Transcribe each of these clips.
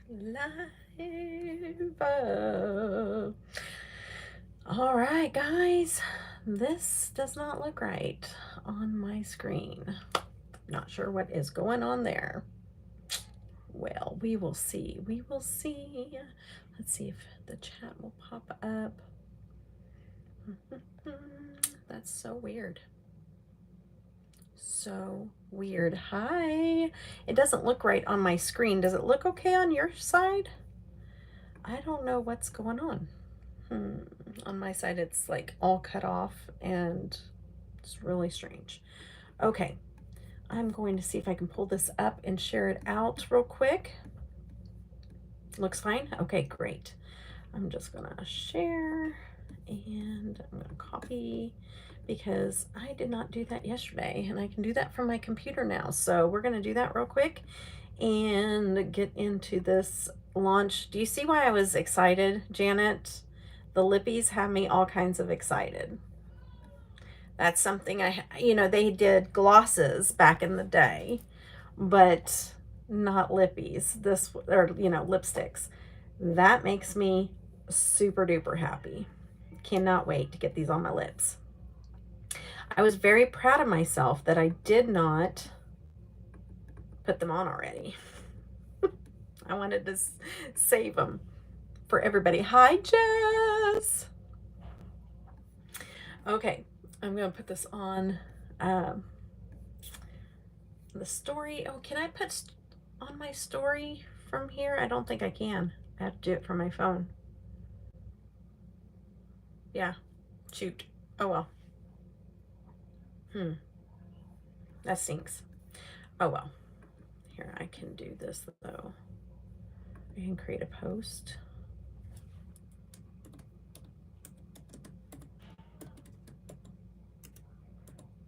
Live. All right, guys, this does not look right on my screen. Not sure what is going on there. Well, we will see. We will see. Let's see if the chat will pop up. That's so weird. So weird. Hi. It doesn't look right on my screen. Does it look okay on your side? I don't know what's going on. On my side, it's like all cut off and it's really strange. Okay. I'm going to see if I can pull this up and share it out real quick. Looks fine? Okay, great. I'm just gonna share and I'm gonna copy because I did not do that yesterday and I can do that from my computer now. So we're gonna do that real quick and get into this launch. Do you see why I was excited, Janet? The lippies have me all kinds of excited. That's something they did glosses back in the day, but not lippies. Lipsticks. That makes me super duper happy. Cannot wait to get these on my lips. I was very proud of myself that I did not put them on already. I wanted to save them for everybody. Hi, Jess. Okay. I'm going to put this on the story. Oh, can I put on my story from here? I don't think I can. I have to do it from my phone. Yeah. Shoot. Oh, well. That stinks. Oh, well. Here, I can do this, though. I can create a post.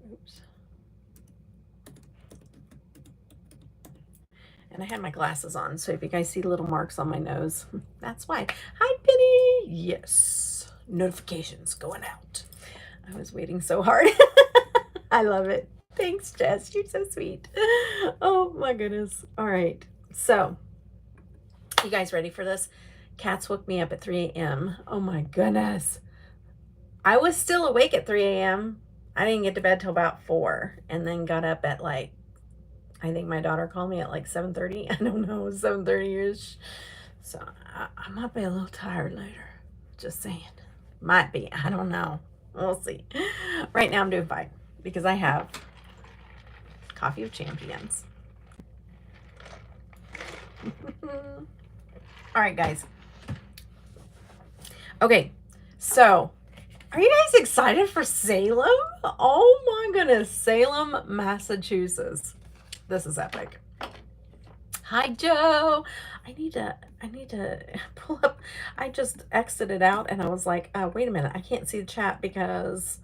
Oops. And I had my glasses on, so if you guys see little marks on my nose, that's why. Hi, Penny. Yes. Notifications going out. I was waiting so hard. I love it. Thanks, Jess. You're so sweet. Oh, my goodness. All right. So, you guys ready for this? Cats woke me up at 3 a.m. Oh, my goodness. I was still awake at 3 a.m. I didn't get to bed till about 4 and then got up at I think my daughter called me at 7:30. I don't know, 7:30-ish. So I might be a little tired later. Just saying. Might be. I don't know. We'll see. Right now I'm doing fine because I have Coffee of Champions. All right, guys. Okay, so are you guys excited for Salem? Oh my goodness, Salem, Massachusetts. This is epic. Hi, Joe. I need to pull up. I just exited out and I was like, wait a minute. I can't see the chat because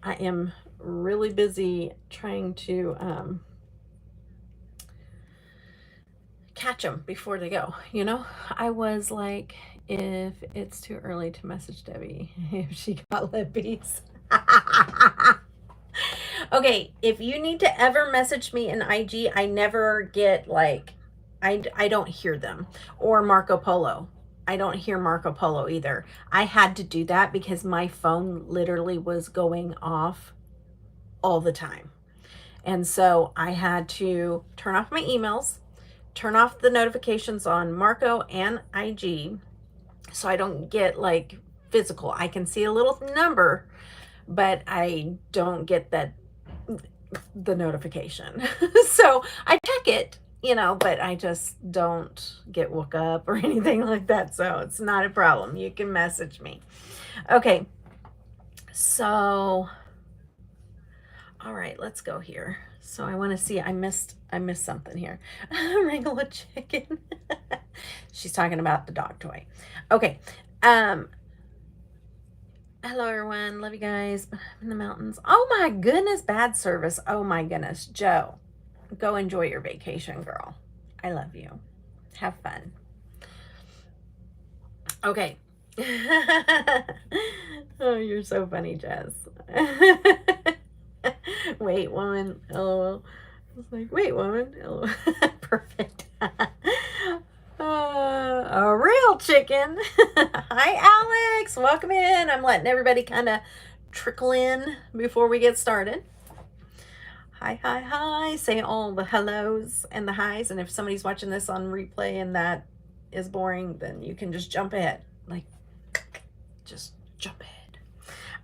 I am really busy trying to catch them before they go. I was like, if it's too early to message Debbie if she got lippies. Okay, if you need to ever message me in IG, I never get I don't hear them. Or Marco Polo. I don't hear Marco Polo either. I had to do that because my phone literally was going off all the time. And so I had to turn off my emails, turn off the notifications on Marco and IG so I don't get physical. I can see a little number, but I don't get the notification. So I check it, but I just don't get woke up or anything like that. So it's not a problem. You can message me. Okay. So, all right, let's go here. So I want to see, I missed something here. Wrangle a chicken. She's talking about the dog toy. Okay. Hello, everyone. Love you guys. I'm in the mountains. Oh, my goodness. Bad service. Oh, my goodness. Joe, go enjoy your vacation, girl. I love you. Have fun. Okay. Oh, you're so funny, Jess. Wait, woman. LOL. I was like, wait, woman. LOL. Perfect. A real chicken. Hi, Alex. Welcome in. I'm letting everybody kind of trickle in before we get started. Hi, hi, hi. Say all the hellos and the highs. And if somebody's watching this on replay and that is boring, then you can just jump ahead. Like, just jump ahead.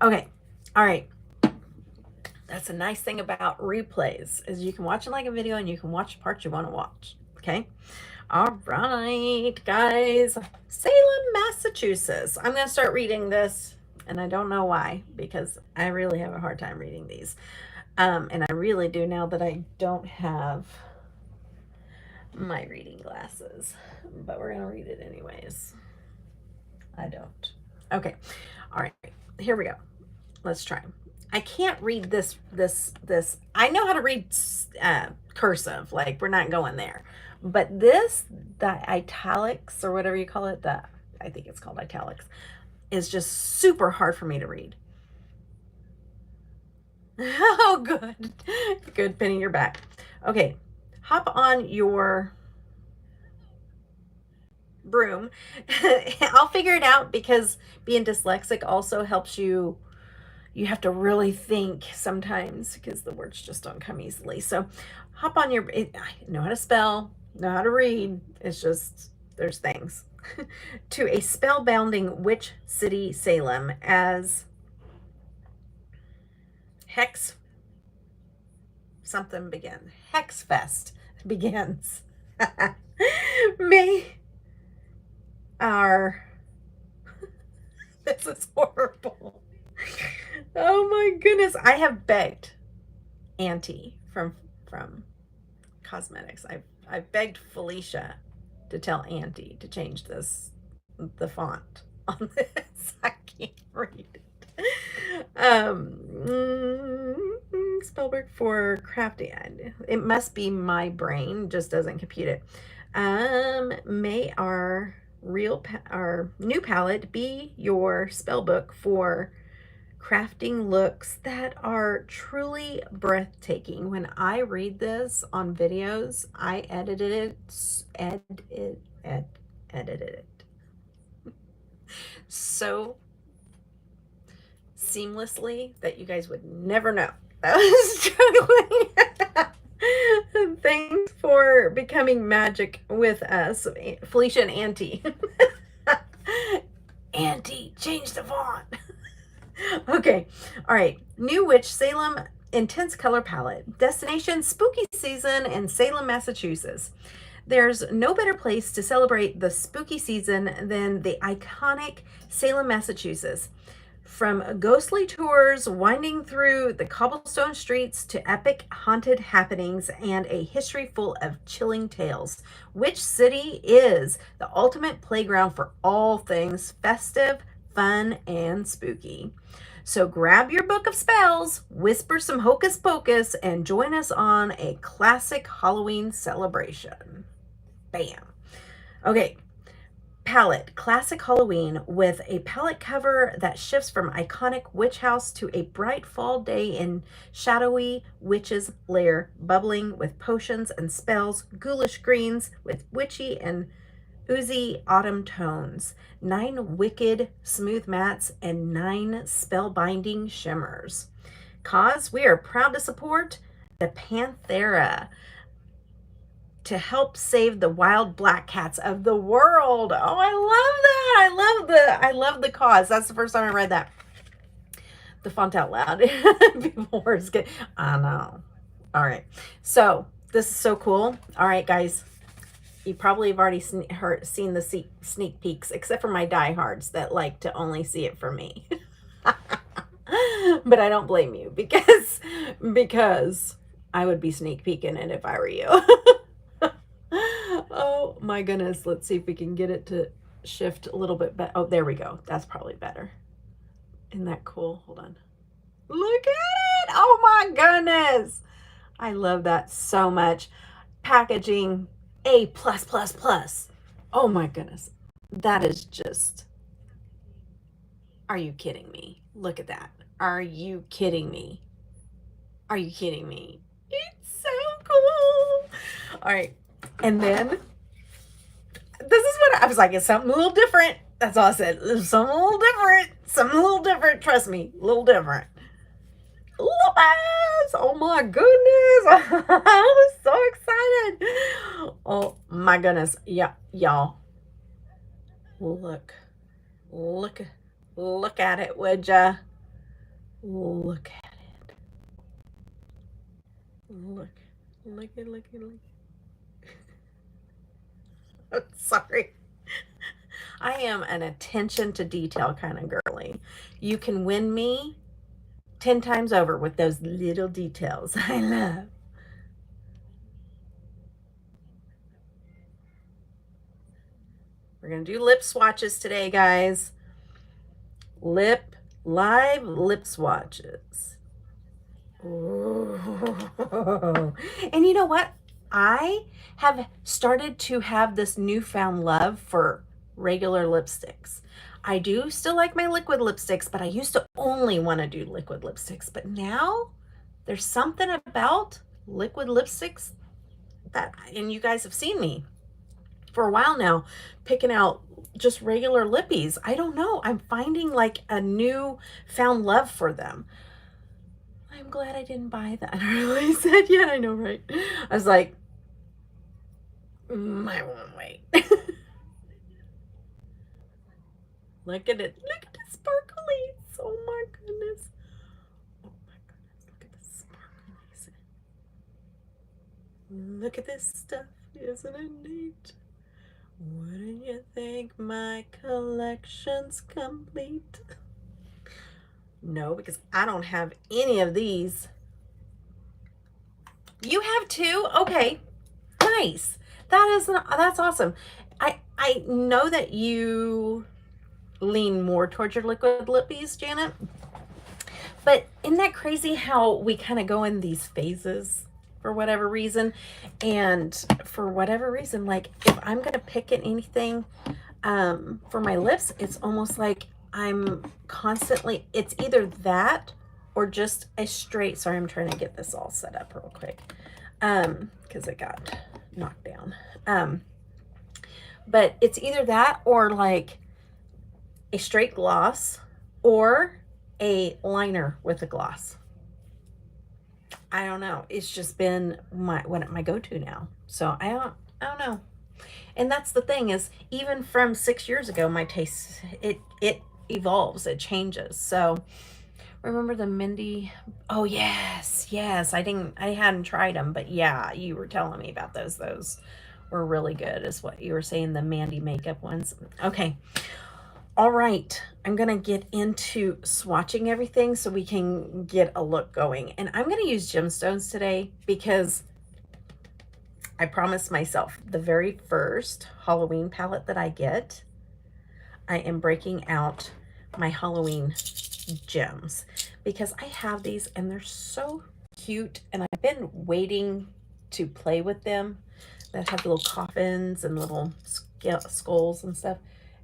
Okay. All right. That's a nice thing about replays is you can watch it like a video and you can watch the parts you want to watch. Okay. All right, guys. Salem, Massachusetts. I'm going to start reading this, and I don't know why, because I really have a hard time reading these. And I really do now that I don't have my reading glasses. But we're going to read it anyways. I don't. Okay. All right. Here we go. Let's try. I can't read this. I know how to read cursive. Like, we're not going there. But this, the italics or whatever you call it, I think it's called italics, is just super hard for me to read. Oh, good. Good, Penny, you're back. Okay, hop on your broom. I'll figure it out because being dyslexic also helps you. You have to really think sometimes because the words just don't come easily. So hop on your, I know how to spell, know how to read. It's just, there's things. To a spellbounding witch city, Salem, as Hex something begins. Hexfest begins. May our, this is horrible. Oh my goodness. I have begged Auntie from Cosmetics. I've begged Felicia to tell Auntie to change the font on this. I can't read it. Spellbook for crafting. It must be my brain just doesn't compute it. May our new palette be your spellbook for crafting looks that are truly breathtaking. When I read this on videos, I edited it so seamlessly that you guys would never know I was struggling. Thanks for becoming magic with us, Felicia and Auntie. Auntie, change the font. Okay, all right. New Witch Salem Intense Color Palette. Destination spooky season in Salem, Massachusetts. There's no better place to celebrate the spooky season than the iconic Salem, Massachusetts. From ghostly tours winding through the cobblestone streets to epic haunted happenings and a history full of chilling tales, Witch City is the ultimate playground for all things festive, fun, and spooky. So grab your book of spells, whisper some hocus pocus, and join us on a classic Halloween celebration. Bam. Okay. Palette, classic Halloween, with a palette cover that shifts from iconic witch house to a bright fall day in shadowy witch's lair, bubbling with potions and spells, ghoulish greens with witchy and oozy autumn tones, 9 wicked smooth mattes, and 9 spellbinding shimmers. Cause we are proud to support the Panthera to help save the wild black cats of the world. Oh, I love that. I love the cause. That's the first time I read that. The font out loud. People were scared. I know. All right. So this is so cool. All right, guys. You probably have already seen the sneak peeks, except for my diehards that like to only see it from me. But I don't blame you because I would be sneak peeking it if I were you. Oh my goodness. Let's see if we can get it to shift a little bit better. Oh, there we go. That's probably better. Isn't that cool? Hold on. Look at it. Oh my goodness. I love that so much. Packaging A+++. Oh my goodness. That is just, are you kidding me? Look at that. Are you kidding me? Are you kidding me? It's so cool. All right. And then this is what I was like, it's something a little different. That's all I said. It's something a little different. Something a little different. Trust me, a little different. Lopez! Oh my goodness. I was so excited. Oh my goodness. Yeah, y'all. Look at it, would ya? Look at it. Look. I'm sorry. I am an attention to detail kind of girly. You can win me 10 times over with those little details I love. We're going to do lip swatches today, guys. Live lip swatches. Ooh. And you know what? I have started to have this newfound love for regular lipsticks. I do still like my liquid lipsticks, but I used to only want to do liquid lipsticks. But now there's something about liquid lipsticks that, and you guys have seen me for a while now, picking out just regular lippies. I don't know. I'm finding like a new found love for them. I'm glad I didn't buy that. I really said, yeah, I know, right? I was like, I won't wait. Look at it. Look at the sparklies. Oh my goodness. Oh my goodness. Look at the sparklies. Look at this stuff. Isn't it neat? Wouldn't you think my collection's complete? No, because I don't have any of these. You have two? Okay. Nice. That's awesome. I know that you lean more towards your liquid lippies, Janet. But isn't that crazy how we kind of go in these phases for whatever reason? And for whatever reason, like if I'm going to pick anything for my lips, it's almost like I'm constantly, it's either that or just a straight, sorry, I'm trying to get this all set up real quick because it got knocked down. But it's either that or like a straight gloss or a liner with a gloss. I don't know. It's just been my go-to now. So I don't know. And that's the thing is, even from 6 years ago, my taste, it evolves, it changes. So remember the MVNDI? Oh yes. I hadn't tried them, but yeah, you were telling me about those. Those were really good, is what you were saying, the MVNDI makeup ones. Okay. All right, I'm going to get into swatching everything so we can get a look going. And I'm going to use gemstones today because I promised myself the very first Halloween palette that I get, I am breaking out my Halloween gems because I have these and they're so cute. And I've been waiting to play with them that have little coffins and little skulls and stuff.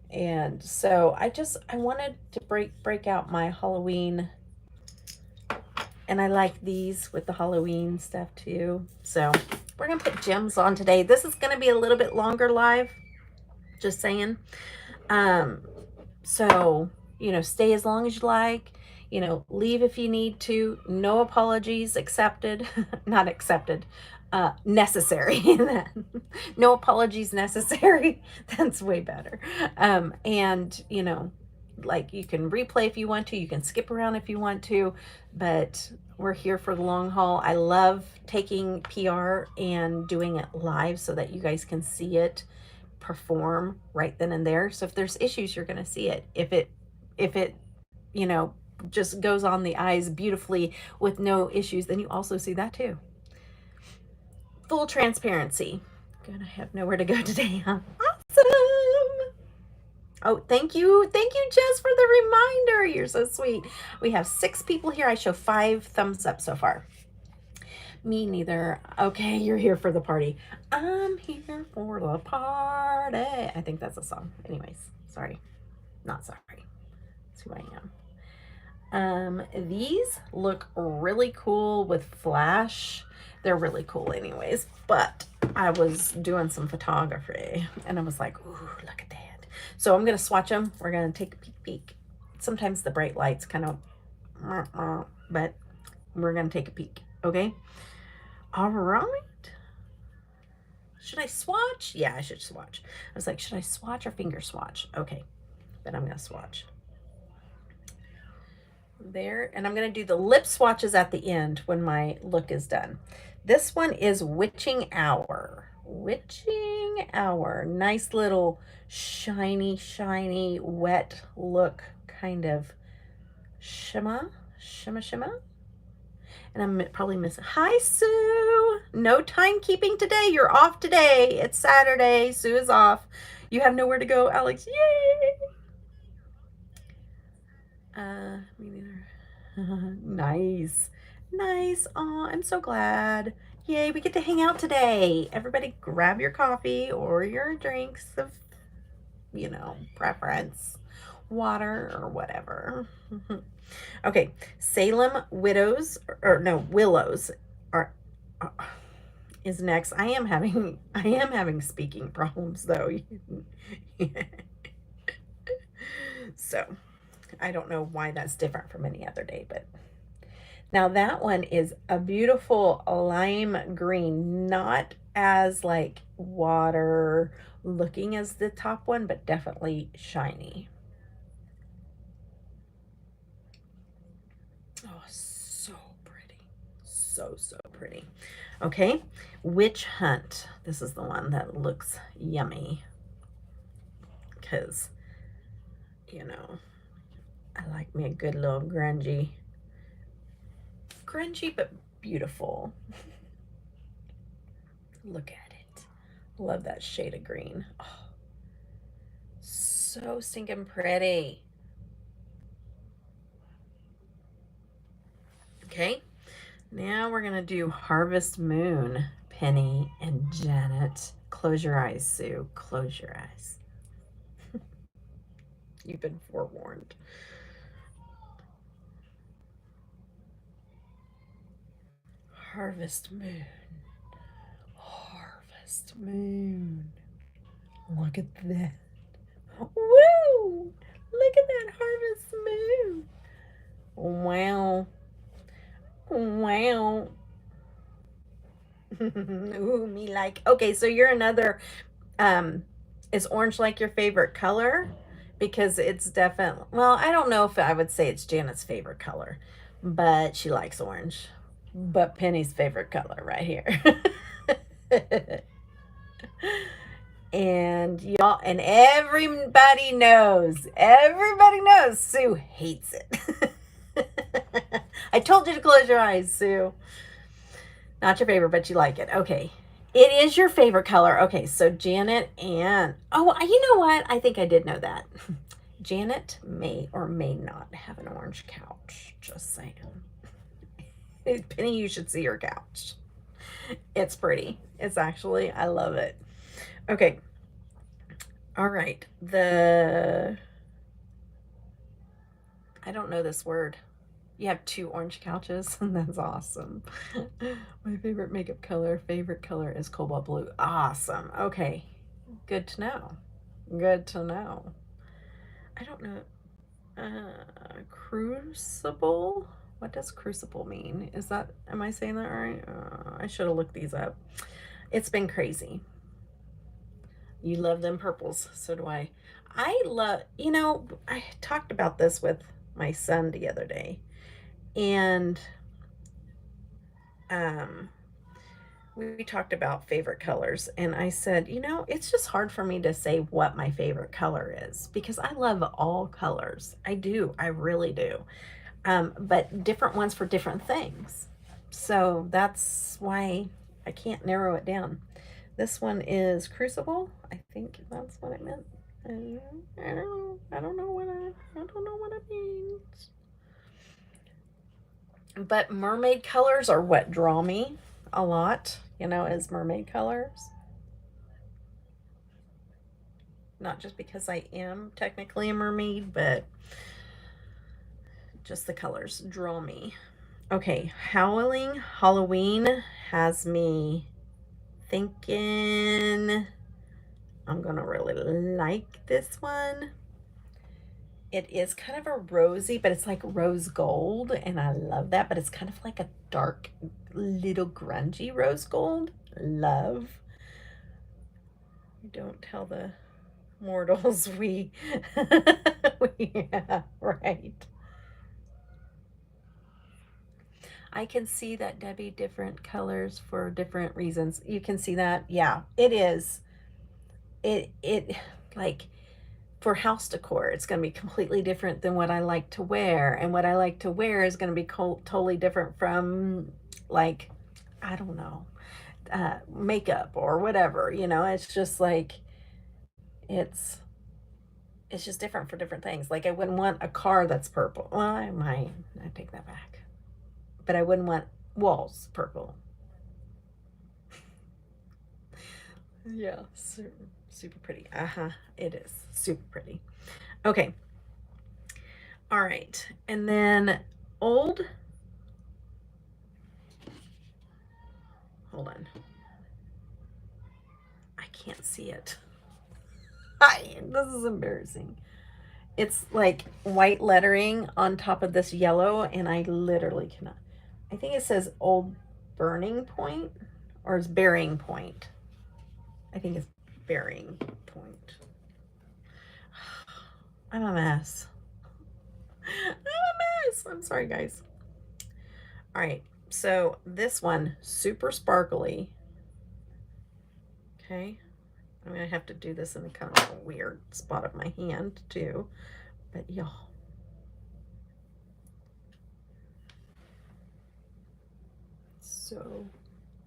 And so I wanted to break out my Halloween, and I like these with the Halloween stuff too. So we're gonna put gems on today. This is gonna be a little bit longer live, just saying. So you know, stay as long as you like, you know, leave if you need to. No apologies accepted. Not accepted, necessary. No apologies necessary. That's way better. And you know, like you can replay if you want to, you can skip around if you want to, but we're here for the long haul. I love taking PR and doing it live so that you guys can see it perform right then and there. So if there's issues, you're going to see it. If it, you know, just goes on the eyes beautifully with no issues, then you also see that too. Full transparency. Gonna have nowhere to go today, huh? Awesome. Oh, thank you, Jess, for the reminder. You're so sweet. We have 6 people here. I show 5 thumbs up so far. Me neither. Okay, you're here for the party. I'm here for the party. I think that's a song. Anyways, sorry. Not sorry. That's who I am. These look really cool with flash. They're really cool anyways, but I was doing some photography and I was like, ooh, look at that. So I'm going to swatch them. We're going to take a peek. Sometimes the bright lights kind of, but we're going to take a peek. Okay. All right. Should I swatch? Yeah, I should swatch. I was like, should I swatch or finger swatch? Okay, but I'm going to swatch. There, and I'm going to do the lip swatches at the end when my look is done. This one is Witching Hour. Witching Hour. Nice little shiny, wet look, kind of shimmer. And I'm probably missing. Hi, Sue. No timekeeping today. You're off today. It's Saturday. Sue is off. You have nowhere to go, Alex. Yay. Me neither. Nice. Oh, I'm so glad. Yay, we get to hang out today. Everybody grab your coffee or your drinks of, you know, preference. Water or whatever. Okay, Salem Willows is next. I am having speaking problems though. So I don't know why that's different from any other day, but now that one is a beautiful lime green, not as like water looking as the top one, but definitely shiny. Oh, so pretty. So pretty. Okay, Witch Hunt. This is the one that looks yummy because, you know, I like me a good little grungy but beautiful. Look at it. Love that shade of green. Oh, so stinking pretty. Okay, now we're gonna do Harvest Moon. Penny and Janet. Close your eyes, Sue. Close your eyes. You've been forewarned. Harvest Moon. Harvest Moon. Look at that. Woo! Look at that Harvest Moon. Wow. Ooh, me like. Okay, so you're another, is orange like your favorite color? Because it's definitely, well, I don't know if I would say it's Janet's favorite color, but she likes orange. But Penny's favorite color right here. And y'all, and everybody knows Sue hates it. I told you to close your eyes, Sue. Not your favorite, but you like it. Okay. It is your favorite color. Okay, so Janet and, oh, you know what? I think I did know that. Janet may or may not have an orange couch. Just saying. Penny, you should see her couch. It's pretty. It's actually, I love it. Okay. All right. I don't know this word. You have 2 orange couches, and that's awesome. My favorite makeup color, is cobalt blue. Awesome. Okay. Good to know. I don't know. Crucible? What does crucible mean? Am I saying that right? I should have looked these up. It's been crazy. You love them purples. So do I. I love, I talked about this with my son the other day. And we talked about favorite colors, and I said, it's just hard for me to say what my favorite color is because I love all colors. I do. I really do. But different ones for different things. So that's why I can't narrow it down. This one is Crucible. I think that's what it meant. I don't know what it means. But mermaid colors are what draw me a lot, is mermaid colors. Not just because I am technically a mermaid, but just the colors draw me. Okay, Halloween has me thinking I'm gonna really like this one. It is kind of a rosy, but it's like rose gold, and I love that, but it's kind of like a dark, little grungy rose gold. Love. Don't tell the mortals we, yeah, right. I can see that, Debbie, different colors for different reasons. You can see that. Yeah, it is. It like for house decor, it's going to be completely different than what I like to wear. And what I like to wear is going to be totally different from, like, I don't know, makeup or whatever, you know. It's just like, it's it's just different for different things. Like, I wouldn't want a car that's purple. Well, I take that back. But I wouldn't want walls purple. Yeah, super pretty. It is super pretty. Okay. All right. And then old. Hold on. I can't see it. This is embarrassing. It's like white lettering on top of this yellow, and I literally cannot. I think it says Old Burning Point, or it's Bearing Point. I think it's Bearing Point. I'm a mess. I'm a mess. I'm sorry, guys. All right. So this one, super sparkly. Okay. I'm going to have to do this in a kind of a weird spot of my hand too. But y'all.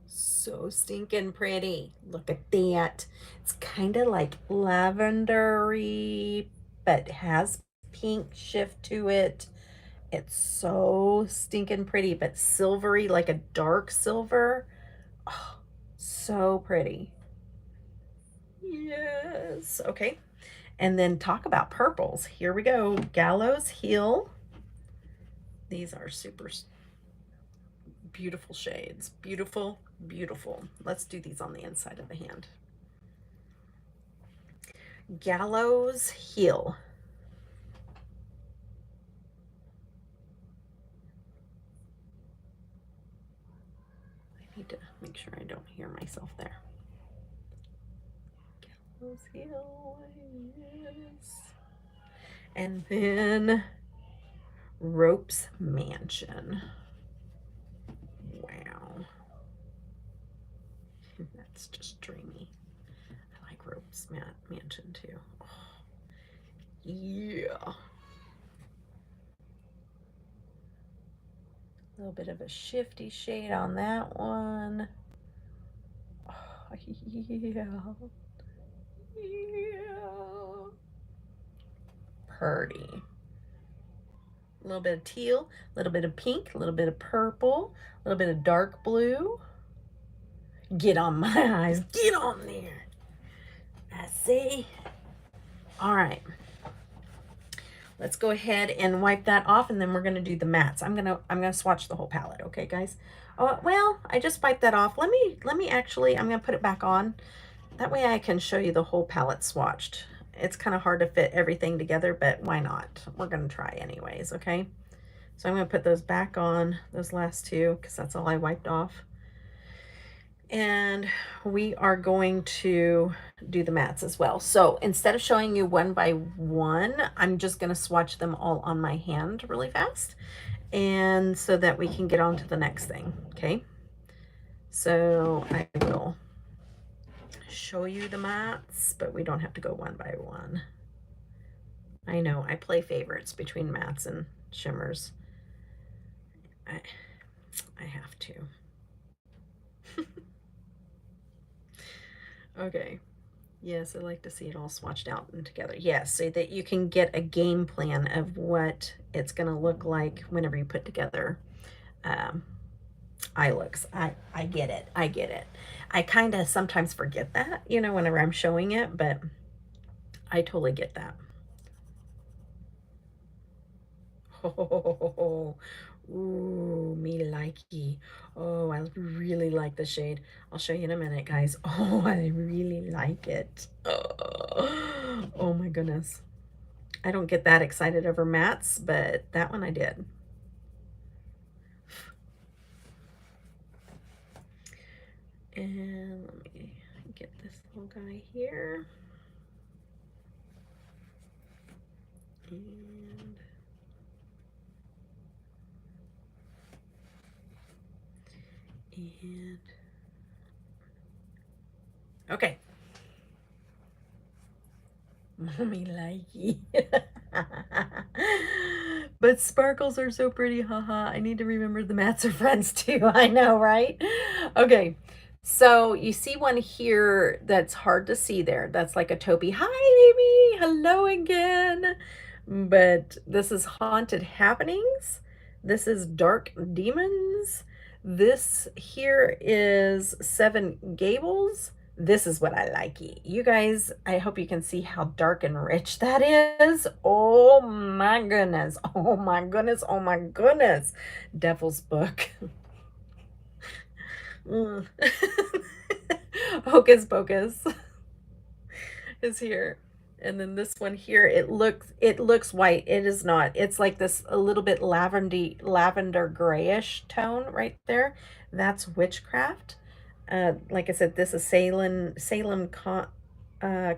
So stinking pretty. Look at that. It's kind of like lavendery, but has pink shift to it. It's so stinking pretty, but silvery, like a dark silver. Oh, so pretty. Yes. Okay. And then talk about purples. Here we go. Gallows Heel. These are super beautiful shades. Beautiful, beautiful. Let's do these on the inside of the hand. Gallows Heel. I need to make sure I don't hear myself there. Gallows Heel, yes. And then Ropes Mansion. Wow. That's just dreamy. I like Ropes Mansion too. Oh, yeah. A little bit of a shifty shade on that one. Oh, yeah. Yeah. Pretty. A little bit of teal, a little bit of pink, a little bit of purple, a little bit of dark blue. Get on my eyes. Get on there. I see. All right. Let's go ahead and wipe that off, and then we're gonna do the mattes. I'm gonna swatch the whole palette, okay, guys? Oh, well, I just wiped that off. Let me actually, I'm gonna put it back on. That way I can show you the whole palette swatched. It's kind of hard to fit everything together, but why not? We're gonna try anyways, okay? So I'm gonna put those back on, those last two, because that's all I wiped off. And we are going to do the mattes as well. So instead of showing you one by one, I'm just going to swatch them all on my hand really fast, and so that we can get on to the next thing. Okay, so I will show you the mattes, but we don't have to go one by one. I know I play favorites between mattes and shimmers. I have to. Okay. Yes, I like to see it all swatched out and together. Yes, so that you can get a game plan of what it's going to look like whenever you put together eye looks. I get it. I get it. I kind of sometimes forget that, you know, whenever I'm showing it, but I totally get that. Oh, Ooh, me likey. Oh, I really like the shade. I'll show you in a minute, guys. Oh, I really like it. Oh, oh my goodness. I don't get that excited over mattes, but that one I did. And let me get this little guy here. And okay. Mommy likey. But sparkles are so pretty, haha. I need to remember the mattes are friends too. I know, right? Okay. So you see one here that's hard to see there. That's like a taupey. Hi, Amy. Hello again. But this is Haunted Happenings. This is Dark Demons. This here is Seven Gables. This is what I like. You guys, I hope you can see how dark and rich that is. Oh my goodness. Oh my goodness. Oh my goodness. Devil's Book. Hocus Pocus is here. And then this one here, it looks white. It is not. It's like this a little bit lavender grayish tone right there. That's Witchcraft. Like I said, this is Salem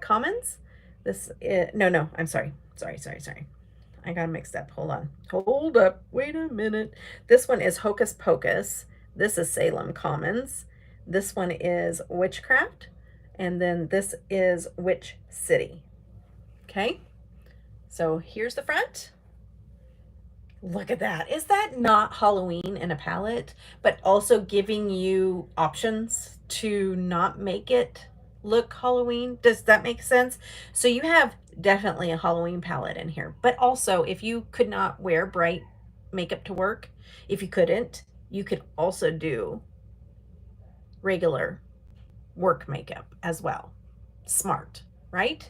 Commons. This is, no, I'm sorry. Sorry. I got mixed up. Hold up. Wait a minute. This one is Hocus Pocus. This is Salem Commons. This one is Witchcraft. And then this is Witch City. Okay. So here's the front. Look at that. Is that not Halloween in a palette, but also giving you options to not make it look Halloween? Does that make sense? So you have definitely a Halloween palette in here, but also if you could not wear bright makeup to work, if you couldn't, you could also do regular work makeup as well. Smart, right?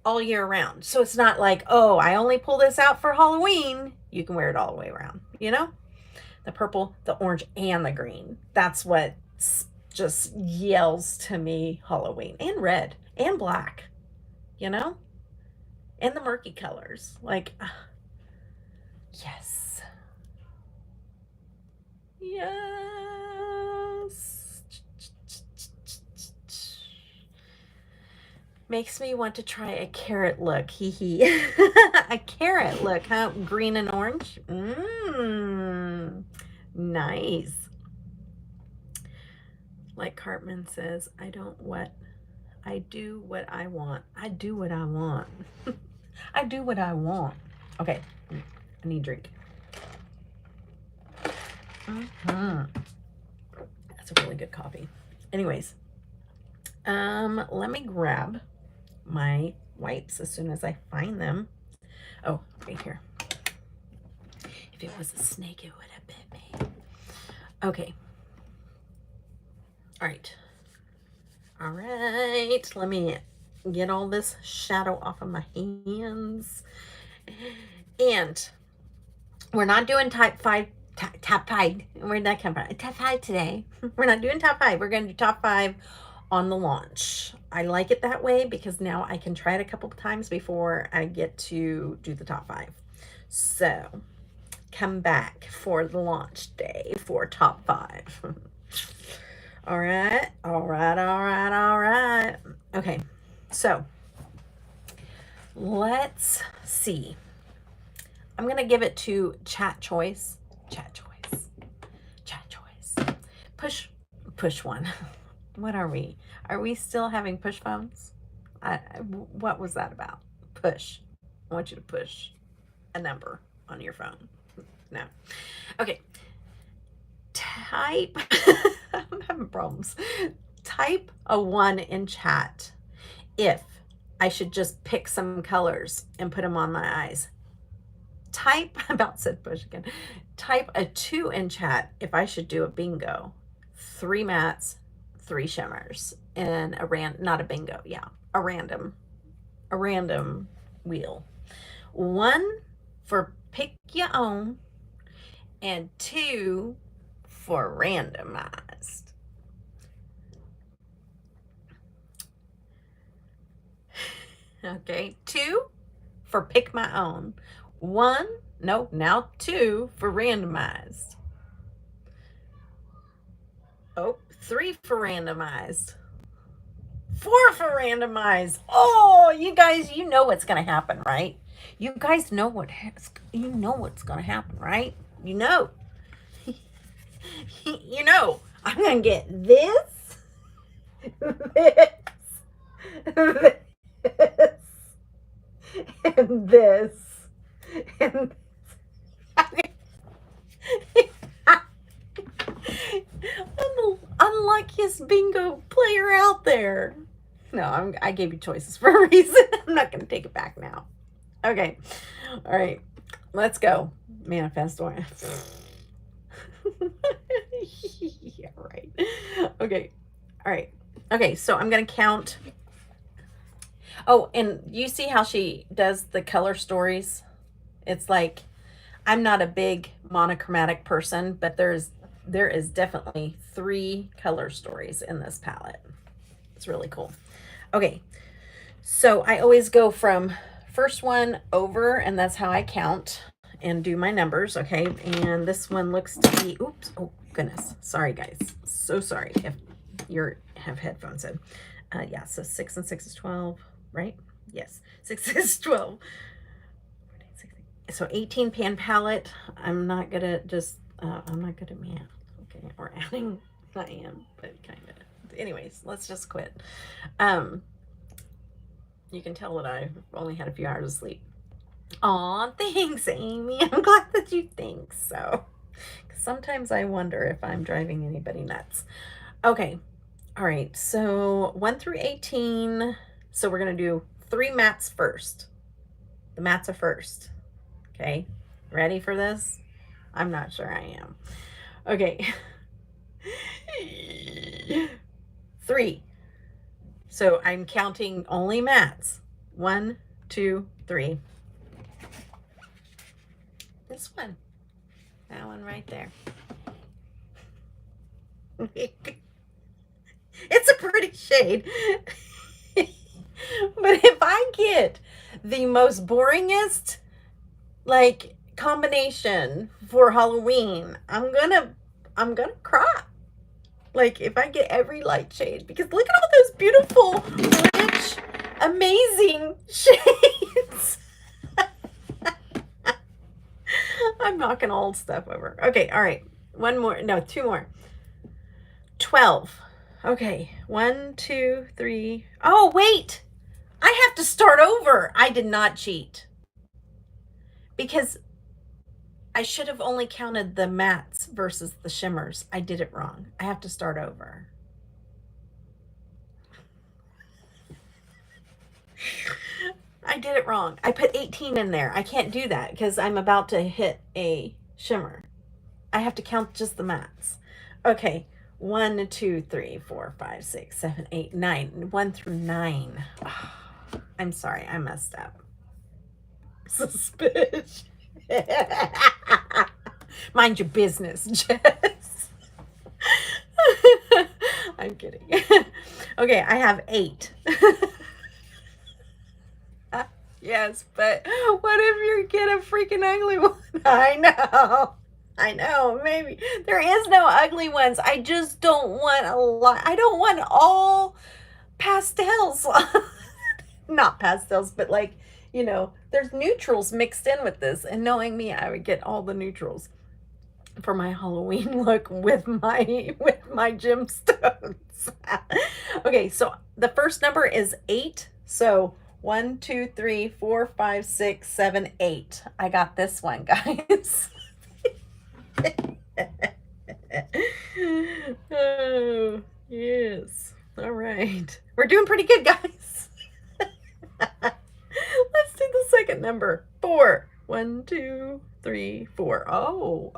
All year round. So it's not like, oh, I only pull this out for Halloween. You can wear it all the way around, you know? The purple, the orange, and the green. That's what just yells to me Halloween. And red and black, you know? And the murky colors. Like, yes. Yes. Makes me want to try a carrot look. Hee hee. A carrot look, huh? Green and orange. Nice. Like Cartman says, I do what I want. I do what I want. I do what I want. Okay, I need a drink. That's a really good coffee. Anyways, let me grab my wipes as soon as I find them. Oh, right here. If it was a snake, it would have bit me. Okay. All right. Let me get all this shadow off of my hands. And we're not doing top five. Where'd that come from? Top 5 today. We're not doing top 5. We're going to do top 5 on the launch. I like it that way because now I can try it a couple of times before I get to do the top 5. So come back for the launch day for top 5. All right. Okay, so let's see. I'm gonna give it to chat choice. Push one. What are we? Are we still having push phones? What was that about? Push. I want you to push a number on your phone. No. Okay. Type. I'm having problems. Type a 1 in chat if I should just pick some colors and put them on my eyes. Type, about said push again. Type a 2 in chat if I should do a bingo. 3 mattes, 3 shimmers, and not a bingo, yeah, a random wheel. 1 for pick your own, and 2 for randomized. Okay, 2 for pick my own. 1, no, now 2 for randomized. Oh, 3 for randomized. 4 for randomized. Oh, you guys, you know what's going to happen, right? You guys know what's going to happen, right? You know. You know, I'm going to get this, this, and this, and I'm the unluckiest bingo player out there. No, I gave you choices for a reason. I'm not going to take it back now. Okay. All right. Let's go. Manifest one. Yeah, right. Okay. All right. Okay, so I'm going to count. Oh, and you see how she does the color stories? It's like, I'm not a big monochromatic person, but there is definitely 3 color stories in this palette. It's really cool. Okay, so I always go from first one over, and that's how I count and do my numbers. Okay, and this one looks to be, oops, oh goodness, sorry guys, so sorry if you have headphones in. Yeah, so 6 and 6 is 12, right? Yes, 6 is 12. So 18 pan palette. I'm not good at I'm not good at math. Okay, or adding. I am, but kind of. Anyways, let's just quit. You can tell that I've only had a few hours of sleep. Aw, thanks, Amy. I'm glad that you think so. Sometimes I wonder if I'm driving anybody nuts. Okay. All right. So 1 through 18. So we're going to do 3 mattes first. The mattes are first. Okay. Ready for this? I'm not sure I am. Okay. 3. So I'm counting only mattes. 1, 2, 3. This one. That one right there. It's a pretty shade. But if I get the most boringest like combination for Halloween, I'm gonna cry. Like if I get every light shade, because look at all those beautiful, rich, amazing shades. I'm knocking old stuff over. Okay, all right. 1 more. No, 2 more. 12. Okay, 1, 2, 3. Oh, wait. I have to start over. I did not cheat. Because I should have only counted the mattes versus the shimmers. I did it wrong. I have to start over. I did it wrong. I put 18 in there. I can't do that because I'm about to hit a shimmer. I have to count just the mattes. Okay, 1, 2, 3, 4, 5, 6, 7, 8, 9. 1 through 9. Oh, I'm sorry, I messed up. Suspicious. Mind your business, Jess. I'm kidding. Okay, I have 8. Yes, but what if you get a freaking ugly one? I know, maybe. There is no ugly ones. I just don't want a lot. I don't want all pastels. Not pastels, but like, you know, there's neutrals mixed in with this. And knowing me, I would get all the neutrals for my Halloween look with my gemstones. Okay, so the first number is 8. So 1, 2, 3, 4, 5, 6, 7, 8. I got this one, guys. Oh, yes. All right. We're doing pretty good, guys. Let's do the second number. 4. 1, 2, 3, 4. Oh,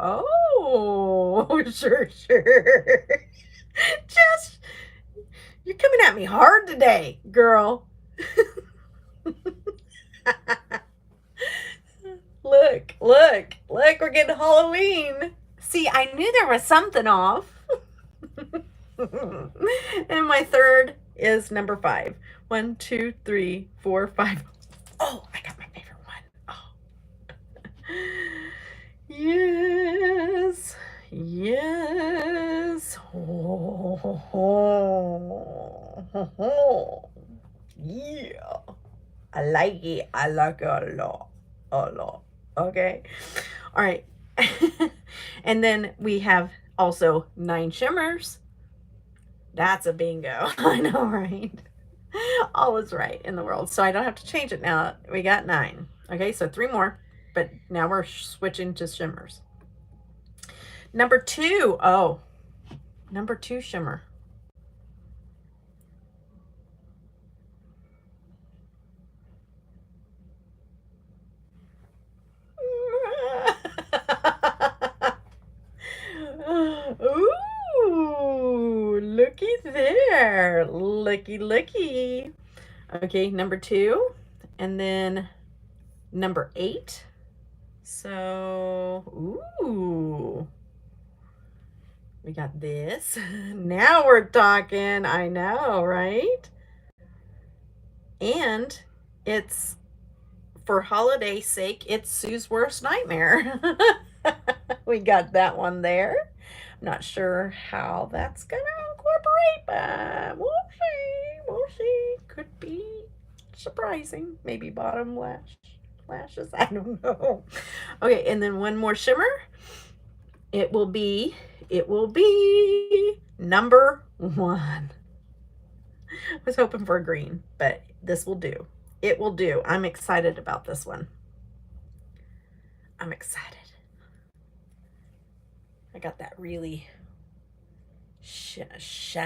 sure. Jess, you're coming at me hard today, girl. Look, we're getting Halloween. See, I knew there was something off. And my third is number 5. 1, 2, 3, 4, 5. Oh, I got my favorite one. Oh. Yes. Yes. Oh, oh, oh, oh. Yeah. I like it. I like it a lot. A lot. Okay. All right. And then we have also 9 shimmers. That's a bingo. I know, right? All is right in the world. So I don't have to change it now. We got 9. Okay, so 3 more. But now we're switching to shimmers. Number 2. Oh, number 2 shimmer. Ooh, looky there. Looky, looky. Okay, number 2. And then number 8. So, ooh. We got this. Now we're talking. I know, right? And it's, for holiday sake, it's Sue's worst nightmare. We got that one there. I'm not sure how that's gonna incorporate, but we'll see. We'll see. Could be surprising. Maybe bottom lashes. I don't know. Okay, and then one more shimmer. It will be number 1. I was hoping for a green, but this will do. It will do. I'm excited about this one. I'm excited. I got that really shiny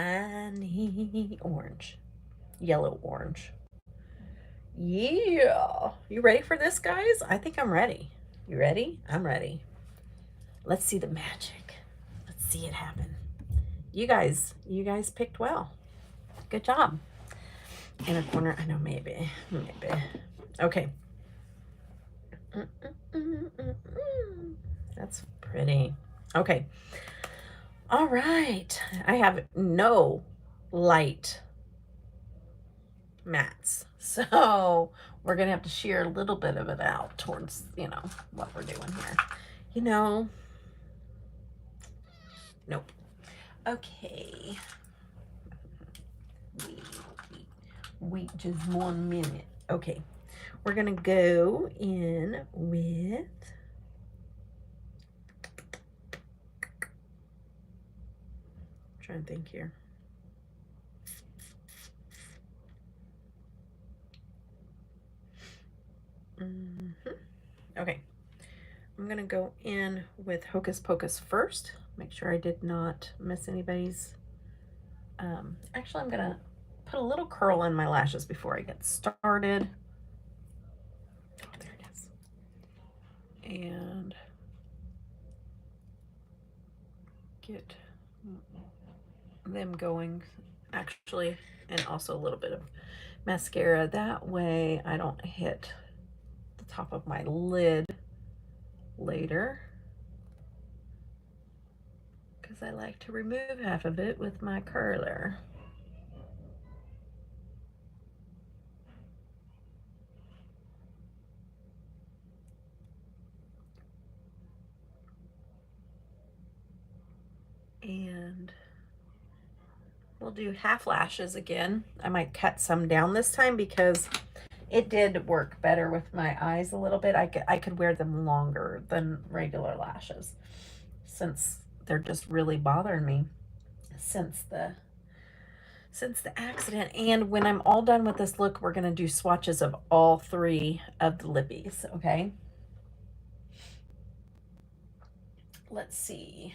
orange. Yellow orange. Yeah. You ready for this, guys? I think I'm ready. You ready? I'm ready. Let's see the magic. Let's see it happen. You guys picked well. Good job. Inner corner. I know, maybe. Okay. That's pretty. Okay. All right. I have no light mattes. So we're going to have to shear a little bit of it out towards, what we're doing here. Nope. Okay. Wait just 1 minute. Okay. We're going to go in with trying to think here. Okay. I'm going to go in with Hocus Pocus first. Make sure I did not miss anybody's. Actually, I'm going to put a little curl in my lashes before I get started. Oh, there it is. And get them going, actually, and also a little bit of mascara. That way I don't hit the top of my lid later, because I like to remove half of it with my curler. And we'll do half lashes again. I might cut some down this time because it did work better with my eyes a little bit. I could wear them longer than regular lashes, since they're just really bothering me since the accident. And when I'm all done with this look, we're gonna do swatches of all 3 of the lippies. Okay, let's see.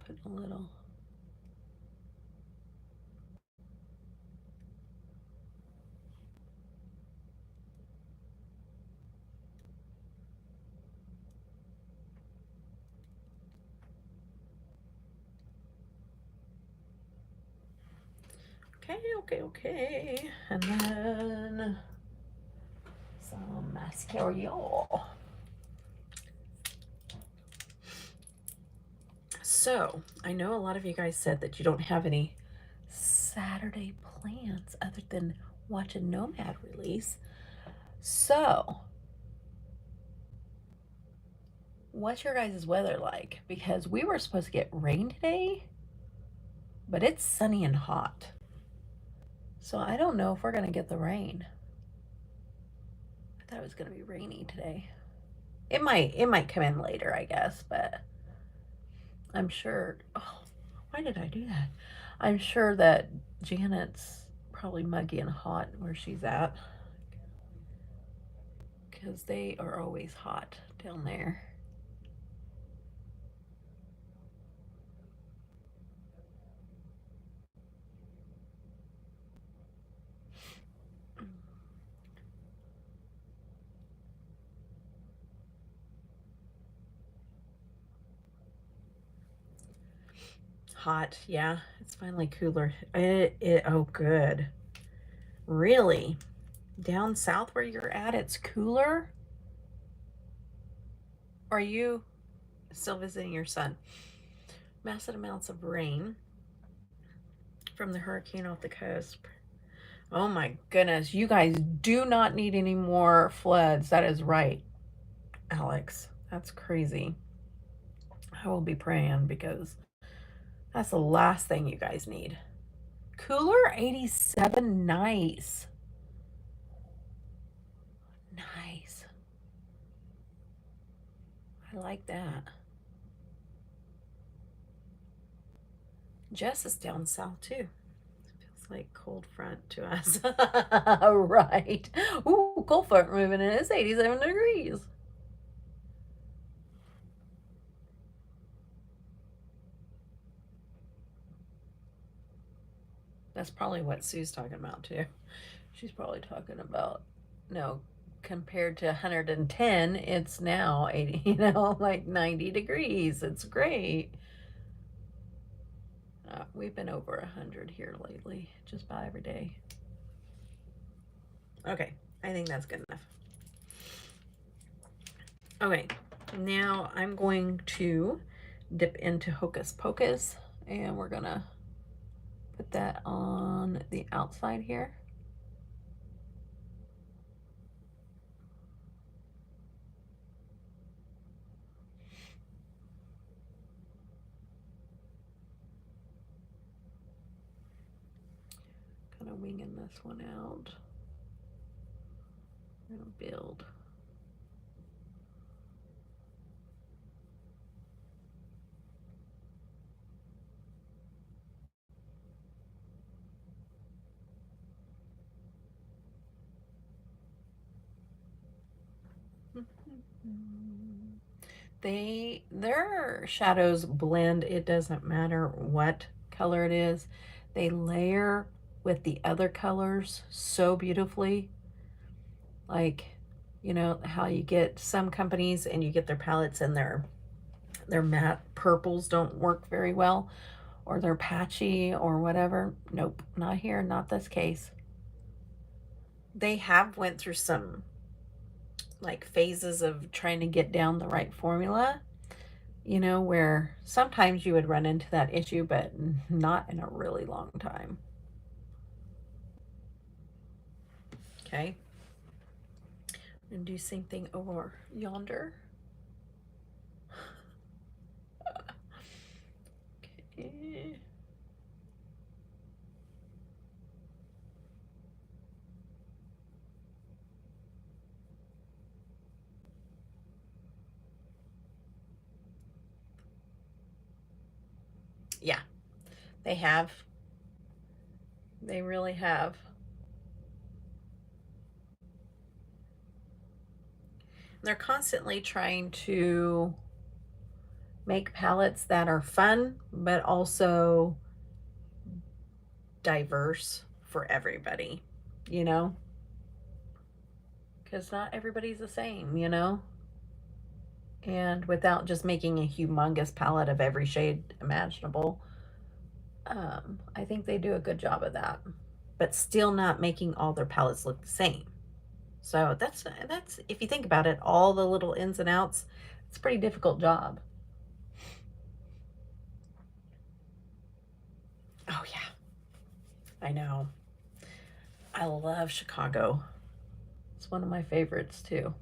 Put a little. Okay. And then some mascara. So, I know a lot of you guys said that you don't have any Saturday plans other than watch a Nomad release. So, what's your guys' weather like? Because we were supposed to get rain today, but it's sunny and hot. So I don't know if we're gonna get the rain. I thought it was gonna be rainy today. It might come in later, I guess, but I'm sure. Oh, why did I do that? I'm sure that Janet's probably muggy and hot where she's at, because they are always hot down there. Hot, yeah. It's finally cooler. Oh, good. Really? Down south where you're at, it's cooler? Are you still visiting your son? Massive amounts of rain from the hurricane off the coast. Oh my goodness. You guys do not need any more floods. That is right, Alex. That's crazy. I will be praying because that's the last thing you guys need. Cooler 87. Nice. Nice. I like that. Jess is down south too. Feels like cold front to us. Right. Ooh, cold front moving in. It's 87 degrees. That's probably what Sue's talking about too. She's probably talking about, no, compared to 110, it's now 80, like 90 degrees. It's great. We've been over 100 here lately, just about every day. Okay, I think that's good enough. Okay, now I'm going to dip into Hocus Pocus, and we're gonna put that on the outside here. Kind of winging this one out. I'm gonna build. Their shadows blend. It doesn't matter what color it is. They layer with the other colors so beautifully. Like, you know how you get some companies and you get their palettes and their matte purples don't work very well, or they're patchy or whatever. Nope, not here, not this case. They have went through some like phases of trying to get down the right formula, you know, where sometimes you would run into that issue, but not in a really long time. Okay. And do same thing over yonder. Okay. Yeah, they have. They really have. They're constantly trying to make palettes that are fun, but also diverse for everybody, you know? Because not everybody's the same, you know? And without just making a humongous palette of every shade imaginable, I think they do a good job of that, but still not making all their palettes look the same. So that's, if you think about it, all the little ins and outs, it's a pretty difficult job. Oh yeah, I know. I love Chicago. It's one of my favorites too.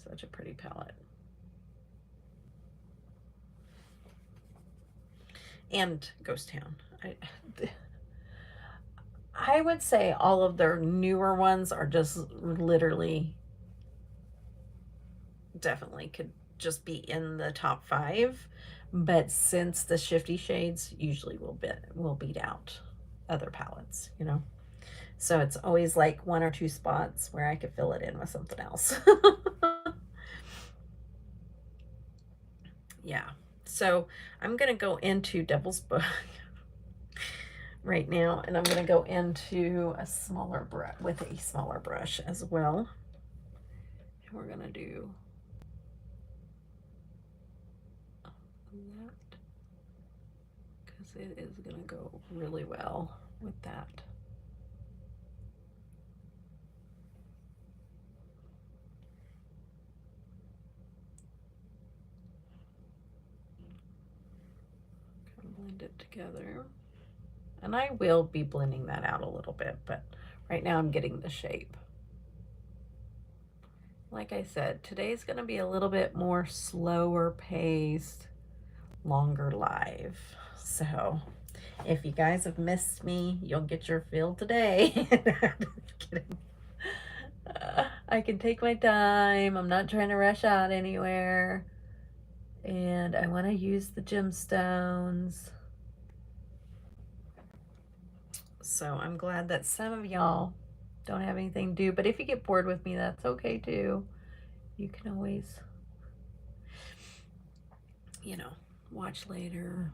Such a pretty palette. And Ghost Town. I would say all of their newer ones are just literally, definitely could just be in the top 5. But since the Shifty Shades usually will beat out other palettes, you know. So it's always like 1 or 2 spots where I could fill it in with something else. Yeah. So I'm going to go into Devil's Book right now, and I'm going to go into a smaller brush with a smaller brush as well. And we're going to do that because it is going to go really well with that. Kind of blend it together. And I will be blending that out a little bit, but right now I'm getting the shape. Like I said, today's going to be a little bit more slower paced, longer live. So if you guys have missed me, you'll get your fill today. Just kidding. I can take my time. I'm not trying to rush out anywhere. And I want to use the gemstones. So I'm glad that some of y'all don't have anything to do, but if you get bored with me, that's okay too. You can always, you know, watch later,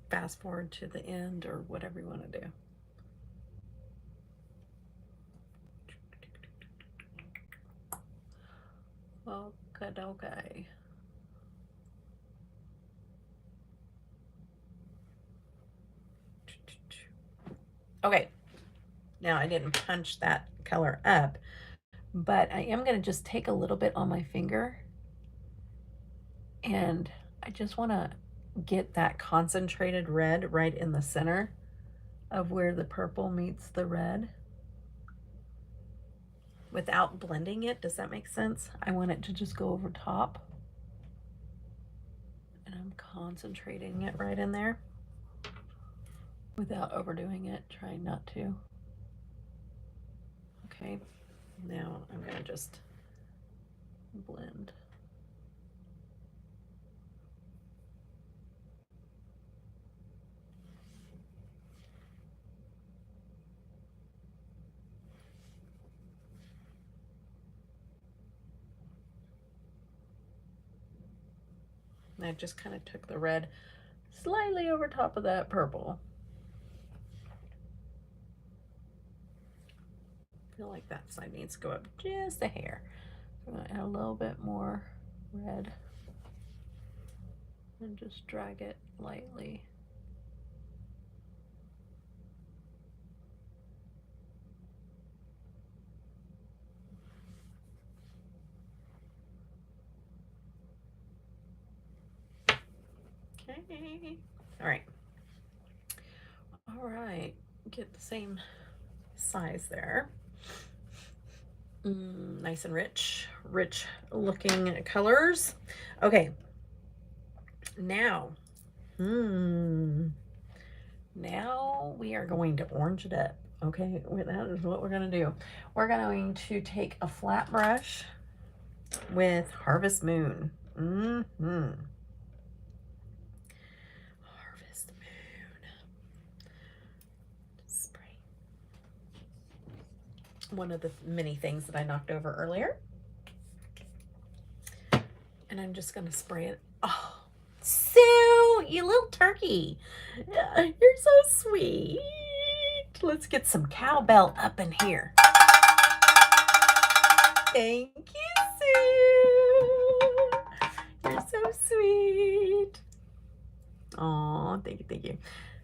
fast forward to the end, or whatever you want to do. Okay. Okay, now I didn't punch that color up, but I am going to just take a little bit on my finger, and I just want to get that concentrated red right in the center of where the purple meets the red without blending it. Does that make sense? I want it to just go over top, and I'm concentrating it right in there without overdoing it, trying not to. Okay, now I'm gonna just blend. And I just kind of took the red slightly over top of that purple. I feel like that side needs to go up just a hair. I'm gonna add a little bit more red and just drag it lightly. Okay. All right. Get the same size there. Nice and rich looking colors. Okay. Now, now we are going to orange it up. Okay, that is what we're going to do. We're going to take a flat brush with Harvest Moon. Harvest Moon. Spray. One of the many things that I knocked over earlier. And I'm just going to spray it. Oh, Sue, you little turkey. You're so sweet. Let's get some cowbell up in here. Thank you, Sue. You're so sweet. Aw. thank you, thank you.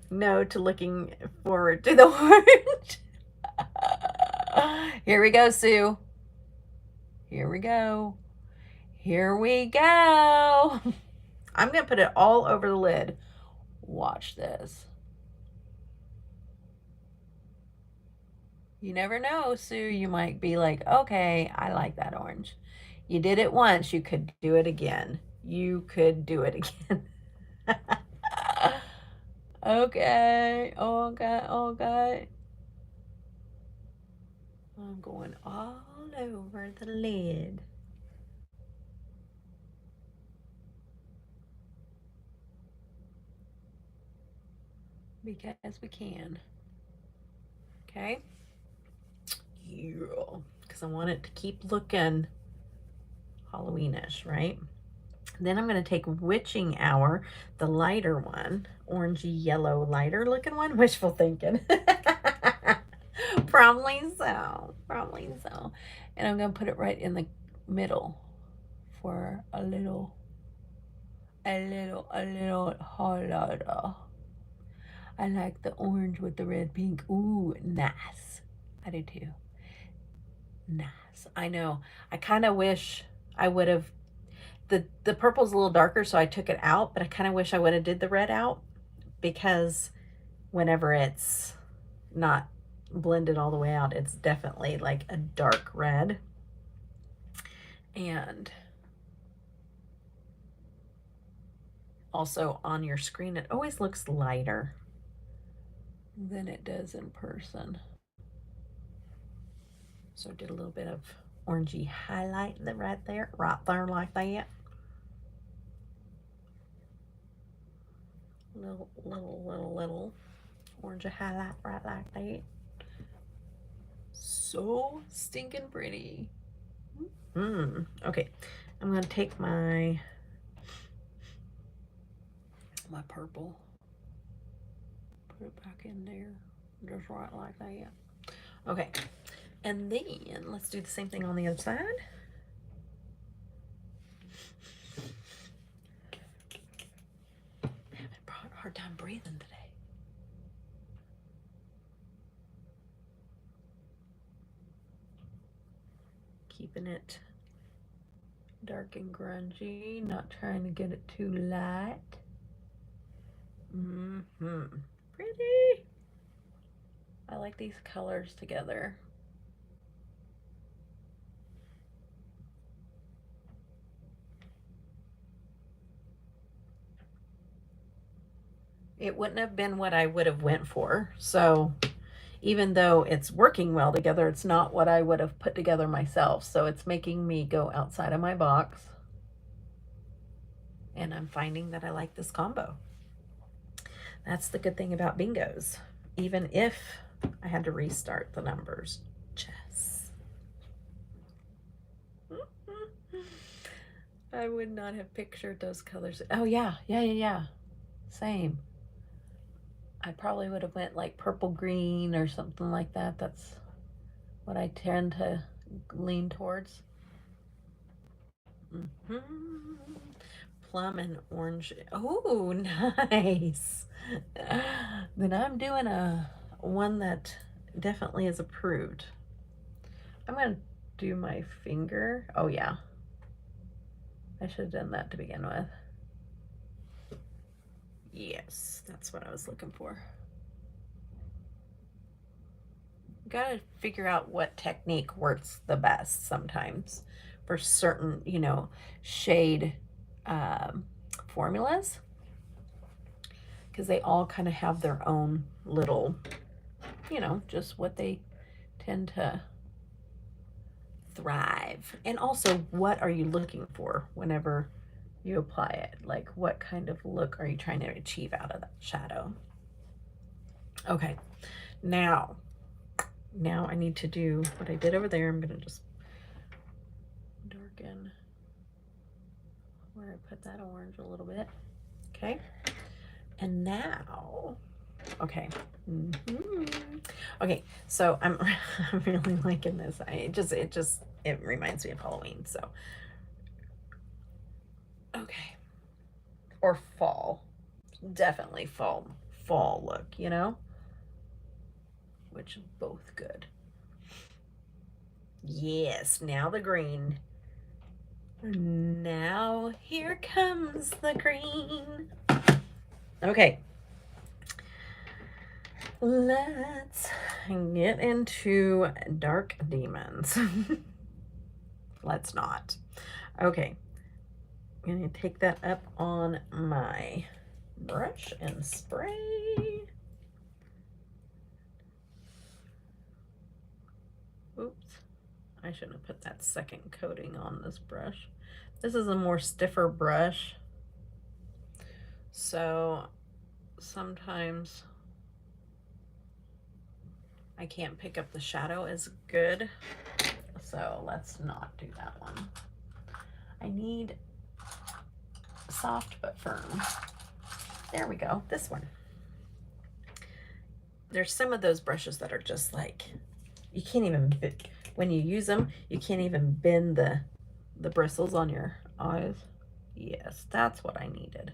No to looking forward to the orange. Here we go, Sue. Here we go. Here we go. I'm going to put it all over the lid. Watch this. You never know, Sue. You might be like, okay, I like that orange. You did it once. You could do it again. You could do it again. Okay. Okay. Okay. I'm going all over the lid. Because we can. Okay. Yeah. Because I want it to keep looking Halloweenish, right? Then I'm going to take Witching Hour, the lighter one, orangey yellow lighter looking one. Wishful thinking. Probably so. Probably so. And I'm going to put it right in the middle for a little highlighter. I like the orange with the red pink. Ooh, nice. I do too. Nice. I know. I kind of wish I would have, the purple's a little darker, so I took it out, but I kind of wish I would have did the red out, because whenever it's not blended all the way out, it's definitely like a dark red. And also on your screen, it always looks lighter than it does in person. So did a little bit of orangey highlight right there like that. Little orangey highlight right like that. So stinking pretty. Okay, I'm gonna take my purple, put it back in there, just right like that. Okay, and then let's do the same thing on the other side. I'm having a hard time breathing today. Keeping it dark and grungy, not trying to get it too light. Pretty. I like these colors together. It wouldn't have been what I would have went for. So even though it's working well together, it's not what I would have put together myself. So it's making me go outside of my box. And I'm finding that I like this combo. That's the good thing about bingos. Even if I had to restart the numbers. Chess. I would not have pictured those colors. Oh yeah. Same. I probably would have went like purple green or something like that. That's what I tend to lean towards. Plum and orange. Oh, nice. Then I'm doing one that definitely is approved. I'm gonna do my finger. Oh yeah, I should have done that to begin with. Yes, that's what I was looking for. Gotta figure out what technique works the best sometimes for certain, you know, shade formulas, because they all kind of have their own little, you know, just what they tend to thrive. And also, what are you looking for whenever you apply it? Like, what kind of look are you trying to achieve out of that shadow? Okay, now I need to do what I did over there. I'm gonna just darken where I put that orange a little bit. Okay, and now, okay, okay. So I'm really liking this. It reminds me of Halloween. So okay, or fall. definitely fall look, you know, which is both good. Yes, now the green. Now here comes the green. Okay, let's get into Dark Demons. Let's not. Okay, I'm gonna take that up on my brush and spray. Oops, I shouldn't have put that second coating on this brush. This is a more stiffer brush, so sometimes I can't pick up the shadow as good, so let's not do that one. I need soft but firm. There we go, this one. There's some of those brushes that are just like, you can't even, when you use them, you can't even bend the bristles on your eyes. Yes, that's what I needed.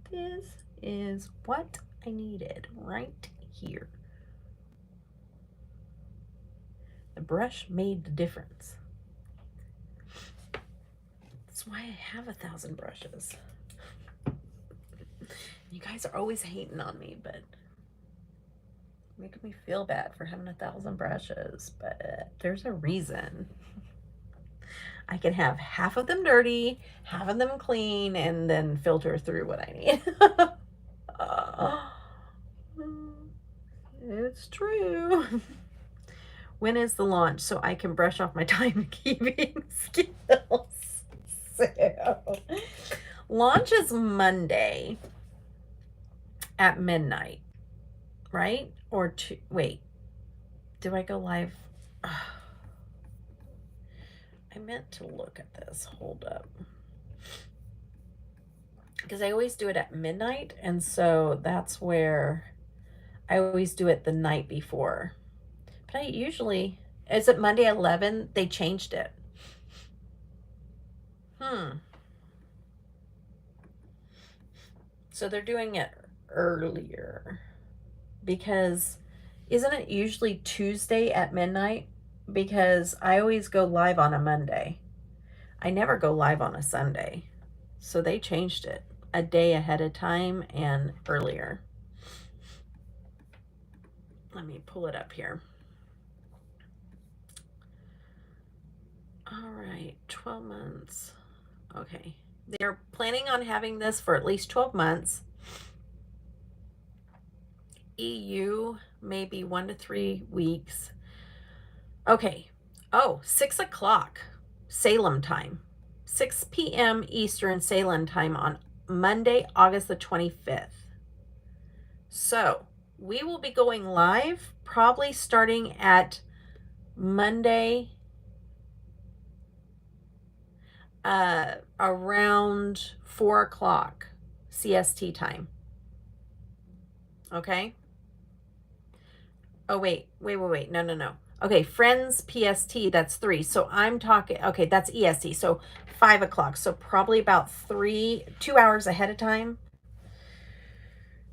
This is what I needed right here. The brush made the difference. That's why I have 1,000 brushes. You guys are always hating on me, but making me feel bad for having 1,000 brushes, but there's a reason. I can have half of them dirty, half of them clean, and then filter through what I need. It's true. When is the launch so I can brush off my timekeeping skills? So, launch is Monday at midnight, right? Or wait, do I go live? I meant to look at this. Hold up. Because I always do it at midnight, and so that's where I always do it the night before. But I usually, is it Monday 11? They changed it. So they're doing it earlier. Because isn't it usually Tuesday at midnight? Because I always go live on a Monday. I never go live on a Sunday. So they changed it a day ahead of time and earlier. Let me pull it up here. All right, 12 months. Okay. They're planning on having this for at least 12 months. EU, maybe 1 to 3 weeks. Okay. Oh, 6 o'clock Salem time. 6 p.m. Eastern Salem time on Monday, August the 25th. So we will be going live probably starting at Monday around 4 o'clock CST time. Okay. Oh, wait. No. Okay, Friends PST, that's 3. So I'm talking, okay, that's EST. So 5 o'clock. So probably about 2 hours ahead of time.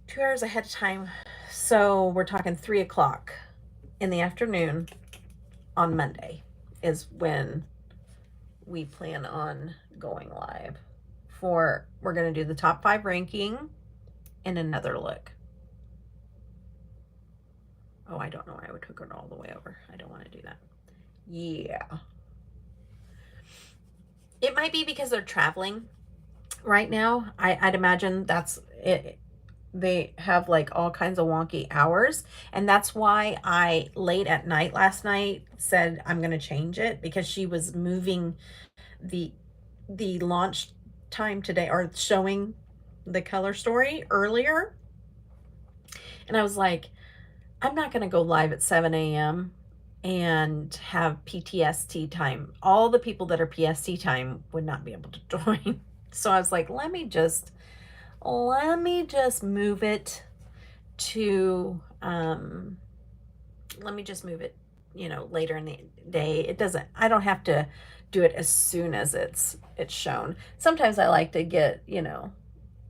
2 hours ahead of time. So we're talking 3 o'clock in the afternoon on Monday is when we plan on going live for, we're going to do the top 5 ranking and another look. Oh, I don't know why I would hook it all the way over. I don't want to do that. Yeah. It might be because they're traveling right now. I'd imagine that's it. They have like all kinds of wonky hours. And that's why I, late at night last night, said I'm going to change it, because she was moving the launch time today, or showing the color story earlier. And I was like, I'm not going to go live at 7 a.m. and have PTST time. All the people that are PST time would not be able to join. So I was like, let me just move it to, let me just move it, you know, later in the day. It doesn't, I don't have to do it as soon as it's shown. Sometimes I like to get, you know,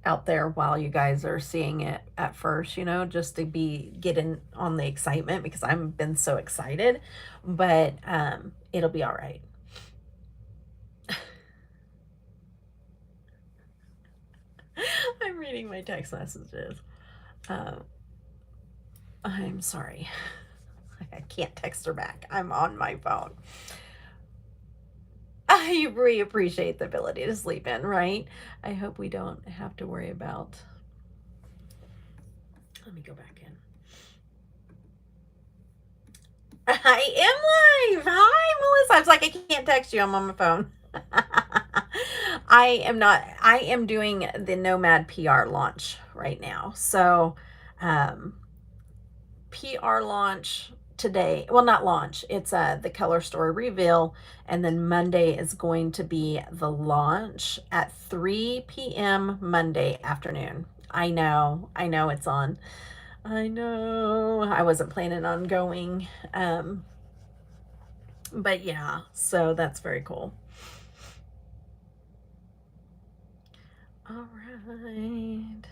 out there while you guys are seeing it at first, you know, just to be getting on the excitement, because I've been so excited, but it'll be all right. I'm reading my text messages. I'm sorry. I can't text her back. I'm on my phone. I really appreciate the ability to sleep in, right? I hope we don't have to worry about. Let me go back in. I am live. Hi, Melissa. I was like, I can't text you. I'm on my phone. I am not. I am doing the Nomad PR launch right now. So, PR launch today. Well, not launch. It's the color story reveal, and then Monday is going to be the launch at 3 p.m. Monday afternoon. I know it's on. I know. I wasn't planning on going. But yeah, so that's very cool. All right.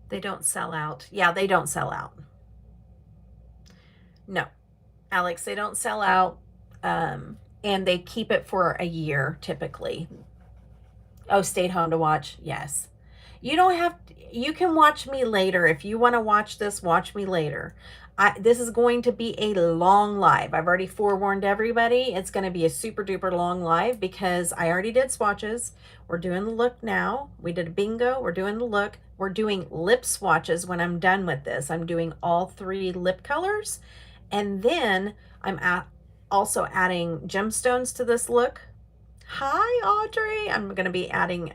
They don't sell out. Yeah, they don't sell out. No, Alex, they don't sell out. And they keep it for a year typically. Oh, stayed home to watch. Yes. You don't have to, you can watch me later. If you want to watch this, watch me later. This is going to be a long live. I've already forewarned everybody. It's going to be a super duper long live because I already did swatches. We're doing the look now. We did a bingo. We're doing the look. We're doing lip swatches when I'm done with this. I'm doing all 3 lip colors. And then I'm also adding gemstones to this look. Hi, Audrey. I'm going to be adding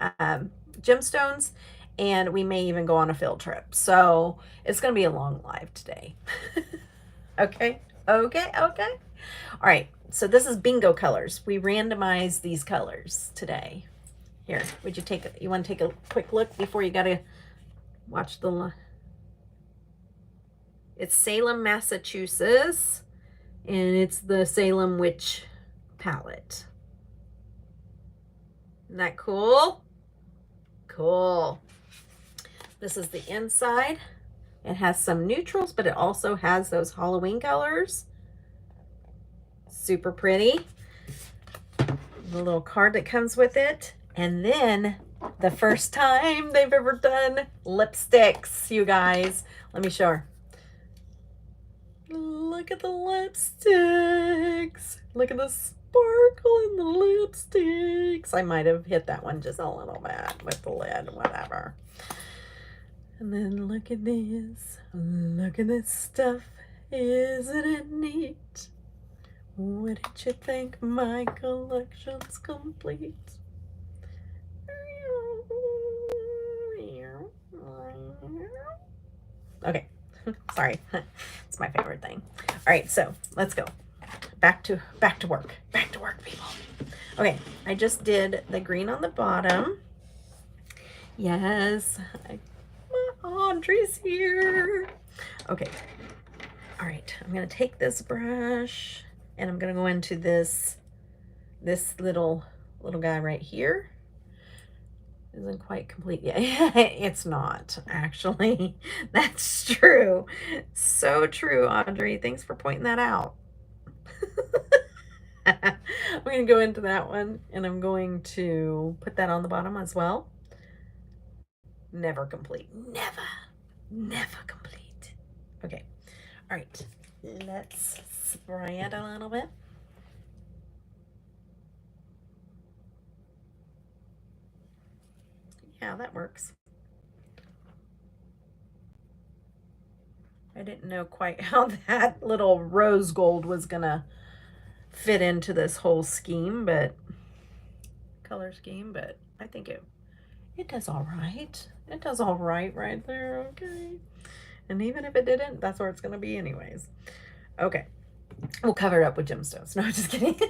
gemstones, and we may even go on a field trip. So it's going to be a long live today. Okay. All right. So this is bingo colors. We randomized these colors today. Here, would you you want to take a quick look before you got to watch the, it's Salem, Massachusetts, and it's the Salem Witch palette. Isn't that cool? Cool. This is the inside. It has some neutrals, but it also has those Halloween colors. Super pretty. The little card that comes with it. And then the first time they've ever done lipsticks, you guys. Let me show her. Look at the lipsticks. Look at the sparkle in the lipsticks. I might have hit that one just a little bit with the lid, whatever. And then look at this. Look at this stuff. Isn't it neat? What did you think? My collection's complete. Okay. Sorry. It's my favorite thing. All right, so let's go. Back to work. Back to work, people. Okay, I just did the green on the bottom. Yes. Audrey's here. Okay. All right, I'm going to take this brush and I'm going to go into this little guy right here. Isn't quite complete yet. It's not, actually. That's true. So true, Audrey. Thanks for pointing that out. I'm going to go into that one, and I'm going to put that on the bottom as well. Never complete. Never complete. Okay. All right. Let's spray it a little bit. Yeah, that works. I didn't know quite how that little rose gold was gonna fit into this whole scheme, but color scheme, but I think it does all right. It does all right there, okay? And even if it didn't, that's where it's gonna be anyways. Okay, we'll cover it up with gemstones. No, just kidding.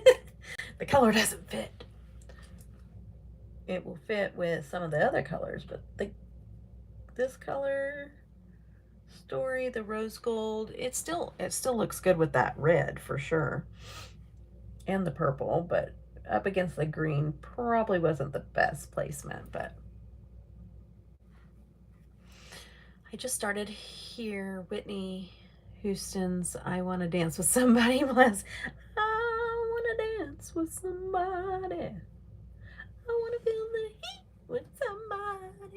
The color doesn't fit. It will fit with some of the other colors, but this color story, the rose gold, it still looks good with that red for sure, and the purple, but up against the green probably wasn't the best placement, but I just started here. Whitney Houston's I Want to Dance with Somebody was, I want to dance with somebody. I want to feel the heat with somebody. I want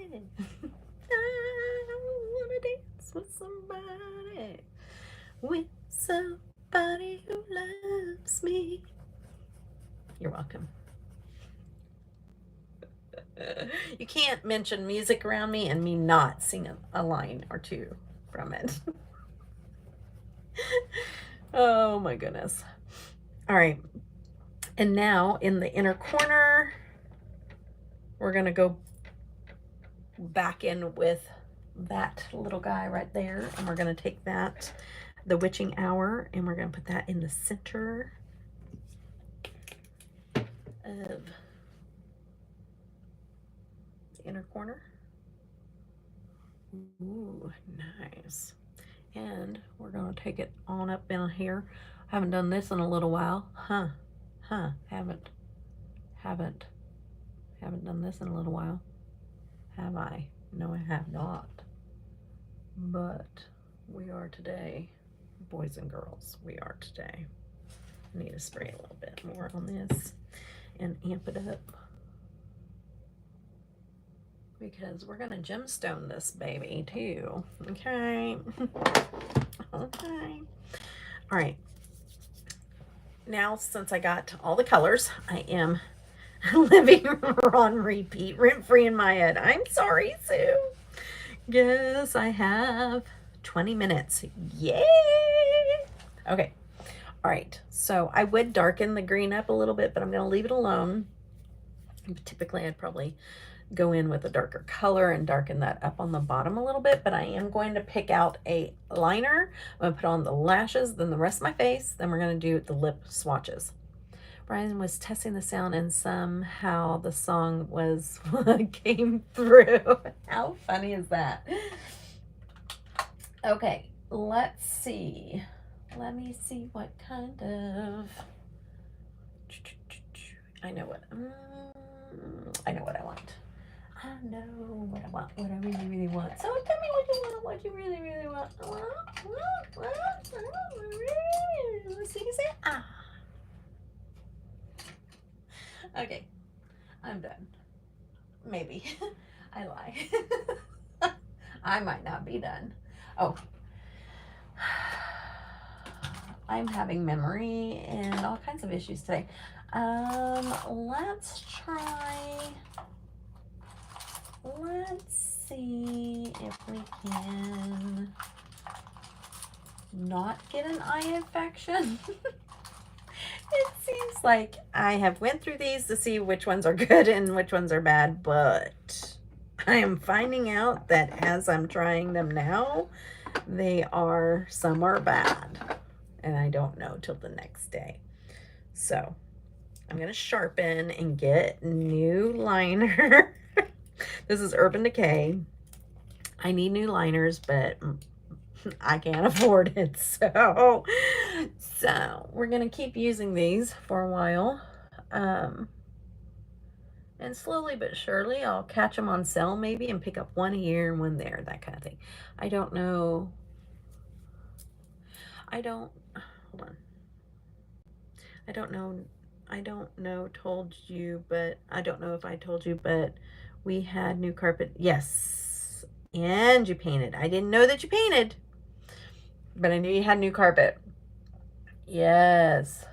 to dance with somebody. With somebody who loves me. You're welcome. You can't mention music around me and me not sing a line or two from it. Oh my goodness. All right. And now in the inner corner, we're going to go back in with that little guy right there. And we're going to take that, the Witching Hour, and we're going to put that in the center of the inner corner. Ooh, nice. And we're going to take it on up in here. I haven't done this in a little while. Haven't done this in a little while. Have I? No, I have not. But we are today, boys and girls, we are today. I need to spray a little bit more on this and amp it up, because we're gonna gemstone this baby too. Okay. Okay. All right. Now, since I got all the colors, I am living on repeat, rent-free in my head. I'm sorry, Sue. Yes, I have 20 minutes. Yay! Okay. All right. So I would darken the green up a little bit, but I'm going to leave it alone. Typically, I'd probably go in with a darker color and darken that up on the bottom a little bit, but I am going to pick out a liner. I'm going to put on the lashes, then the rest of my face, then we're going to do the lip swatches. Brian was testing the sound and somehow the song was came through. How funny is that? Okay, let's see. Let me see what kind of, I know what I want. I know what I want, what I really, really want. So tell me what you want, what you really, really want. Let's see, you say, ah. Okay, I'm done. Maybe. I lie. I might not be done. Oh. I'm having memory and all kinds of issues today. Let's see if we can not get an eye infection. It seems like I have went through these to see which ones are good and which ones are bad, but I am finding out that as I'm trying them now, some are bad, and I don't know till the next day. So I'm going to sharpen and get new liner. This is Urban Decay. I need new liners, but I can't afford it. So we're going to keep using these for a while. And slowly but surely, I'll catch them on sale maybe and pick up one here and one there, that kind of thing. I don't know. Hold on. I don't know, told you, but I don't know if I told you, but we had new carpet. Yes. And you painted. I didn't know that you painted, but I knew you had new carpet. Yes.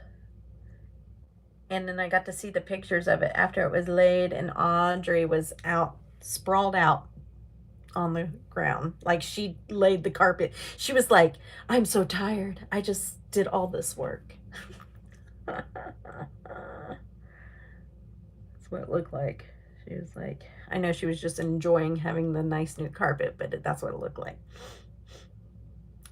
And then I got to see the pictures of it after it was laid, and Audrey was out, sprawled out on the ground. Like, she laid the carpet. She was like, I'm so tired. I just did all this work. That's what it looked like. She was like, I know she was just enjoying having the nice new carpet, but that's what it looked like.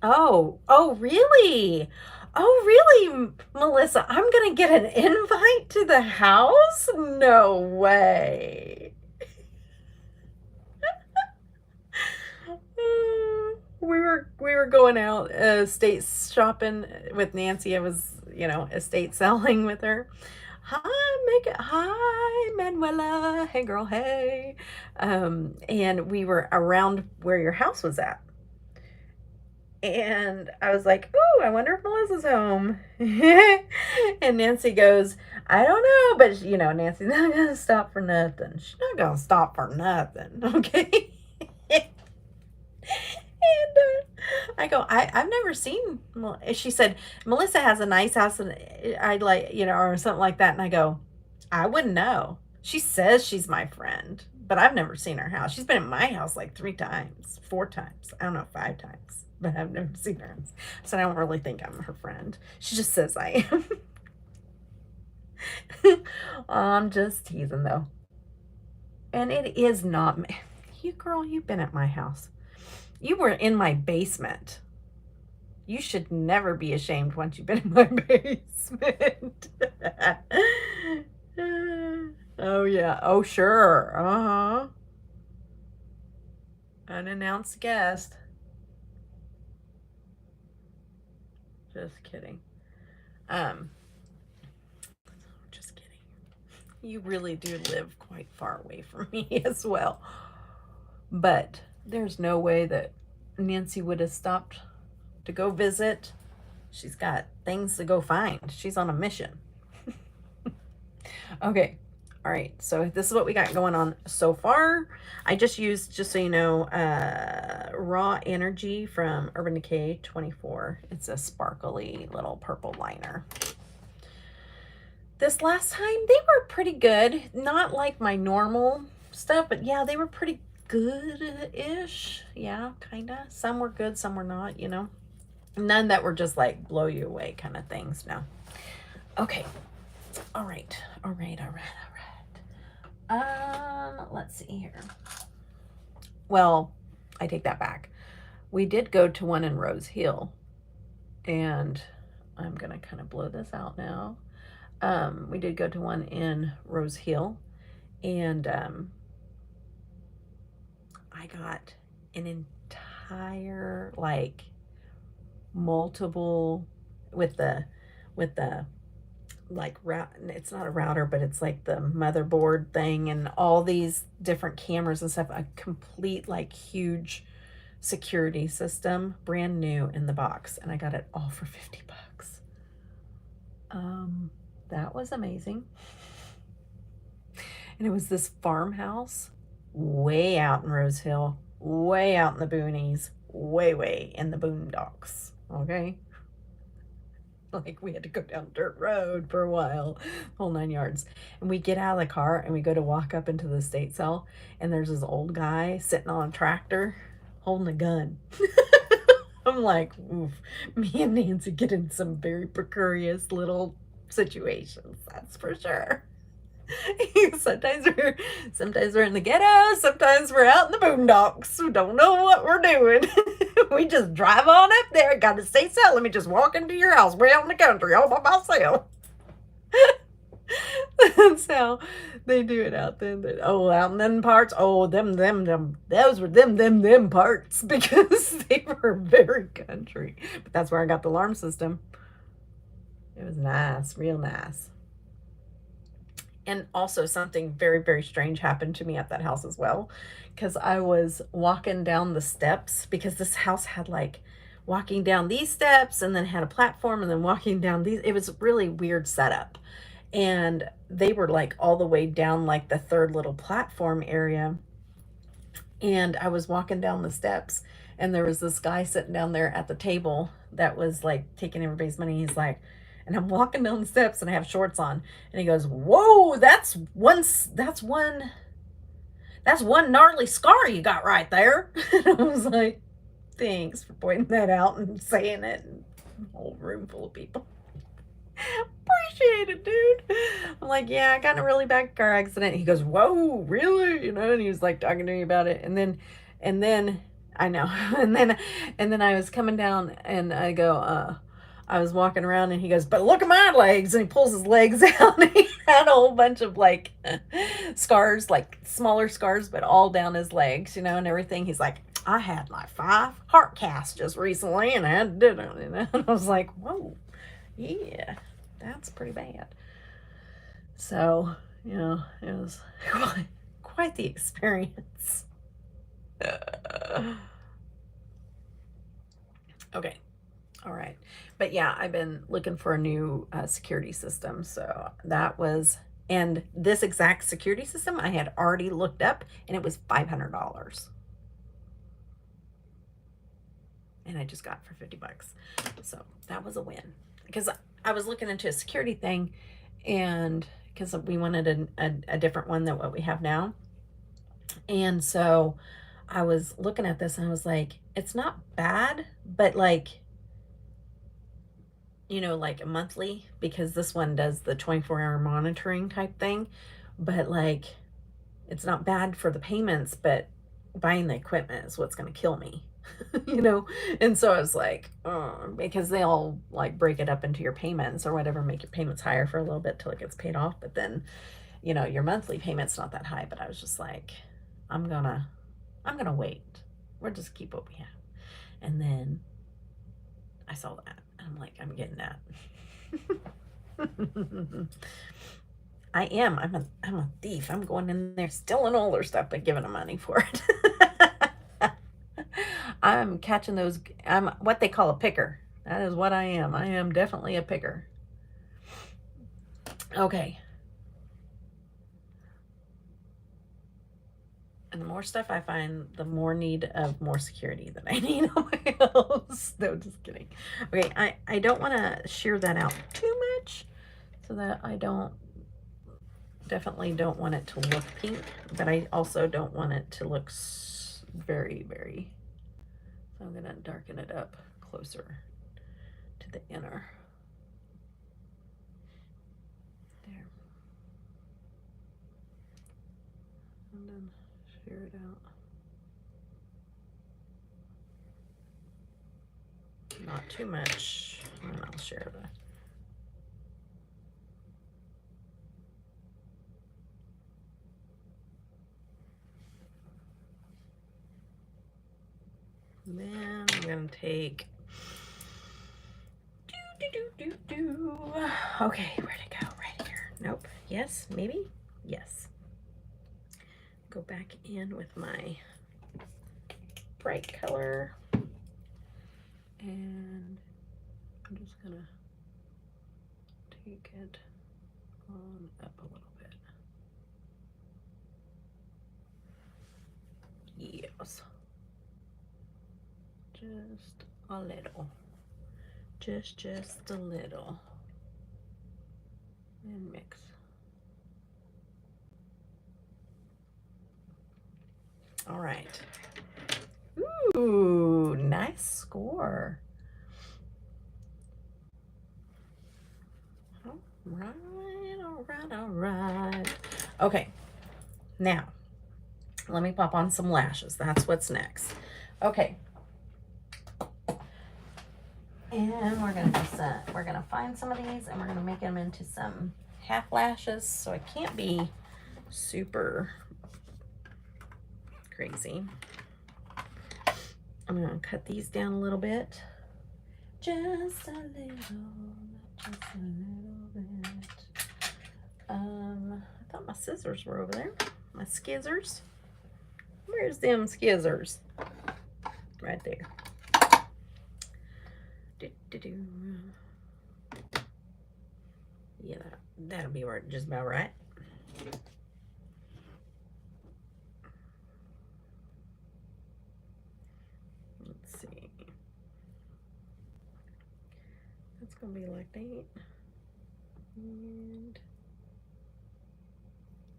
Oh, really? Oh, really, Melissa? I'm going to get an invite to the house? No way. We were going out estate shopping with Nancy. I was, estate selling with her. Hi, Manuela. Hey, girl, hey. And we were around where your house was at. And I was like, oh, I wonder if Melissa's home. And Nancy goes, I don't know. But, you know, Nancy's not going to stop for nothing. She's not going to stop for nothing. Okay. And I go, I've never seen, she said, Melissa has a nice house and I'd like, you know, or something like that. And I go, I wouldn't know. She says she's my friend, but I've never seen her house. She's been at my house like 3 times, 4 times. I don't know, 5 times, but I've never seen her. So I don't really think I'm her friend. She just says I am. I'm just teasing though. And it is not me. You girl, you've been at my house. You were in my basement. You should never be ashamed once you've been in my basement. Oh, yeah. Oh, sure. Uh-huh. Unannounced guest. Just kidding. Just kidding. You really do live quite far away from me as well. But there's no way that Nancy would have stopped to go visit. She's got things to go find. She's on a mission. Okay. All right. So this is what we got going on so far. I just used, just so you know, Raw Energy from Urban Decay 24. It's a sparkly little purple liner. This last time, they were pretty good. Not like my normal stuff, but yeah, they were pretty good-ish. Yeah, kind of. Some were good, some were not, you know. None that were just like blow you away kind of things. No. Okay. All right. Let's see here. Well, I take that back. We did go to one in Rose Hill, and I'm gonna kind of blow this out now. We did go to one in Rose Hill, and I got an entire like multiple with the like it's not a router, but it's like the motherboard thing and all these different cameras and stuff, a complete like huge security system, brand new in the box, and I got it all for 50 bucks. That was amazing. And it was this farmhouse way out in Rose Hill, way out in the boonies, way in the boondocks. Okay. Like we had to go down dirt road for a while, whole 9 yards. And we get out of the car and we go to walk up into the estate sale, and there's this old guy sitting on a tractor holding a gun. I'm like, oof, me and Nancy get in some very precarious little situations, that's for sure. sometimes we're in the ghetto, sometimes we're out in the boondocks. We don't know what we're doing. We just drive on up there, got to stay still. Let me just walk into your house way out in the country all by myself. That's how they do it out there. Oh, out in them parts. Oh, them those were them parts, because they were very country. But that's where I got the alarm system. It was nice, real nice. And also something very strange happened to me at that house as well, because I was walking down the steps, because this house had like walking down these steps and then had a platform and then walking down these. It was a really weird setup, and they were like all the way down like the 3rd little platform area, and I was walking down the steps, and there was this guy sitting down there at the table that was like taking everybody's money. He's like, and I'm walking down the steps and I have shorts on, and he goes, whoa, that's one gnarly scar you got right there. And I was like, thanks for pointing that out and saying it. And a whole room full of people. Appreciate it, dude. I'm like, yeah, I got in a really bad car accident. He goes, whoa, really? You know, and he was like talking to me about it. And then I know. and then I was coming down, and I go, I was walking around, and he goes, but look at my legs. And he pulls his legs out, and he had a whole bunch of like scars, like smaller scars, but all down his legs, you know, and everything. He's like, I had my 5 heart casts just recently, and I had to do it, you know. And I was like, whoa, yeah, that's pretty bad. So Yeah, it was quite the experience. Okay. All right. But yeah, I've been looking for a new security system. So that was, and this exact security system I had already looked up and it was $500. And I just got it for 50 bucks. So that was a win. Because I was looking into a security thing and because we wanted a different one than what we have now. And so I was looking at this and I was like, it's not bad, but like, you know, like a monthly, because this one does the 24-hour monitoring type thing. But like, it's not bad for the payments, but buying the equipment is what's going to kill me. You know? And so I was like, oh, because they all like break it up into your payments or whatever, make your payments higher for a little bit till it gets paid off. But then, you know, your monthly payment's not that high. But I was just like, I'm gonna wait. We'll just keep what we have. And then I saw that. And I'm like, I'm getting that. I am. I'm a thief. I'm going in there stealing all their stuff but giving them money for it. I'm catching those. I'm what they call a picker. That is what I am. I am definitely a picker. Okay. And the more stuff I find, the more need of more security that I need on my house. No, just kidding. Okay, I don't want to shear that out too much so that I definitely don't want it to look pink, but I also don't want it to look very, very, so I'm going to darken it up closer to the inner. There. And then shear it out. Not too much, and I'll share the then I'm gonna take okay, where'd it go? Right here. Nope. Yes, maybe. Yes. Go back in with my bright color, and I'm just gonna take it on up a little bit. Yes. Just a little. Just a little. And mix. All right. Ooh, nice score. All right. All right. Okay. Now, let me pop on some lashes. That's what's next. Okay. And we're gonna find some of these and we're gonna make them into some half lashes. So it can't be super crazy. I'm gonna cut these down a little bit. Just a little bit. I thought my scissors were over there. My skizzers. Where's them skizzers? Right there. Yeah, that'll be right, just about right. Let's see. That's gonna be like that. And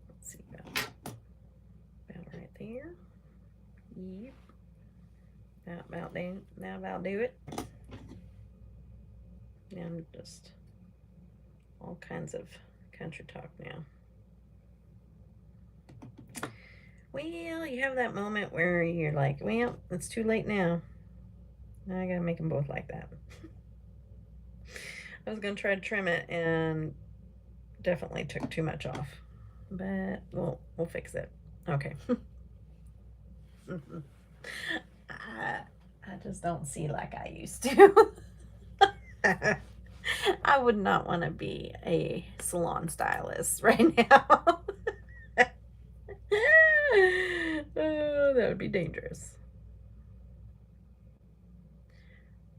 let's see, about right there. Yep. Now about do it. Now I'm just all kinds of country talk now. Well, you have that moment where you're like, well, it's too late now. Now I gotta make them both like that. I was gonna try to trim it and definitely took too much off, but we'll fix it. Okay. I just don't see like I used to. I would not want to be a salon stylist right now. Oh, that would be dangerous.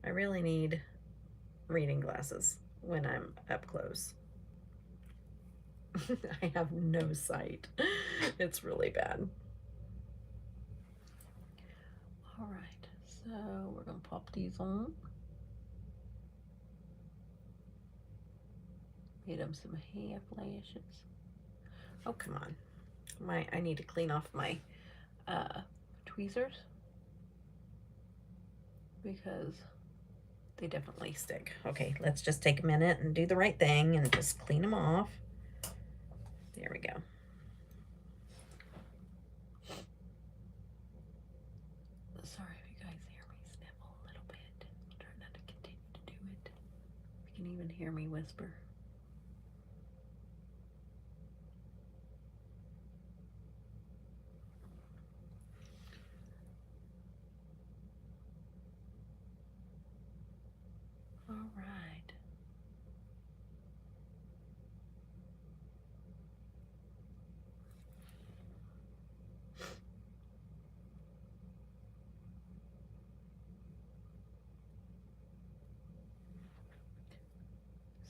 I really need reading glasses when I'm up close. I have no sight. It's really bad. All right, so we're gonna pop these on. Made them some half lashes. Oh, come on. I need to clean off my tweezers because they definitely stick. Okay, let's just take a minute and do the right thing and just clean them off. There we go. Sorry if you guys hear me sniffle a little bit. I'll try not to continue to do it. You can even hear me whisper. All right.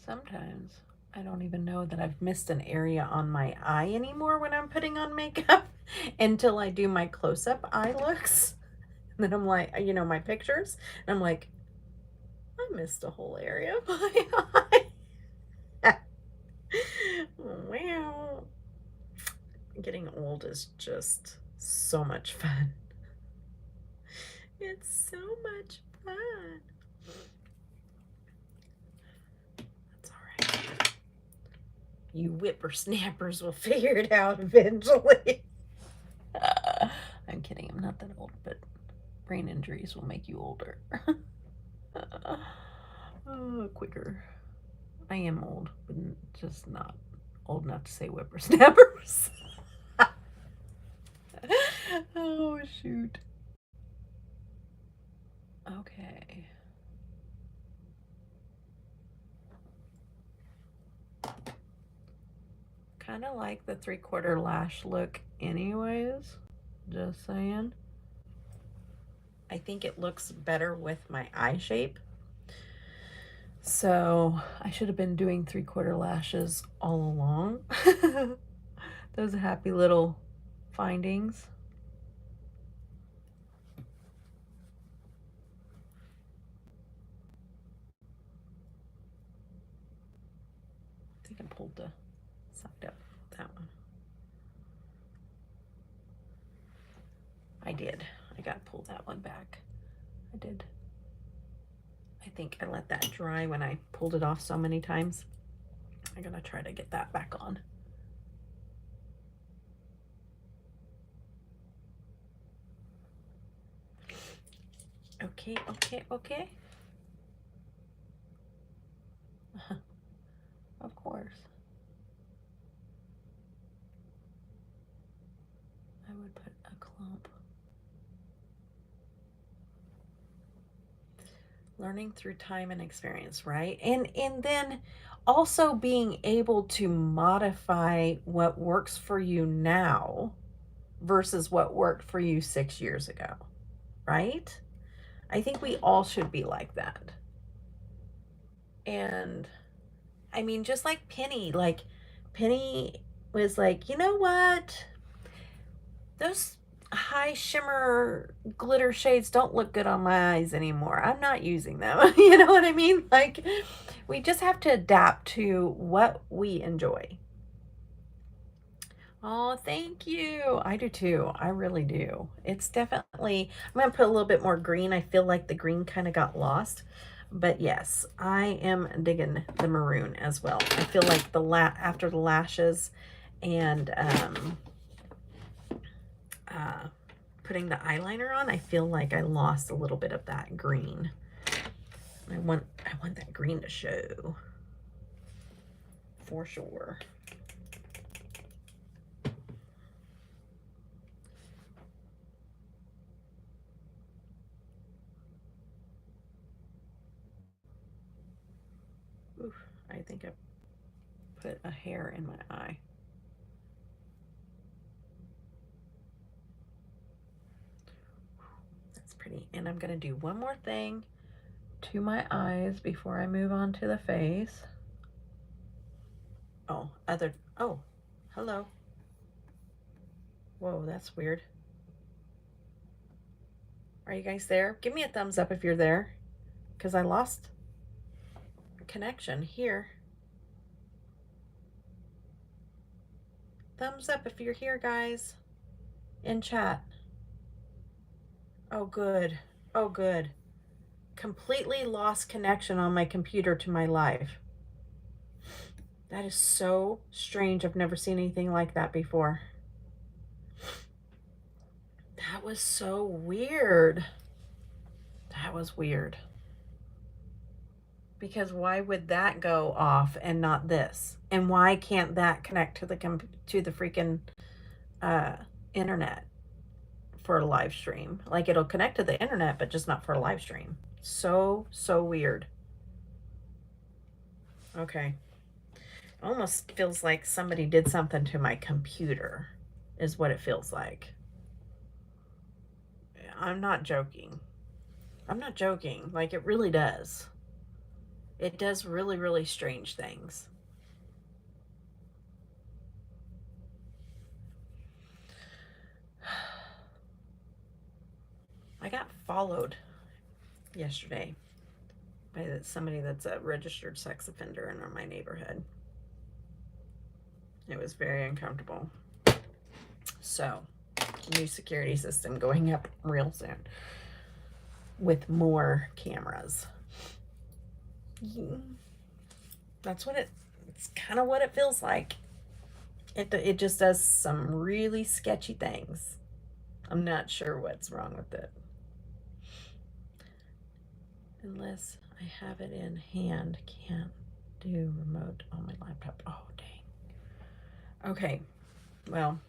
Sometimes I don't even know that I've missed an area on my eye anymore when I'm putting on makeup until I do my close-up eye looks. And then I'm like, you know, my pictures, and I'm like, I missed a whole area of my eye. Wow. Getting old is just so much fun. It's so much fun. That's all right. You whippersnappers will figure it out eventually. I'm kidding. I'm not that old, but brain injuries will make you older. Quicker. I am old, but just not old enough to say whippersnappers. Oh, shoot. Okay. Kind of like the 3/4 lash look anyways, just saying. I think it looks better with my eye shape. So I should have been doing 3/4 lashes all along. Those happy little findings. I think I pulled the side up with that one. I did. I gotta pull that one back. I did. I think I let that dry when I pulled it off so many times. I'm gonna try to get that back on. Okay, okay, okay. Of course. I would put a clump. Learning through time and experience, right? And then also being able to modify what works for you now versus what worked for you 6 years ago, right? I think we all should be like that. And I mean, just like Penny was like, you know what? Those high shimmer glitter shades don't look good on my eyes anymore. I'm not using them. You know what I mean? Like, we just have to adapt to what we enjoy. Oh, thank you. I do too. I really do. It's definitely, I'm going to put a little bit more green. I feel like the green kind of got lost. But yes, I am digging the maroon as well. I feel like after the lashes and putting the eyeliner on, I feel like I lost a little bit of that green. I want that green to show for sure. I think I put a hair in my eye. That's pretty. And I'm going to do one more thing to my eyes before I move on to the face. Oh, oh, hello. Whoa, that's weird. Are you guys there? Give me a thumbs up if you're there, because I lost connection here. Thumbs up if you're here, guys, in chat. Oh, good. Oh, good. Completely lost connection on my computer to my live. That is so strange. I've never seen anything like that before. That was so weird. That was weird. Because why would that go off and not this? And why can't that connect to the freaking internet for a live stream? Like, it'll connect to the internet, but just not for a live stream. So weird. Okay. Almost feels like somebody did something to my computer, is what it feels like. I'm not joking. I'm not joking. Like, it really does. It does really, really strange things. I got followed yesterday by somebody that's a registered sex offender in my neighborhood. It was very uncomfortable. So, new security system going up real soon with more cameras. That's what it's kind of what it feels like. It just does some really sketchy things. I'm not sure what's wrong with it. Unless I have it in hand, can't do remote on my laptop. Oh, dang. Okay, well,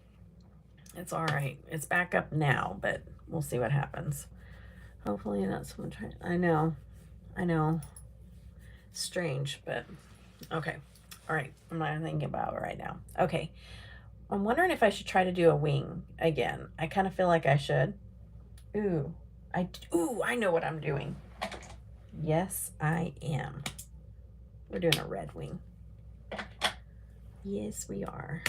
it's all right. It's back up now, but we'll see what happens. Hopefully not someone trying. I know. Strange, but okay. All right, I'm not thinking about it right now. Okay, I'm wondering if I should try to do a wing again. I kind of feel like I should. Ooh, I know what I'm doing. Yes, I am. We're doing a red wing. Yes, we are.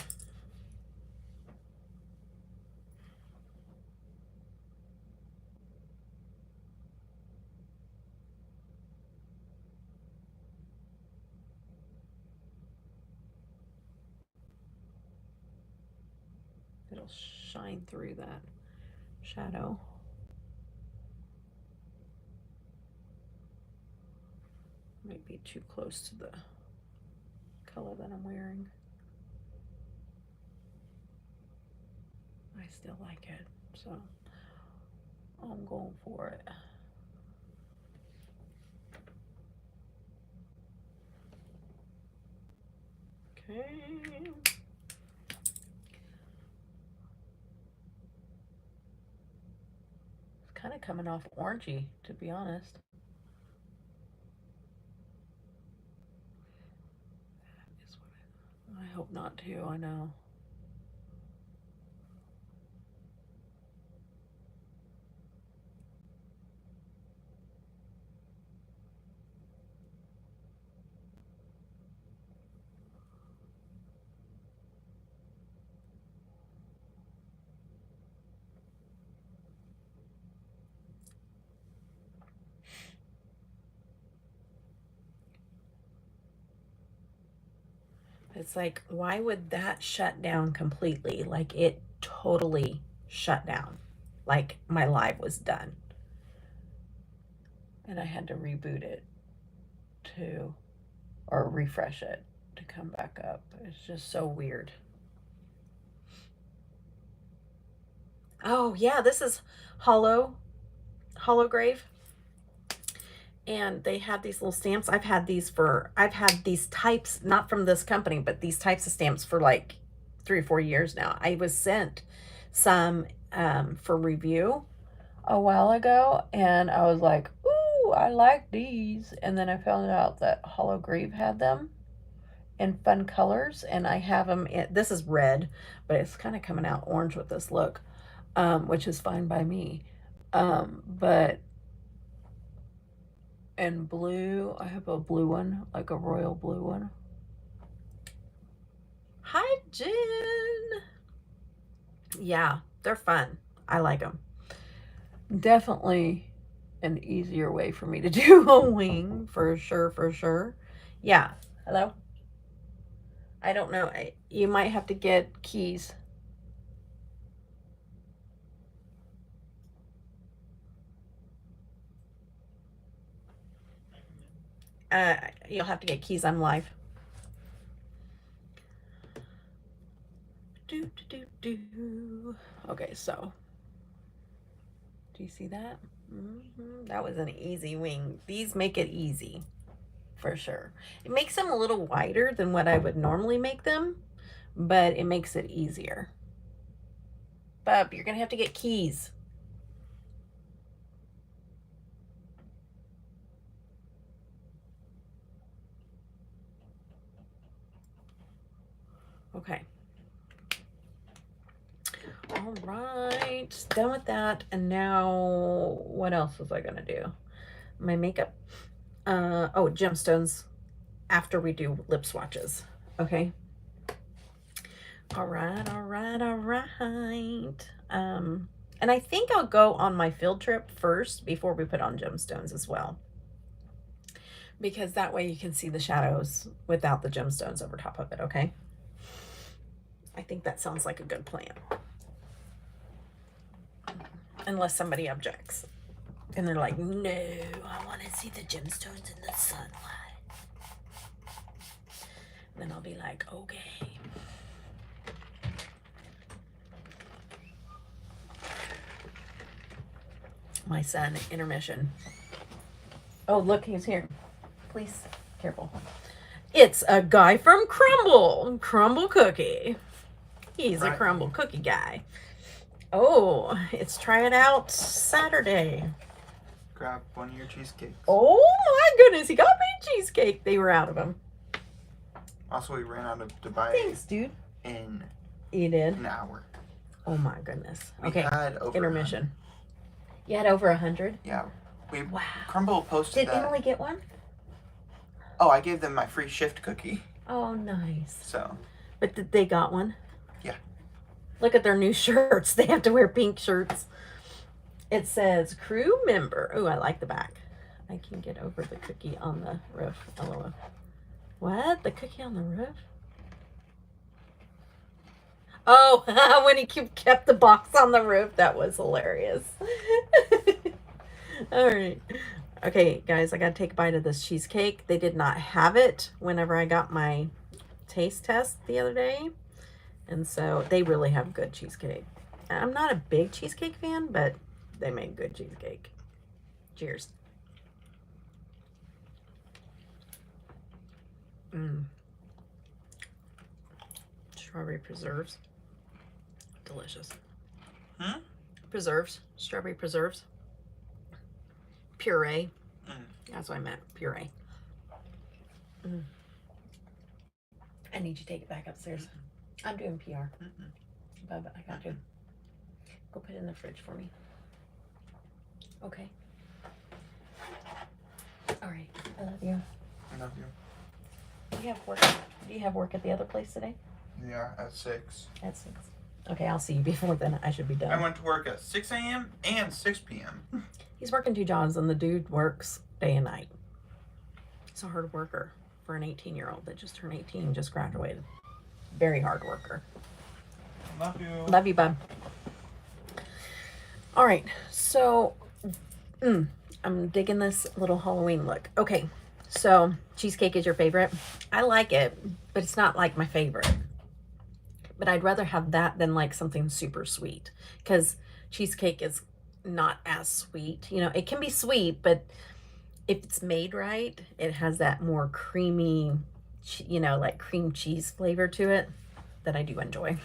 It'll shine through that shadow. Might be too close to the color that I'm wearing. I still like it, so I'm going for it. Okay. It's kind of coming off orangey, to be honest. That is what I hope not to, I know. It's like, why would that shut down completely? Like, it totally shut down. Like, my live was done. And I had to reboot it or refresh it to come back up. It's just so weird. Oh, yeah, this is Holograve. And they have these little stamps. I've had these types, not from this company, but these types of stamps for like 3 or 4 years now. I was sent some for review a while ago, and I was like, ooh, I like these. And then I found out that Holograve had them, in fun colors, and I have them in, this is red, but it's kind of coming out orange with this look, which is fine by me. But in blue, I have a blue one, like a royal blue one. Hi, Jen. Yeah, they're fun. I like them. Definitely an easier way for me to do a wing, for sure, for sure. Yeah. Hello? I don't know. You might have to get keys. You'll have to get keys. I'm live. Okay, so do you see that? That was an easy wing. These make it easy for sure. It makes them a little wider than what I would normally make them, but it makes it easier. Bub, you're gonna have to get keys. Okay. All right, done with that. And now what else was I gonna do? My makeup. Oh, gemstones after we do lip swatches. Okay. All right. And I think I'll go on my field trip first before we put on gemstones as well, because that way you can see the shadows without the gemstones over top of it. Okay. I think that sounds like a good plan. Unless somebody objects and they're like, no, I want to see the gemstones in the sunlight. Then I'll be like, okay. My son, intermission. Oh, look, he's here. Please, careful. It's a guy from Crumble Cookie. He's a Crumble Cookie guy. Oh, it's try it out Saturday. Grab one of your cheesecakes. Oh my goodness, he got me a cheesecake. They were out of them. Also, we ran out of Dubai. Thanks, dude. In You did? an hour. Oh my goodness. We Okay, had over intermission. 100. You had over 100? Yeah. Wow. Crumble posted Did that. Emily get one? Oh, I gave them my free shift cookie. Oh, nice. So. But did they got one? Yeah. Look at their new shirts. They have to wear pink shirts. It says crew member. Oh, I like the back. I can get over the cookie on the roof. LOL. What? The cookie on the roof? Oh, when he kept the box on the roof. That was hilarious. All right. Okay, guys, I got to take a bite of this cheesecake. They did not have it whenever I got my taste test the other day. And so they really have good cheesecake. I'm not a big cheesecake fan, but they make good cheesecake. Cheers. Strawberry preserves. Delicious. Preserves. Strawberry preserves. Puree. That's what I meant. Puree. I need you to take it back upstairs. I'm doing PR. But I got to. Go put it in the fridge for me. Okay. All right. I love you. I love you. Do you have work at the other place today? Yeah, at 6. At 6. Okay, I'll see you before then. I should be done. I went to work at 6 a.m. and 6 p.m. He's working 2 jobs, and the dude works day and night. He's a hard worker for an 18-year-old that just turned 18, just graduated. Very hard worker. Love you. Love you, bub. All right, so I'm digging this little Halloween look. Okay, so cheesecake is your favorite. I like it, but it's not like my favorite. But I'd rather have that than like something super sweet, because cheesecake is not as sweet. You know, it can be sweet, but if it's made right, it has that more creamy, you know, like cream cheese flavor to it that I do enjoy.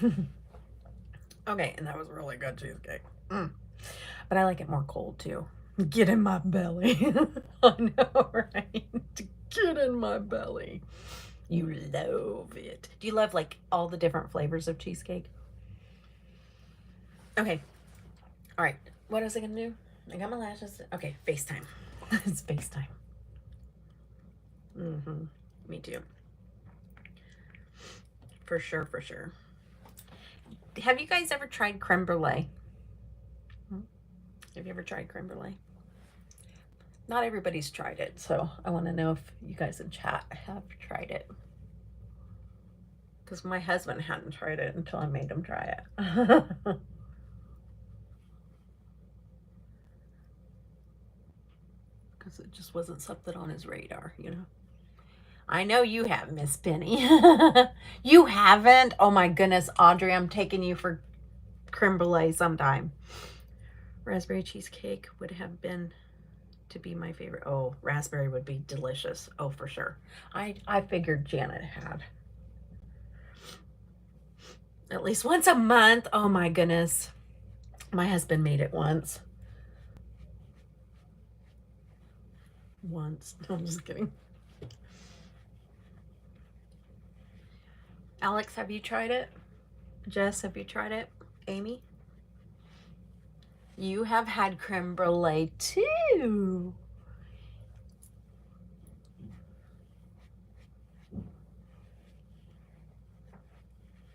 Okay, and that was really good cheesecake. But I like it more cold too. Get in my belly. I know, right? Get in my belly. You love it. Do you love like all the different flavors of cheesecake? Okay. All right. What was I gonna do? I got my lashes. Okay, FaceTime. It's FaceTime. Me too. For sure, for sure. Have you guys ever tried creme brulee? Have you ever tried creme brulee? Not everybody's tried it, so I want to know if you guys in chat have tried it. Because my husband hadn't tried it until I made him try it. Because it just wasn't something on his radar, you know. I know you have, Miss Penny. You haven't? Oh my goodness, Audrey, I'm taking you for creme brulee sometime. Raspberry cheesecake would have been to be my favorite. Oh, raspberry would be delicious. Oh, for sure. I figured Janet had. At least once a month. Oh my goodness. My husband made it once. Once. I'm just kidding. Alex, have you tried it? Jess, have you tried it? Amy? You have had creme brulee too.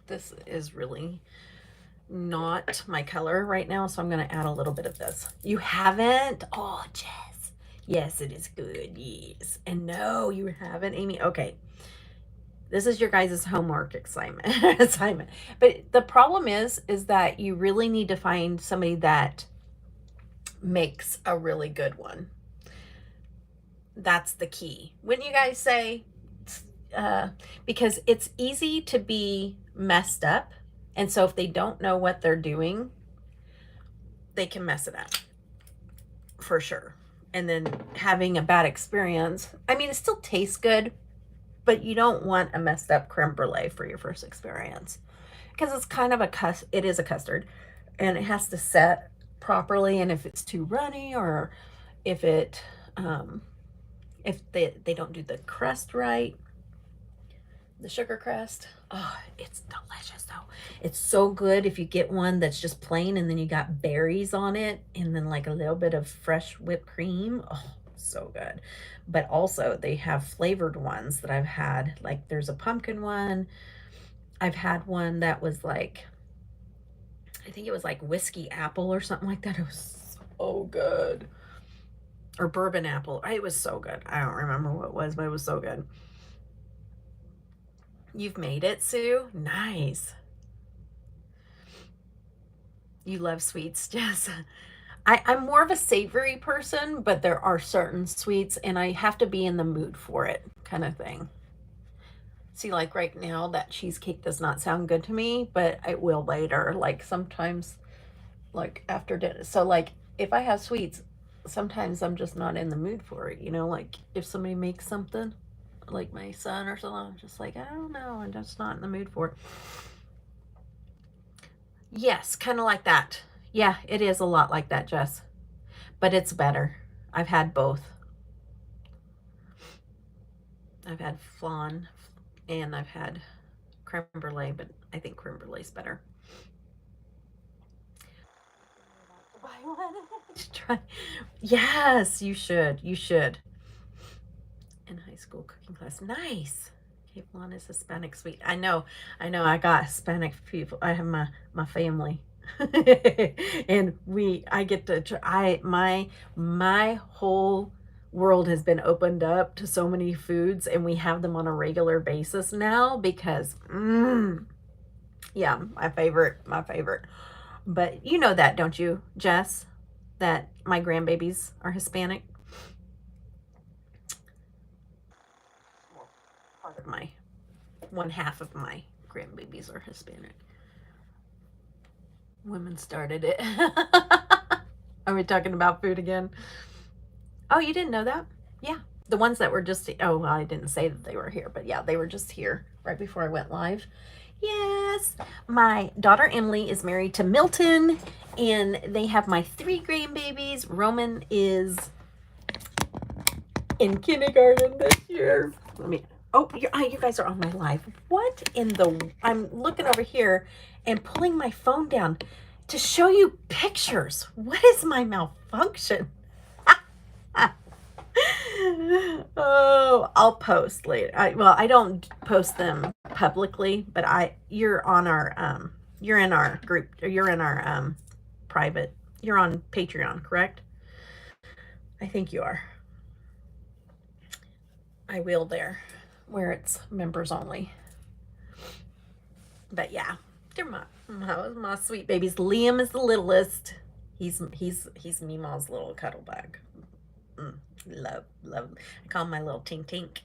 This is really not my color right now, so I'm going to add a little bit of this. You haven't? Oh, Jess. Yes, it is good. Yes. And no, you haven't, Amy. Okay. This is your guys' homework assignment. But the problem is that you really need to find somebody that makes a really good one. That's the key. Wouldn't you guys say? Because it's easy to be messed up. And so if they don't know what they're doing, they can mess it up. For sure. And then having a bad experience. I mean, it still tastes good, but you don't want a messed up creme brulee for your first experience. Because it's kind of it is a custard. And it has to set properly. And if it's too runny, or if it, if they don't do the crust right, the sugar crust, oh, it's delicious though. It's so good if you get one that's just plain and then you got berries on it and then like a little bit of fresh whipped cream. Oh, so good. But also they have flavored ones that I've had. Like there's a pumpkin one. I've had one that was like, I think it was like whiskey apple or something like that. It was so good. Or bourbon apple. It was so good. I don't remember what it was, but it was so good. You've made it, Sue? Nice. You love sweets, Jess. I'm more of a savory person, but there are certain sweets and I have to be in the mood for it, kind of thing. See, like right now, that cheesecake does not sound good to me, but it will later. Like sometimes, like after dinner. So like if I have sweets, sometimes I'm just not in the mood for it. You know, like if somebody makes something, like my son or something, I'm just like, I don't know, I'm just not in the mood for it. Yes, kind of like that. Yeah, it is a lot like that, Jess. But it's better. I've had both. I've had flan and I've had creme brulee, but I think creme brulee is better. Buy one. Try. Yes, you should. You should. In high school cooking class. Nice. Okay, flan is Hispanic sweet. I know. I got Hispanic people. I have my family. And I get to try. My whole world has been opened up to so many foods, and we have them on a regular basis now because yeah, my favorite. But you know that, don't you, Jess, that my grandbabies are Hispanic? Part of my, one half of my grandbabies are Hispanic. Women started it. Are we talking about food again? Oh, you didn't know that? Yeah. The ones that were just, oh, well, I didn't say that they were here, but yeah, they were just here right before I went live. Yes. My daughter Emily is married to Milton, and they have my 3 grandbabies. Roman is in kindergarten this year. Oh, you guys are on my live. What in the... I'm looking over here and pulling my phone down to show you pictures. What is my malfunction? Oh, I'll post later. Well, I don't post them publicly, but you're on our you're in our group, or you're in our private. You're on Patreon, correct? I think you are. I will there, where it's members only. But yeah, they're my sweet babies. Liam is the littlest. He's Meemaw's little cuddle bag. Love. I call him my little tink tink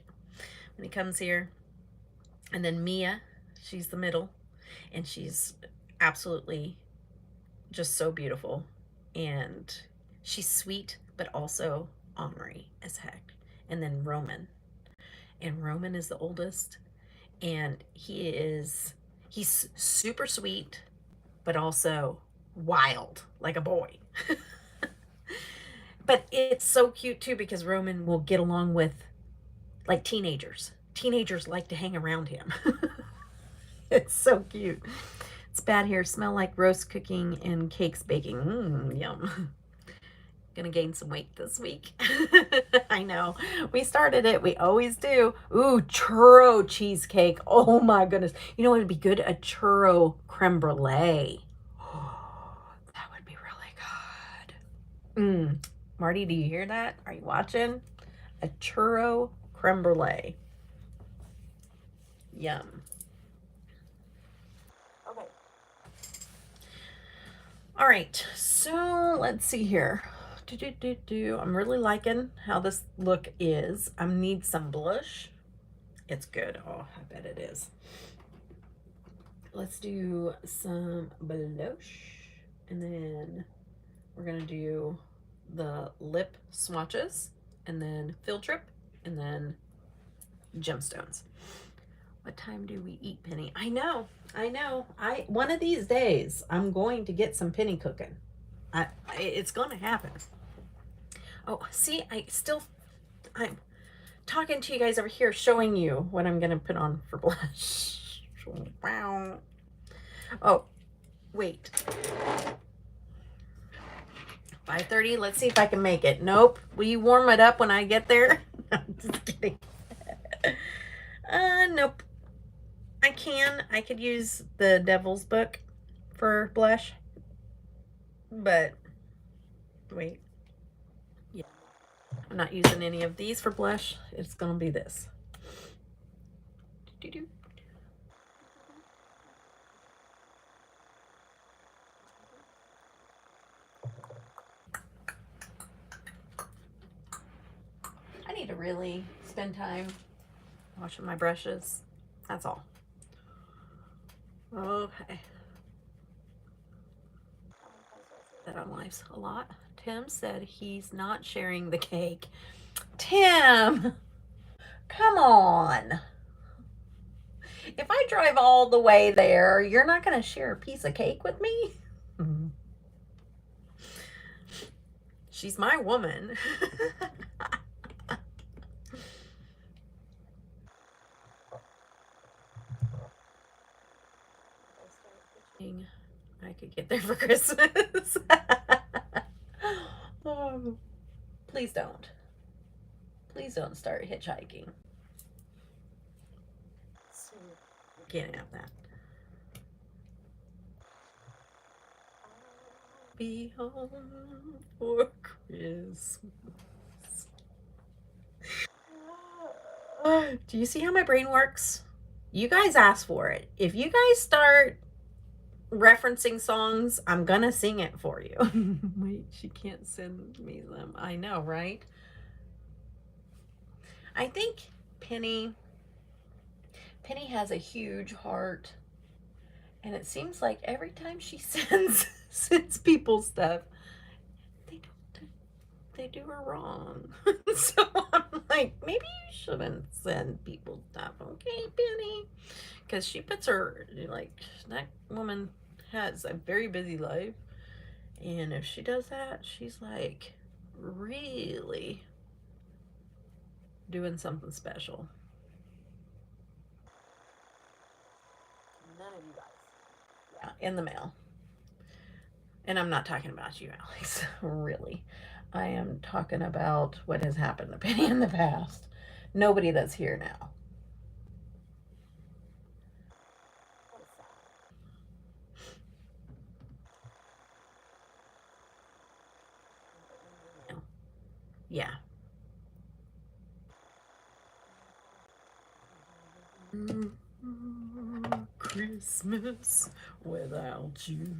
when he comes here. And then Mia, she's the middle, and she's absolutely just so beautiful, and she's sweet but also ornery as heck. And then Roman, and Roman is the oldest, and he's super sweet but also wild like a boy. But it's so cute too, because Roman will get along with like teenagers. Teenagers like to hang around him. It's so cute. It's bad here. Smell like roast cooking and cakes baking. Yum. Gonna gain some weight this week. I know. We started it. We always do. Ooh, churro cheesecake. Oh my goodness. You know what would be good? A churro creme brulee. Oh, that would be really good. Marty, do you hear that? Are you watching? A churro creme brulee. Yum. Okay. All right. So let's see here. I'm really liking how this look is. I need some blush. It's good. Oh, I bet it is. Let's do some blush, and then we're gonna do the lip swatches, and then field trip, and then gemstones. What time do we eat, Penny? I know. One of these days I'm going to get some penny cooking. It's gonna happen. Oh, see, I'm talking to you guys over here, showing you what I'm gonna put on for blush. Wow. Oh, wait. 5:30. Let's see if I can make it. Nope. Will you warm it up when I get there? I'm just kidding. Nope. I can. I could use the Devil's Book for blush. But wait. Yeah. I'm not using any of these for blush. It's gonna be this. I need to really spend time washing my brushes. That's all. Okay. That on lives a lot. Tim said he's not sharing the cake. Tim, come on. If I drive all the way there, you're not going to share a piece of cake with me? She's my woman. I could get there for Christmas. Oh, please don't. Please don't start hitchhiking. Can't have that. Be home for Christmas. Do you see how my brain works? You guys asked for it. If you guys start referencing songs, I'm gonna sing it for you. Wait, she can't send me them. I know, right? I think Penny has a huge heart, and it seems like every time she sends people stuff, they do her wrong. So I'm like, maybe you shouldn't send people stuff, okay, Penny? Because she puts her, like, that woman has a very busy life, and if she does that, she's like really doing something special. None of you guys. Yeah, in the mail. And I'm not talking about you, Alex, really. I am talking about what has happened to Penny in the past. Nobody that's here now. Yeah. Christmas without you.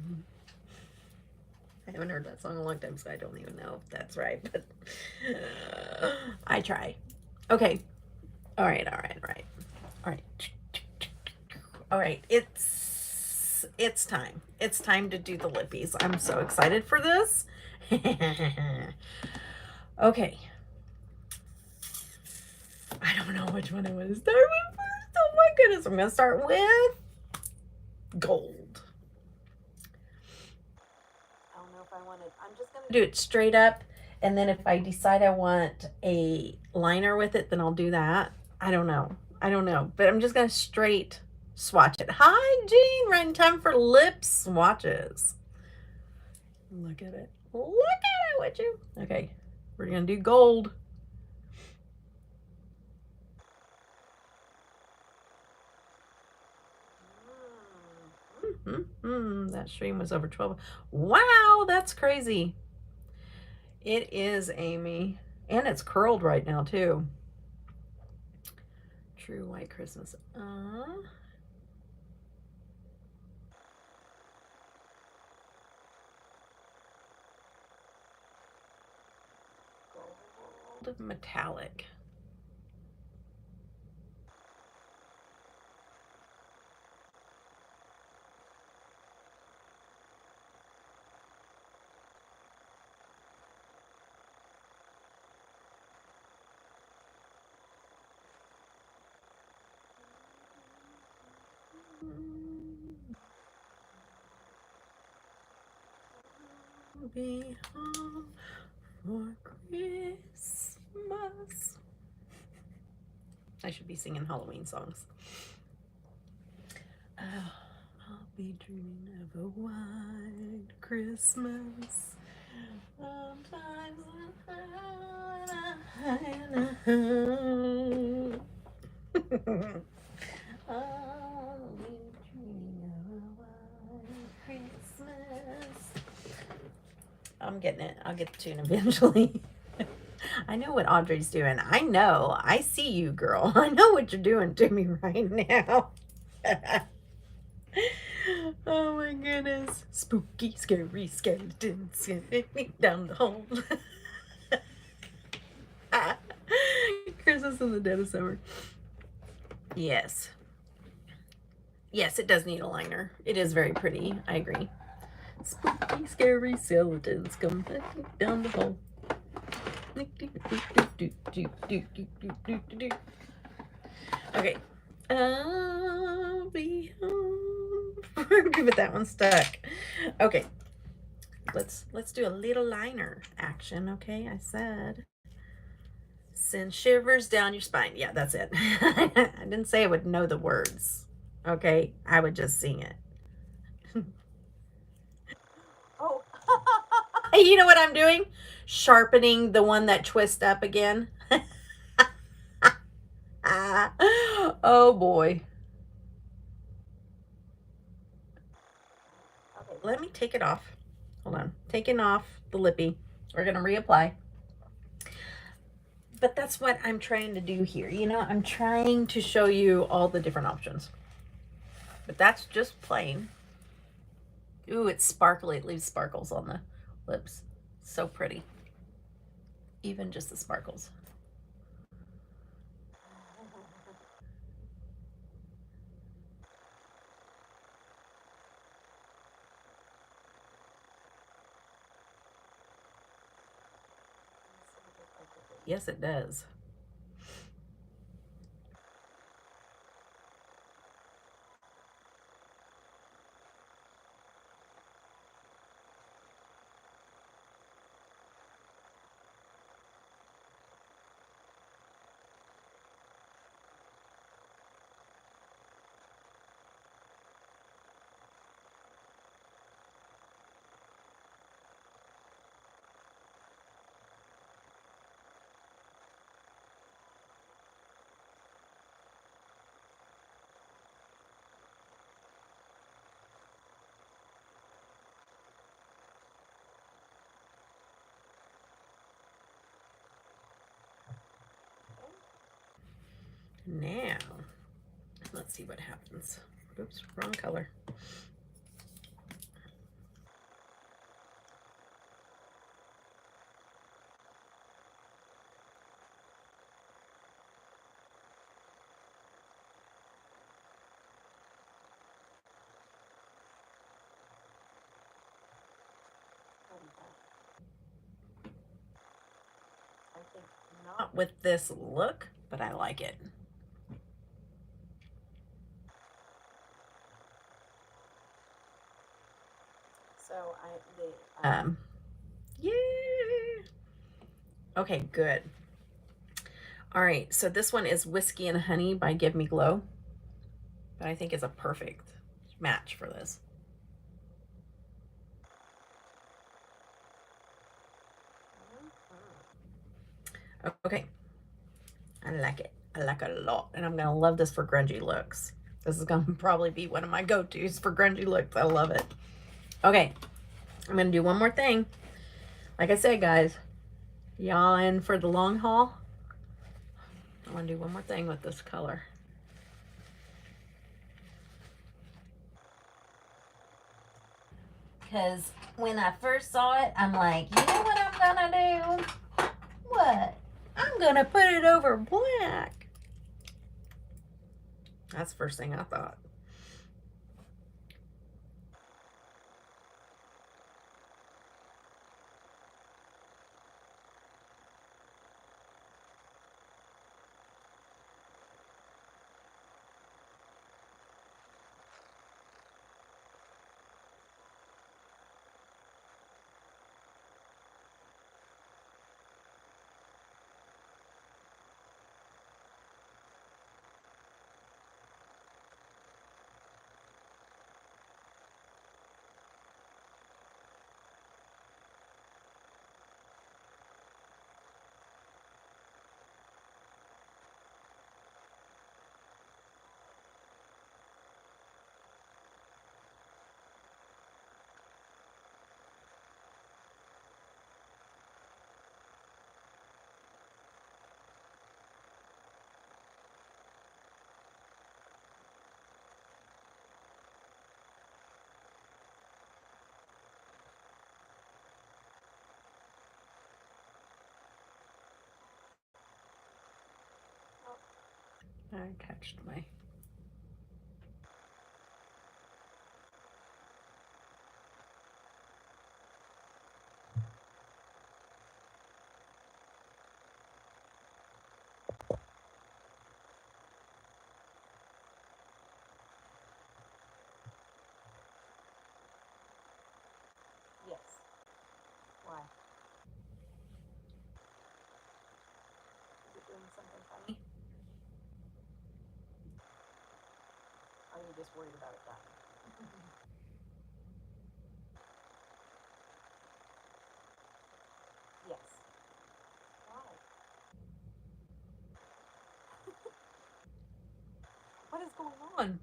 I haven't heard that song in a long time, so I don't even know if that's right, but I try. Okay. All right. All right. It's time. It's time to do the lippies. I'm so excited for this. Okay. I don't know which one I want to start with first. Oh my goodness. I'm going to start with gold. I don't know if I want it. I'm just going to do it straight up. And then if I decide I want a liner with it, then I'll do that. I don't know. But I'm just going to straight swatch it. Hi, Jean. Right in time for lip swatches. Look at it. Look at it, would you? Okay. We're going to do gold. That stream was over 12. Wow, that's crazy. It is, Amy. And it's curled right now, too. True White Christmas. Gold metallic. Be home for Christmas. I should be singing Halloween songs. I'll be dreaming of a white Christmas. Sometimes I'll be dreaming of a white Christmas. I'm getting it. I'll get the tune eventually. I know what Audrey's doing. I know. I see you, girl. I know what you're doing to me right now. Oh my goodness. Spooky, scary skeletons down the hole. Christmas in the dead of summer. Yes. Yes, it does need a liner. It is very pretty. I agree. Spooky, scary skeletons come down the hole. Okay. I'll be home. But that one's stuck. Okay. Let's do a little liner action. Okay, I said. Send shivers down your spine. Yeah, that's it. I didn't say I would know the words. Okay, I would just sing it. Oh. You know what I'm doing? Sharpening the one that twists up again. Oh boy. Okay, let me take it off. Hold on. Taking off the lippy. We're going to reapply. But that's what I'm trying to do here. You know, I'm trying to show you all the different options. But that's just plain. Ooh, it's sparkly. It leaves sparkles on the lips. So pretty. Even just the sparkles. Yes, it does. Now, let's see what happens. Oops, wrong color. I think not with this look, but I like it. So yeah. Okay, good. All right, so this one is Whiskey and Honey by Give Me Glow. But I think it's a perfect match for this. Okay, I like it. I like it a lot, and I'm gonna love this for grungy looks. This is gonna probably be one of my go-tos for grungy looks. I love it. Okay, I'm gonna do one more thing. Like I said, guys, y'all in for the long haul? I want to do one more thing with this color. Because when I first saw it, I'm like, you know what I'm gonna do? What? I'm gonna put it over black. That's the first thing I thought. I catched my... Yes. Why? Is it doing something funny? Or are you just worried about it dying? Yes. Why? What is going on?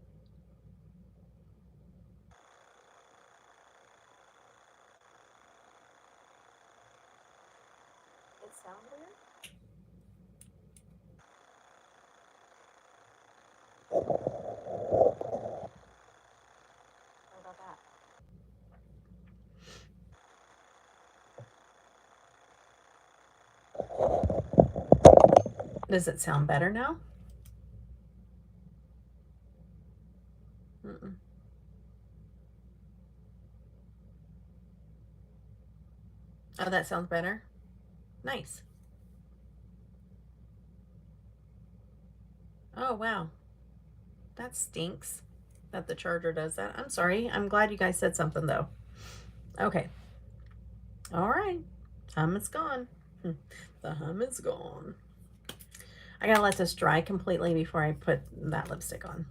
It sounds weird. What about that? Does it sound better now? Mm-mm. Oh, that sounds better. Nice. Oh, wow. That stinks that the charger does that. I'm sorry. I'm glad you guys said something, though. Okay. All right. Hum is gone. The hum is gone. I gotta let this dry completely before I put that lipstick on.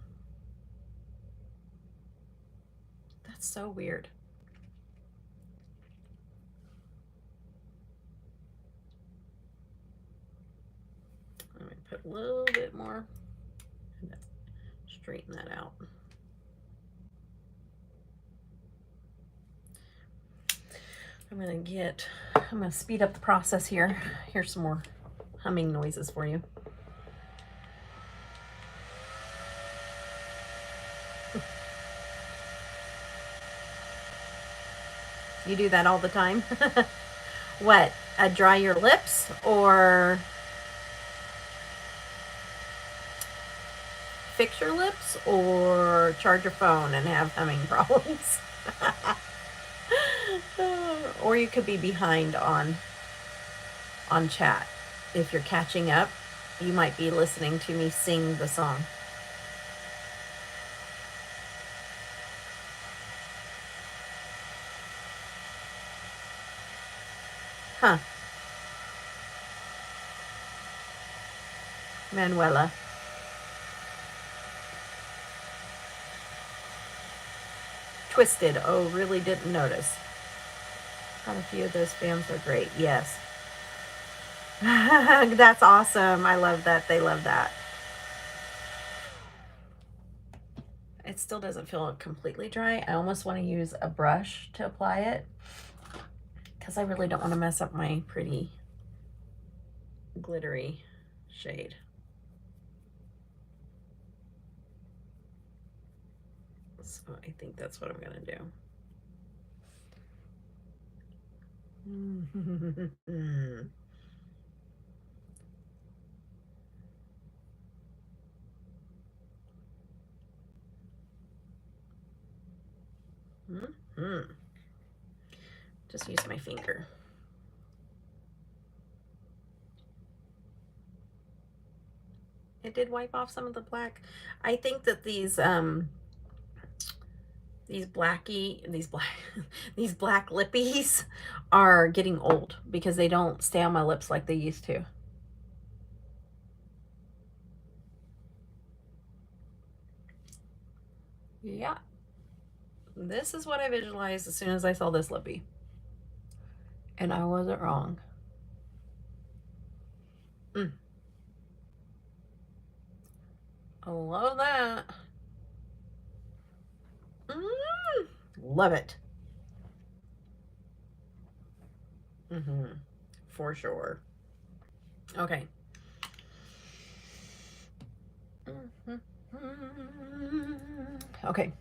That's so weird. Let me put a little bit more and straighten that out. I'm gonna speed up the process here. Here's some more humming noises for you. You do that all the time? What? Dry your lips or fix your lips or charge your phone and have humming problems? Or you could be behind on chat. If you're catching up, you might be listening to me sing the song. Huh. Manuela. Twisted. Oh, really didn't notice. Got a few of those fans are great. Yes. That's awesome. I love that. They love that. It still doesn't feel completely dry. I almost want to use a brush to apply it because I really don't want to mess up my pretty glittery shade. So I think that's what I'm going to do. Just use my finger. It did wipe off some of the black. I think that these black lippies are getting old because they don't stay on my lips like they used to. Yeah. This is what I visualized as soon as I saw this lippy. And I wasn't wrong. I love that. Love it. For sure. Okay. Okay.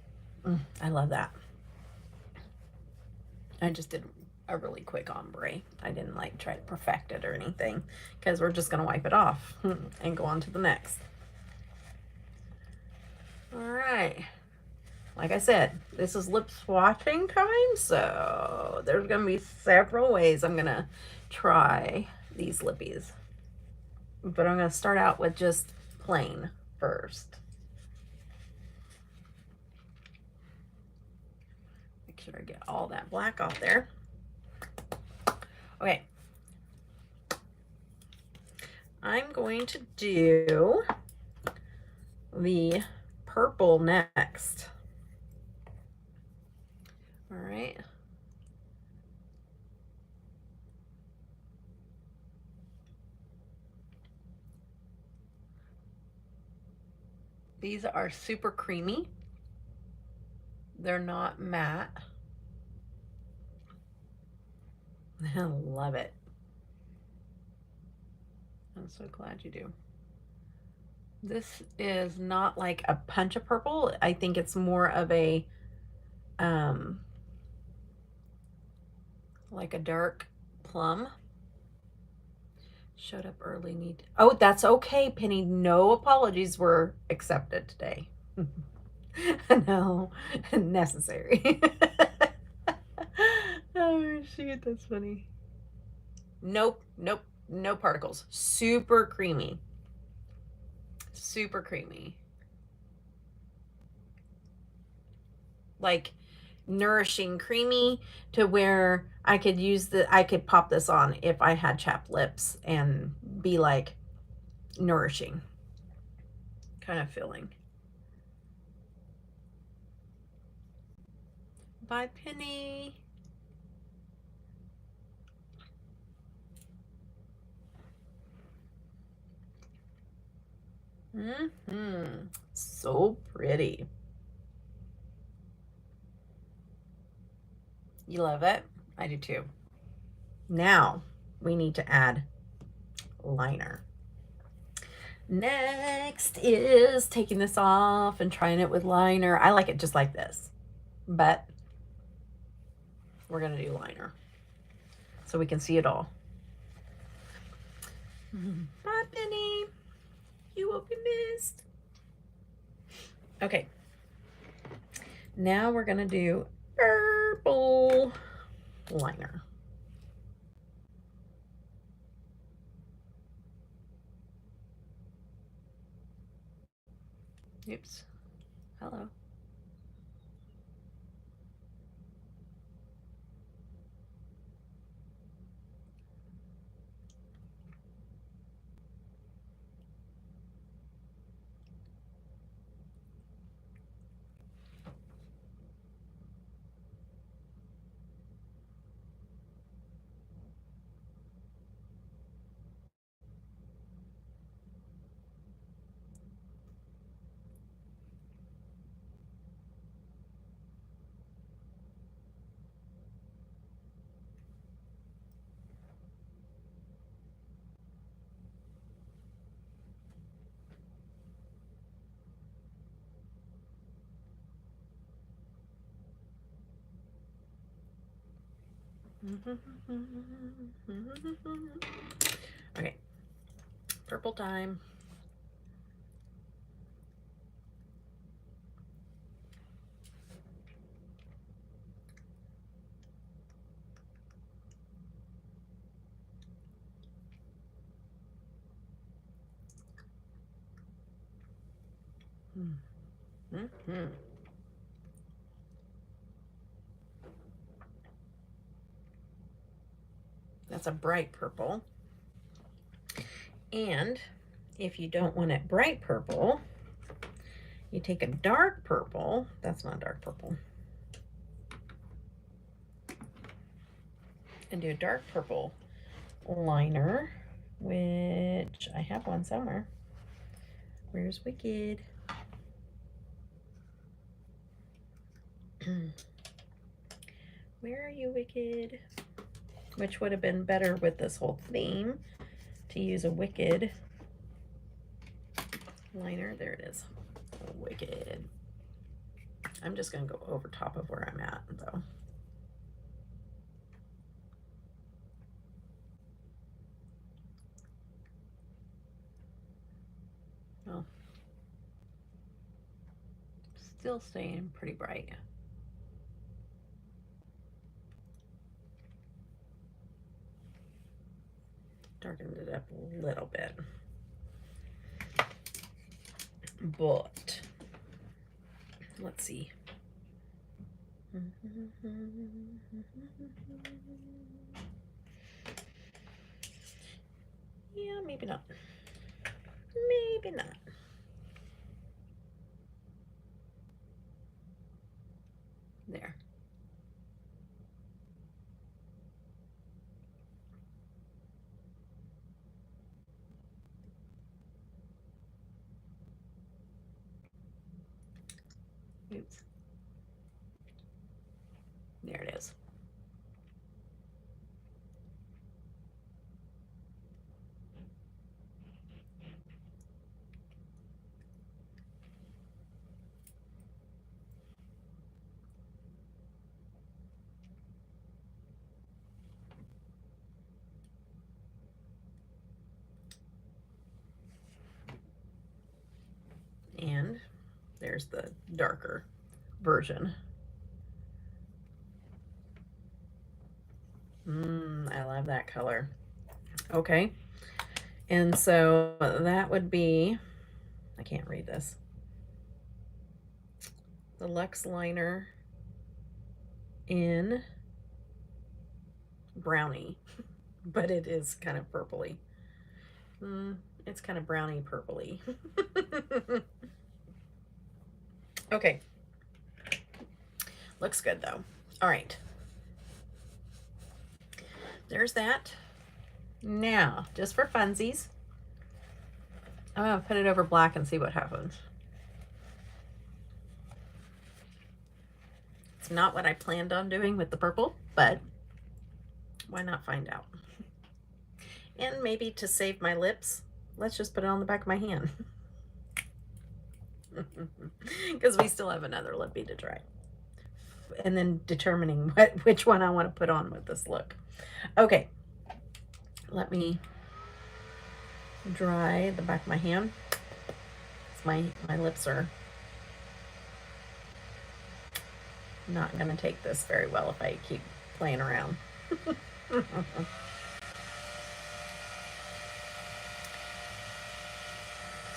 I love that. I just did a really quick ombre. I didn't like try to perfect it or anything because we're just going to wipe it off and go on to the next. All right. Like I said, this is lip swatching time, so there's going to be several ways I'm going to try these lippies. But I'm going to start out with just plain first. Make sure I get all that black off there. Okay. I'm going to do the purple next. All right. These are super creamy. They're not matte. I love it. I'm so glad you do. This is not like a punch of purple. I think it's more of a like a dark plum. Showed up early. Need. Oh, that's okay, Penny. No apologies were accepted today. No, necessary. Oh shoot, that's funny. Nope, nope, no particles. Super creamy. Super creamy. Like nourishing creamy to where I could pop this on if I had chapped lips and be like nourishing kind of feeling. Bye, Penny. So pretty. You love it? I do too. Now we need to add liner. Next is taking this off and trying it with liner. I like it just like this, but we're going to do liner so we can see it all. Bye, Penny. You will be missed. Okay. Now we're going to do purple liner. Oops. Hello. Okay, purple time. That's a bright purple. And if you don't want it bright purple, you take a dark purple. That's not dark purple. And do a dark purple liner, which I have one somewhere. Where's Wicked? Where are you, Wicked? Which would have been better with this whole theme to use a Wicked liner. There it is. Wicked. I'm just going to go over top of where I'm at, though. Well, still staying pretty bright. Darkened it up a little bit. But let's see. Yeah, maybe not. Maybe not. There. Oops. There it is. And there's the darker version. I love that color. Okay. And so that would be, I can't read this. The Luxe liner in brownie, but it is kind of purpley. It's kind of brownie purpley. Okay. Looks good though. All right. There's that. Now, just for funsies, I'm going to put it over black and see what happens. It's not what I planned on doing with the purple, but why not find out? And maybe to save my lips, let's just put it on the back of my hand. Because we still have another lippy to try. and then determining which one I want to put on with this look. Okay, let me dry the back of my hand. My lips are not going to take this very well if I keep playing around.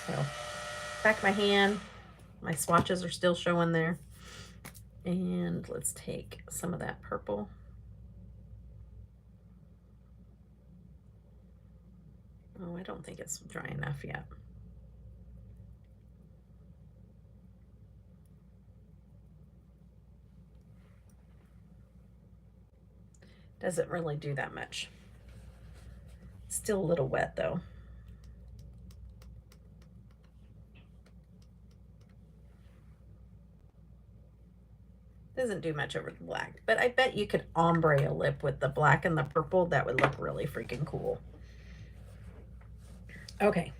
So, back of my hand, my swatches are still showing there. And let's take some of that purple. Oh, I don't think it's dry enough yet. Doesn't really do that much. Still a little wet though. Doesn't do much over the black, but I bet you could ombre a lip with the black and the purple. That would look really freaking cool. Okay.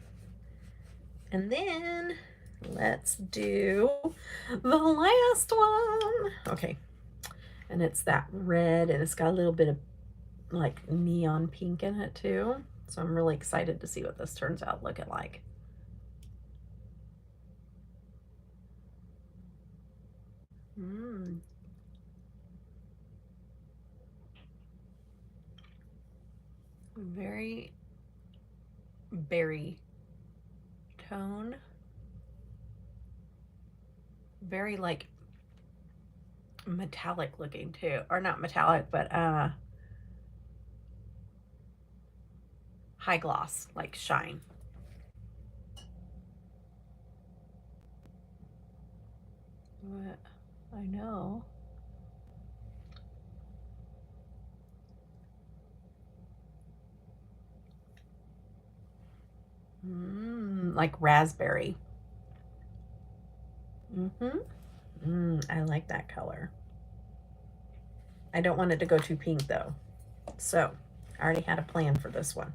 And then let's do the last one. Okay. And it's that red, and it's got a little bit of like neon pink in it too. So I'm really excited to see what this turns out looking like. Very berry tone. Very like metallic looking too, or not metallic, but high gloss, like shine. What I know. Like raspberry. I like that color. I don't want it to go too pink though. So I already had a plan for this one.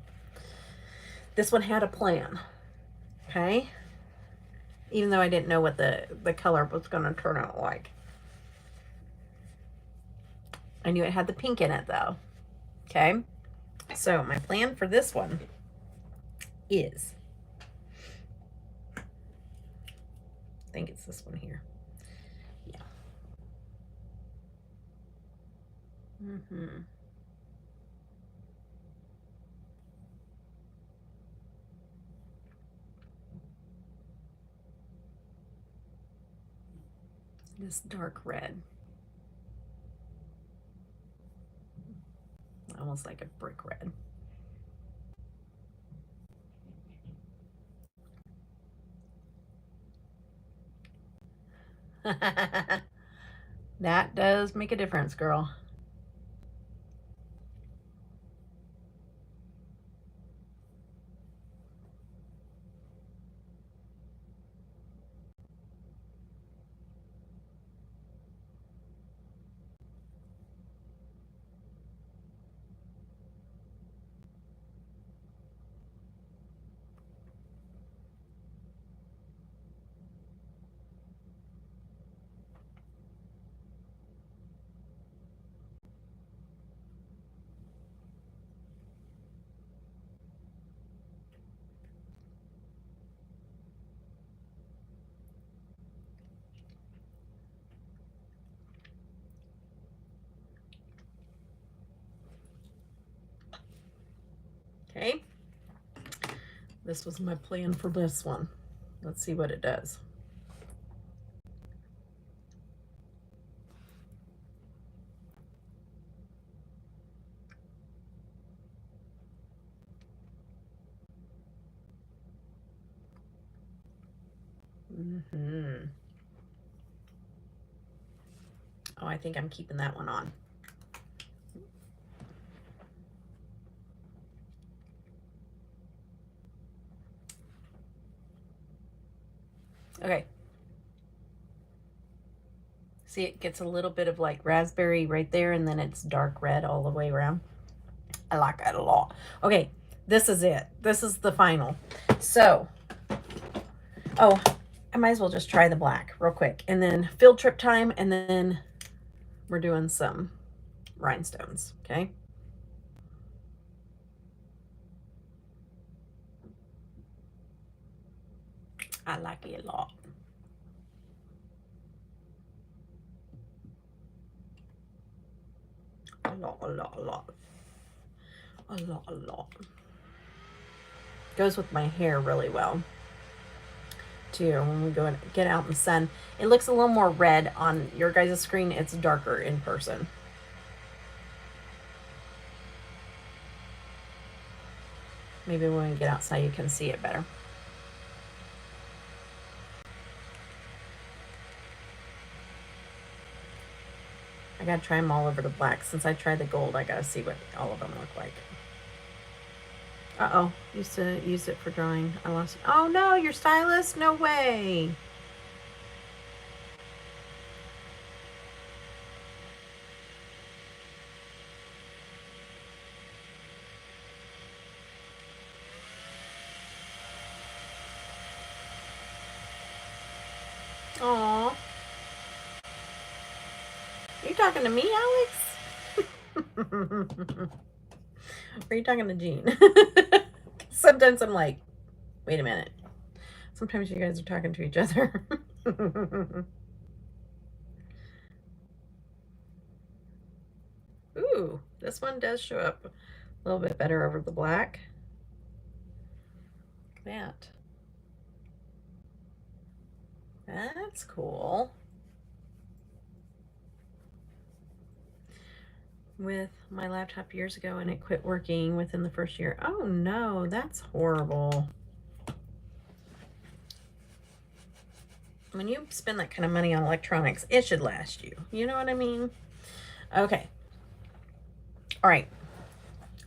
This one had a plan. Okay. Even though I didn't know what the color was going to turn out like. I knew it had the pink in it though. Okay. So my plan for this one is, I think it's this one here. Yeah. This dark red. Almost like a brick red. That does make a difference, girl. Okay. This was my plan for this one. Let's see what it does. Oh, I think I'm keeping that one on. Okay. See, it gets a little bit of like raspberry right there, and then it's dark red all the way around. I like that a lot. Okay, this is it. This is the final. So, oh, I might as well just try the black real quick. And then field trip time, and then we're doing some rhinestones, okay? I like it a lot. A lot, a lot, a lot. A lot, a lot. Goes with my hair really well, too, when we go and get out in the sun. It looks a little more red on your guys' screen. It's darker in person. Maybe when we get outside, you can see it better. I gotta try them all over the black. Since I tried the gold, I gotta see what all of them look like. Uh-oh, used to use it for drawing. I lost it. Oh no, your stylus? No way. Aw. Are you talking to me, Alex? Or are you talking to Jean? Sometimes I'm like, wait a minute. Sometimes you guys are talking to each other. Ooh, this one does show up a little bit better over the black. Look at that. That's cool. With my laptop years ago, and it quit working within the first year. Oh no, that's horrible. When you spend that kind of money on electronics, it should last you. You know what I mean? Okay. All right.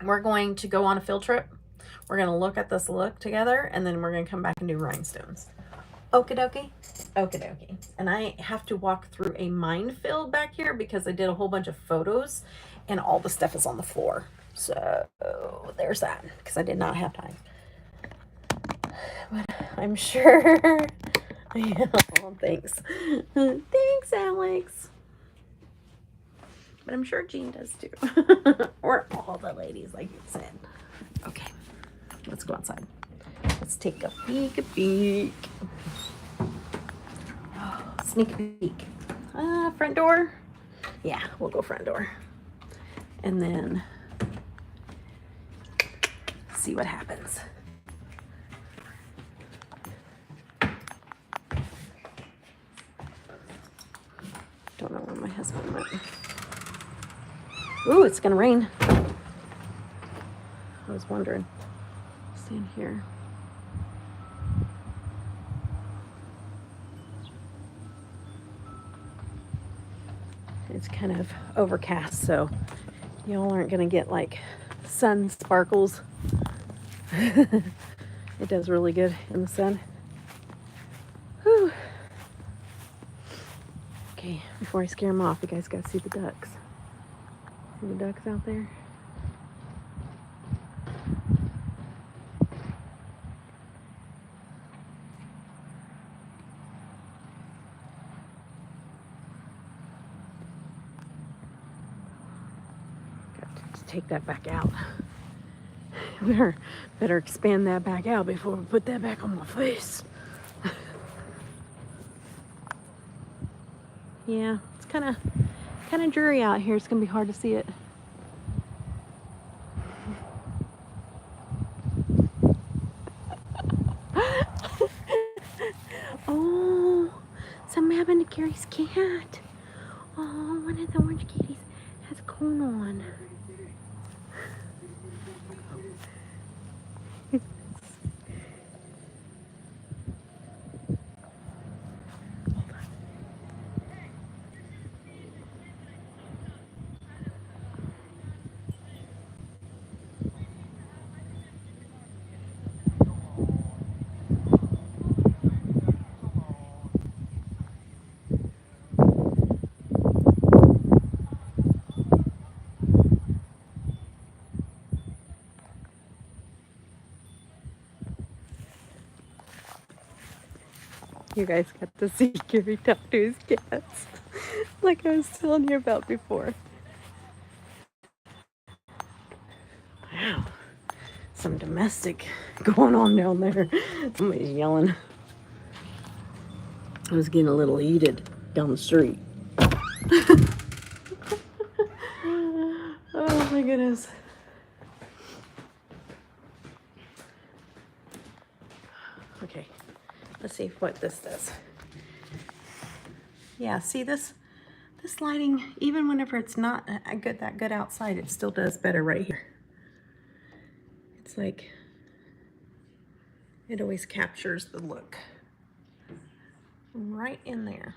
We're going to go on a field trip. We're going to look at this look together, and then we're going to come back and do rhinestones. Okie dokie. Okie dokie. And I have to walk through a minefield back here because I did a whole bunch of photos and all the stuff is on the floor. So there's that, because I did not have time. But I'm sure. Oh, thanks. Thanks, Alex. But I'm sure Jean does too. Or all the ladies, like you said. Okay, let's go outside. Let's take a peek. Oh, sneak peek. Front door. Yeah, we'll go front door. And then see what happens. Don't know where my husband went. Ooh, it's gonna rain. I was wondering. Stand here. It's kind of overcast, so y'all aren't gonna get like sun sparkles. It does really good in the sun. Whew. Okay, before I scare them off, you guys gotta see the ducks. See the ducks out there? Got to take that back out. Better expand that back out before we put that back on my face. Yeah, it's kind of dreary out here. It's gonna be hard to see it. Oh, something happened to Carrie's cat. Oh, one of the orange kitties has a cone on. You guys got to see Gary talk to his cats. like I was telling you about before. Wow, some domestic going on down there. Somebody's yelling. I was getting a little heated down the street. Oh my goodness. Okay, let's see what this does. Yeah, see this lighting, even whenever it's not that good outside, it still does better right here. It's like, it always captures the look right in there.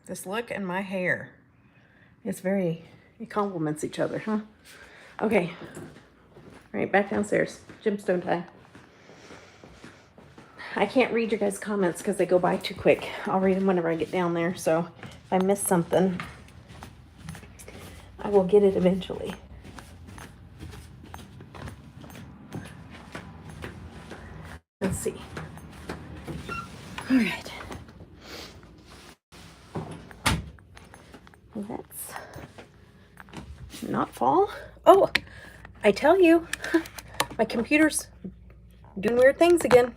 This look and my hair. It's very, it complements each other, huh? Okay, all right, back downstairs. Gemstone time. I can't read your guys' comments because they go by too quick. I'll read them whenever I get down there. So if I miss something, I will get it eventually. Let's see. All right. Let's not fall. Oh, I tell you, my computer's doing weird things again.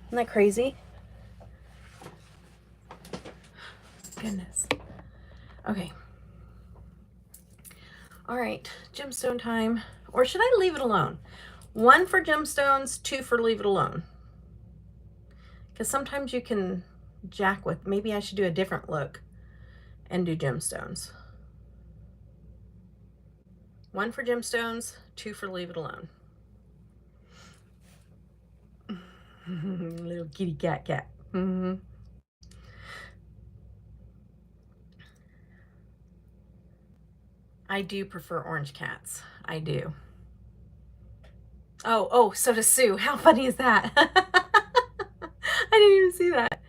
Isn't that crazy? Goodness. Okay. All right, gemstone time. Or should I leave it alone? 1 for gemstones, 2 for leave it alone. Because sometimes you can jack with, maybe I should do a different look and do gemstones. 1 for gemstones, 2 for leave it alone. Little kitty cat. I do prefer orange cats. I do. Oh, so does Sue. How funny is that? I didn't even see that.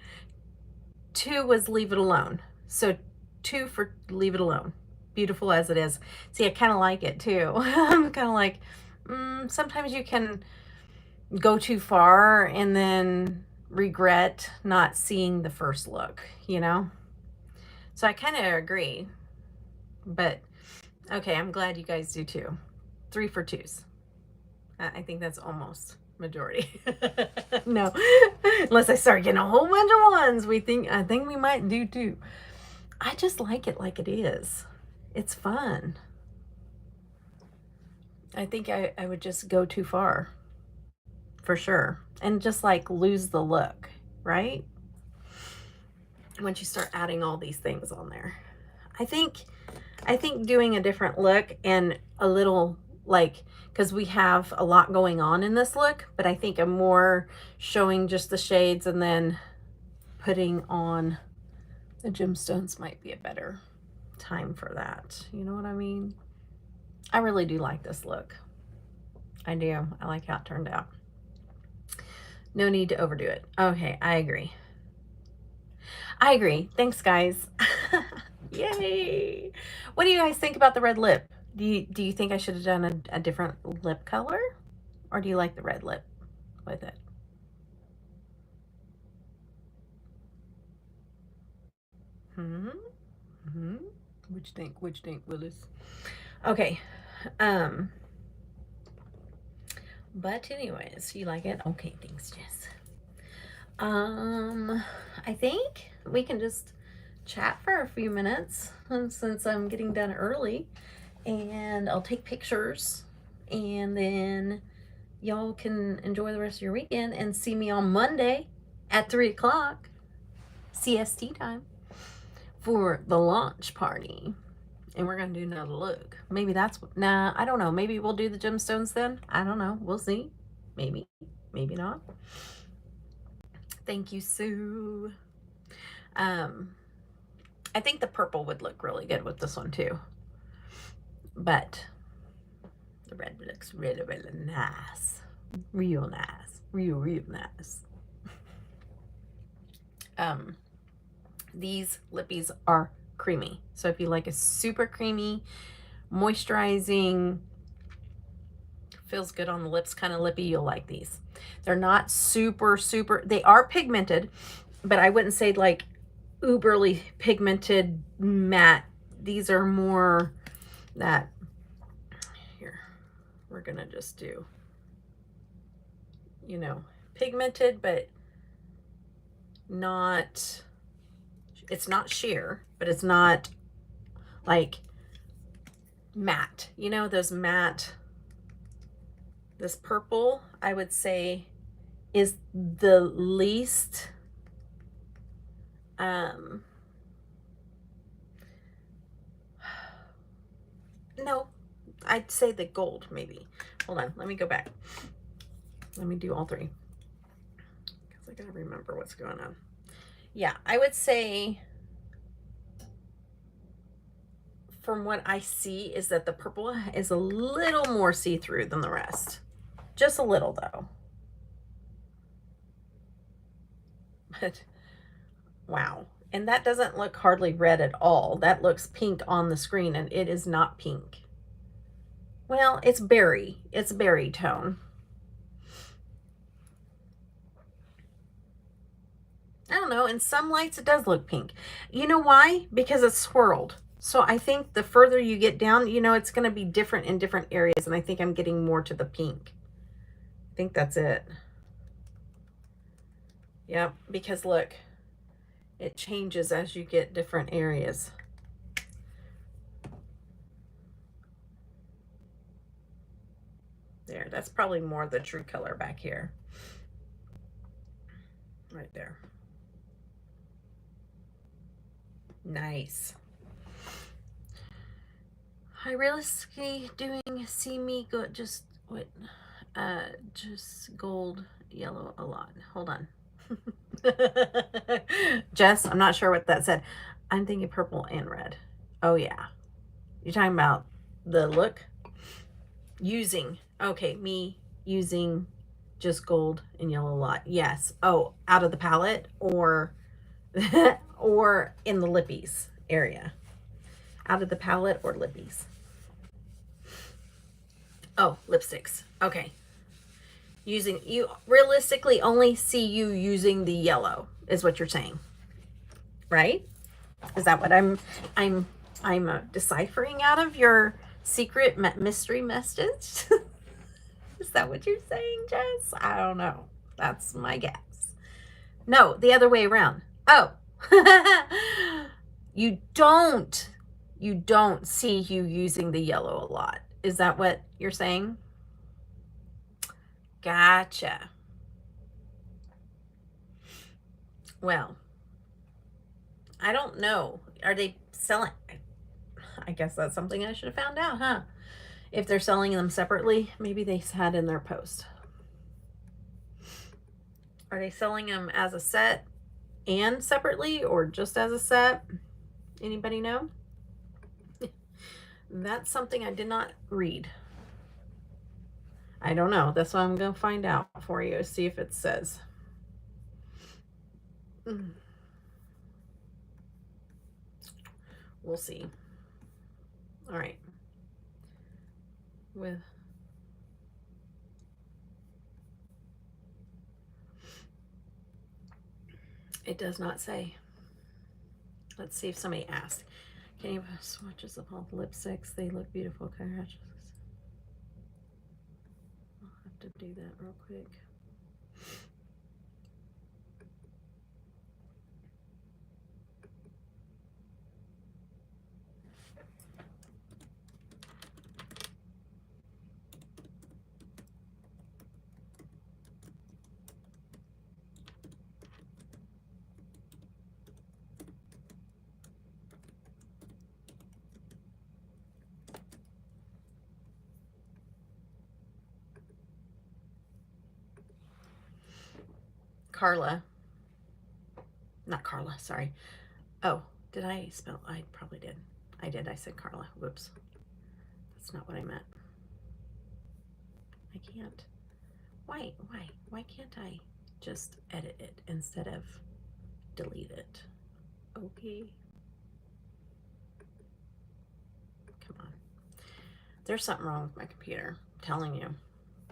2 was leave it alone. So 2 for leave it alone. Beautiful as it is. See, I kind of like it too. I'm kind of like, sometimes you can go too far and then regret not seeing the first look, you know? So I kind of agree. But, okay, I'm glad you guys do too. 3 for 2s. I think that's almost majority. No, unless I start getting a whole bunch of 1s, I think we might do 2. I just like it like it is. It's fun. I think I would just go too far, for sure, and just like lose the look, right? Once you start adding all these things on there, I think doing a different look and a little, like, because we have a lot going on in this look, but I think I'm more showing just the shades and then putting on the gemstones might be a better time for that. You know what I mean? I really do like this look. I do. I like how it turned out. No need to overdo it. Okay, I agree. I agree. Thanks, guys. Yay! What do you guys think about the red lip? Do you think I should have done a different lip color? Or do you like the red lip with it? Which think, Willis? Okay. But anyways, you like it? Okay, thanks, Jess. I think we can just chat for a few minutes since I'm getting done early, and I'll take pictures, and then y'all can enjoy the rest of your weekend and see me on Monday at 3 o'clock CST time for the launch party. And we're going to do another look. Maybe that's what, nah, I don't know. Maybe we'll do the gemstones then. I don't know. We'll see. Maybe not. Thank you, Sue. I think the purple would look really good with this one too. But the red looks really, really nice. Real nice. Real nice. These lippies are creamy. So if you like a super creamy, moisturizing, feels good on the lips kind of lippy, you'll like these. They're not super, they are pigmented, but I wouldn't say like uberly pigmented matte. These are more that, here, we're gonna just do, you know, pigmented, but not, it's not sheer, but it's not like matte, you know, those matte. This purple, I would say, is the least no, I'd say the gold maybe. Hold on, let me go back. Let me do all three, because I gotta remember what's going on. Yeah, I would say, from what I see, is that the purple is a little more see-through than the rest. Just a little, though. But, wow. And that doesn't look hardly red at all. That looks pink on the screen, and it is not pink. Well, it's berry. It's berry tone. I don't know. In some lights, it does look pink. You know why? Because it's swirled. So I think the further you get down, you know, it's going to be different in different areas. And I think I'm getting more to the pink. I think that's it. Yep. Because look, it changes as you get different areas. There. That's probably more the true color back here. Right there. Nice. I realistically doing see me go just what just gold yellow a lot. Hold on. Jess, I'm not sure what that said. I'm thinking purple and red. Oh yeah. You're talking about the look? Using. Okay, me using just gold and yellow a lot. Yes. Oh, out of the palette or or in the lippies area. Out of the palette or lippies. Oh, lipsticks. Okay. Using, you realistically only see you using the yellow is what you're saying, right? Is that what I'm deciphering out of your secret mystery message? Is that what you're saying, Jess? I don't know. That's my guess. No, the other way around. Oh, you don't see you using the yellow a lot. Is that what you're saying? Gotcha. Well, I don't know. Are they selling? I guess that's something I should have found out, huh? If they're selling them separately, maybe they had in their post. Are they selling them as a set and separately, or just as a set? Anybody know? That's something I did not read. I don't know. That's what I'm going to find out for you. See if it says. We'll see. All right. With it does not say. Let's see if somebody asked. Can you have swatches of all the lipsticks? They look beautiful. Congratulations. I'll have to do that real quick. Carla. Not Carla, sorry. Oh, did I spell? I probably did. I did. I said Carla. Whoops. That's not what I meant. I can't. Why can't I just edit it instead of delete it? Okay. Come on. There's something wrong with my computer. I'm telling you.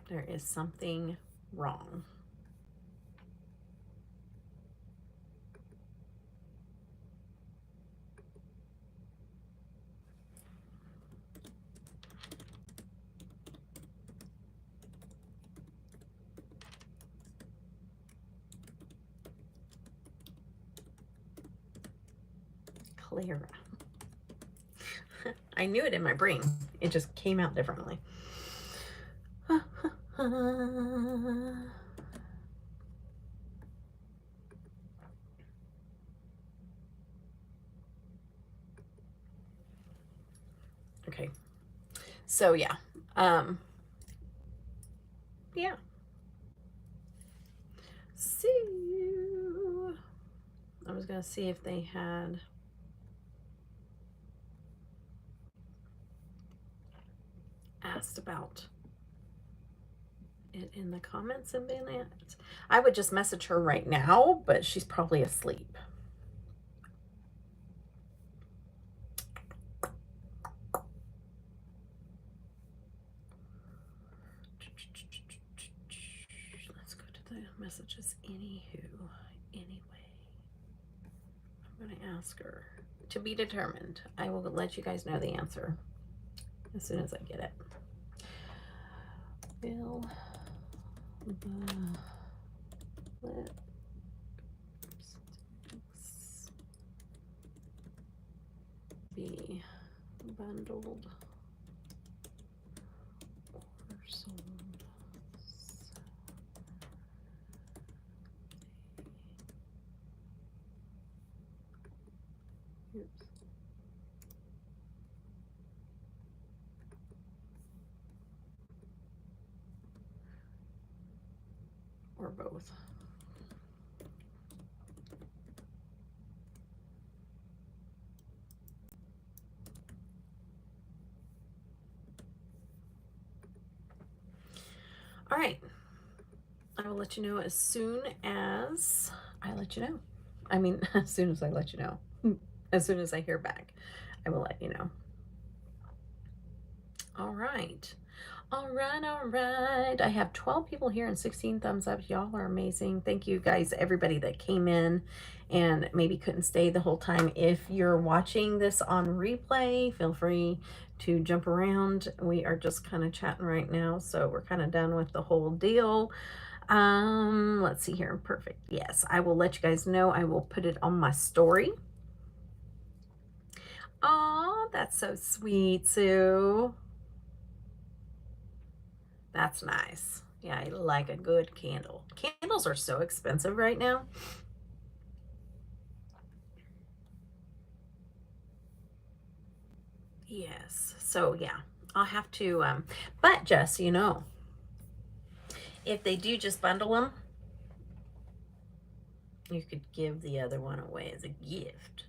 There is something wrong. Clara. I knew it in my brain. It just came out differently. Okay. So yeah. Yeah. See you. I was gonna see if they had asked about it in the comments and been at. I would just message her right now, but she's probably asleep. Let's go to the messages. Anyway, I'm going to ask her. To be determined. I will let you guys know the answer as soon as I get it. Will the lipsticks be bundled or sold? Oops. Or both. All right. I will let you know as soon as I let you know. I mean, as soon as I let you know. As soon as I hear back, I will let you know. All right. All right. I have 12 people here and 16 thumbs up. Y'all are amazing. Thank you guys, everybody that came in and maybe couldn't stay the whole time. If you're watching this on replay, feel free to jump around. We are just kind of chatting right now, so we're kind of done with the whole deal. Let's see here. Perfect. Yes, I will let you guys know. I will put it on my story. Oh, that's so sweet, Sue. That's nice. Yeah, I like a good candle. Candles are so expensive right now. Yes. So yeah, I'll have to, but just, you know, if they do just bundle them, you could give the other one away as a gift.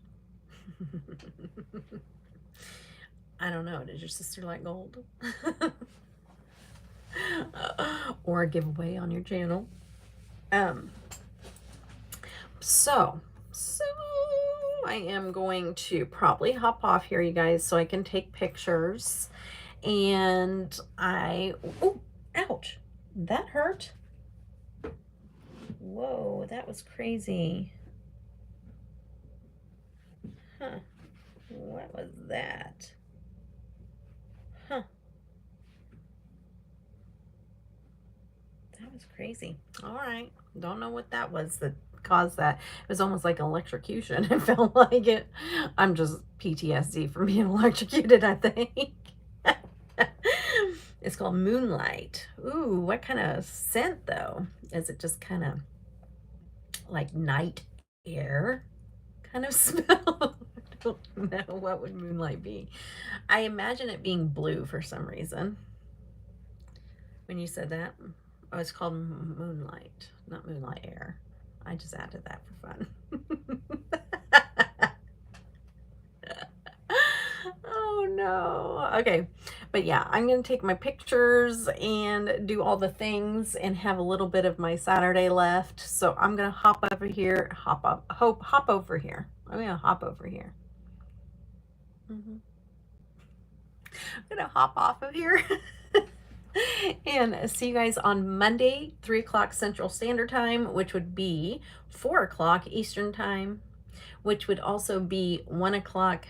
I don't know. Does your sister like gold? Or a giveaway on your channel. So I am going to probably hop off here, you guys, so I can take pictures. And oh, ouch, that hurt. Whoa, that was crazy. Huh, what was that? Huh, that was crazy. All right, don't know what that was that caused that. It was almost like electrocution. It felt like it. I'm just PTSD from being electrocuted, I think. It's called Moonlight. Ooh, what kind of scent though? Is it just kind of like night air kind of smell? I don't know. What would Moonlight be? I imagine it being blue for some reason. When you said that, oh, it's called Moonlight, not Moonlight Air. I just added that for fun. Oh no. Okay. But yeah, I'm going to take my pictures and do all the things and have a little bit of my Saturday left. So I'm going to hop over here, hop over here. I'm going to hop over here. I'm going to hop off of here and see you guys on Monday, 3 o'clock Central Standard Time, which would be 4 o'clock Eastern Time, which would also be 1 o'clock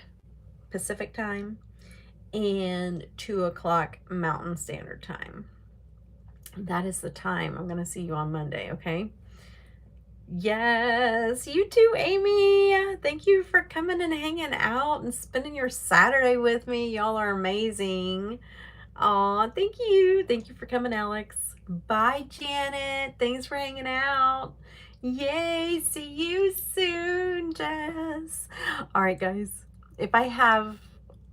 Pacific Time, and 2 o'clock Mountain Standard Time. That is the time I'm going to see you on Monday, okay? Yes, you too, Amy. Thank you for coming and hanging out and spending your Saturday with me. Y'all are amazing. Aw, thank you. Thank you for coming, Alex. Bye, Janet. Thanks for hanging out. Yay, see you soon, Jess. All right, guys. If I have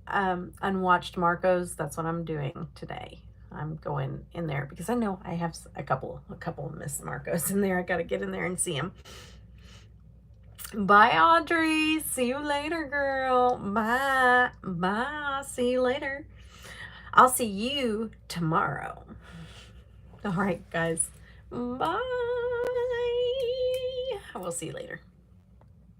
unwatched Marcos, that's what I'm doing today. I'm going in there because I know I have a couple of Miss Marcos in there. I got to get in there and see them. Bye, Audrey. See you later, girl. Bye. Bye. See you later. I'll see you tomorrow. All right, guys. Bye. We'll see you later.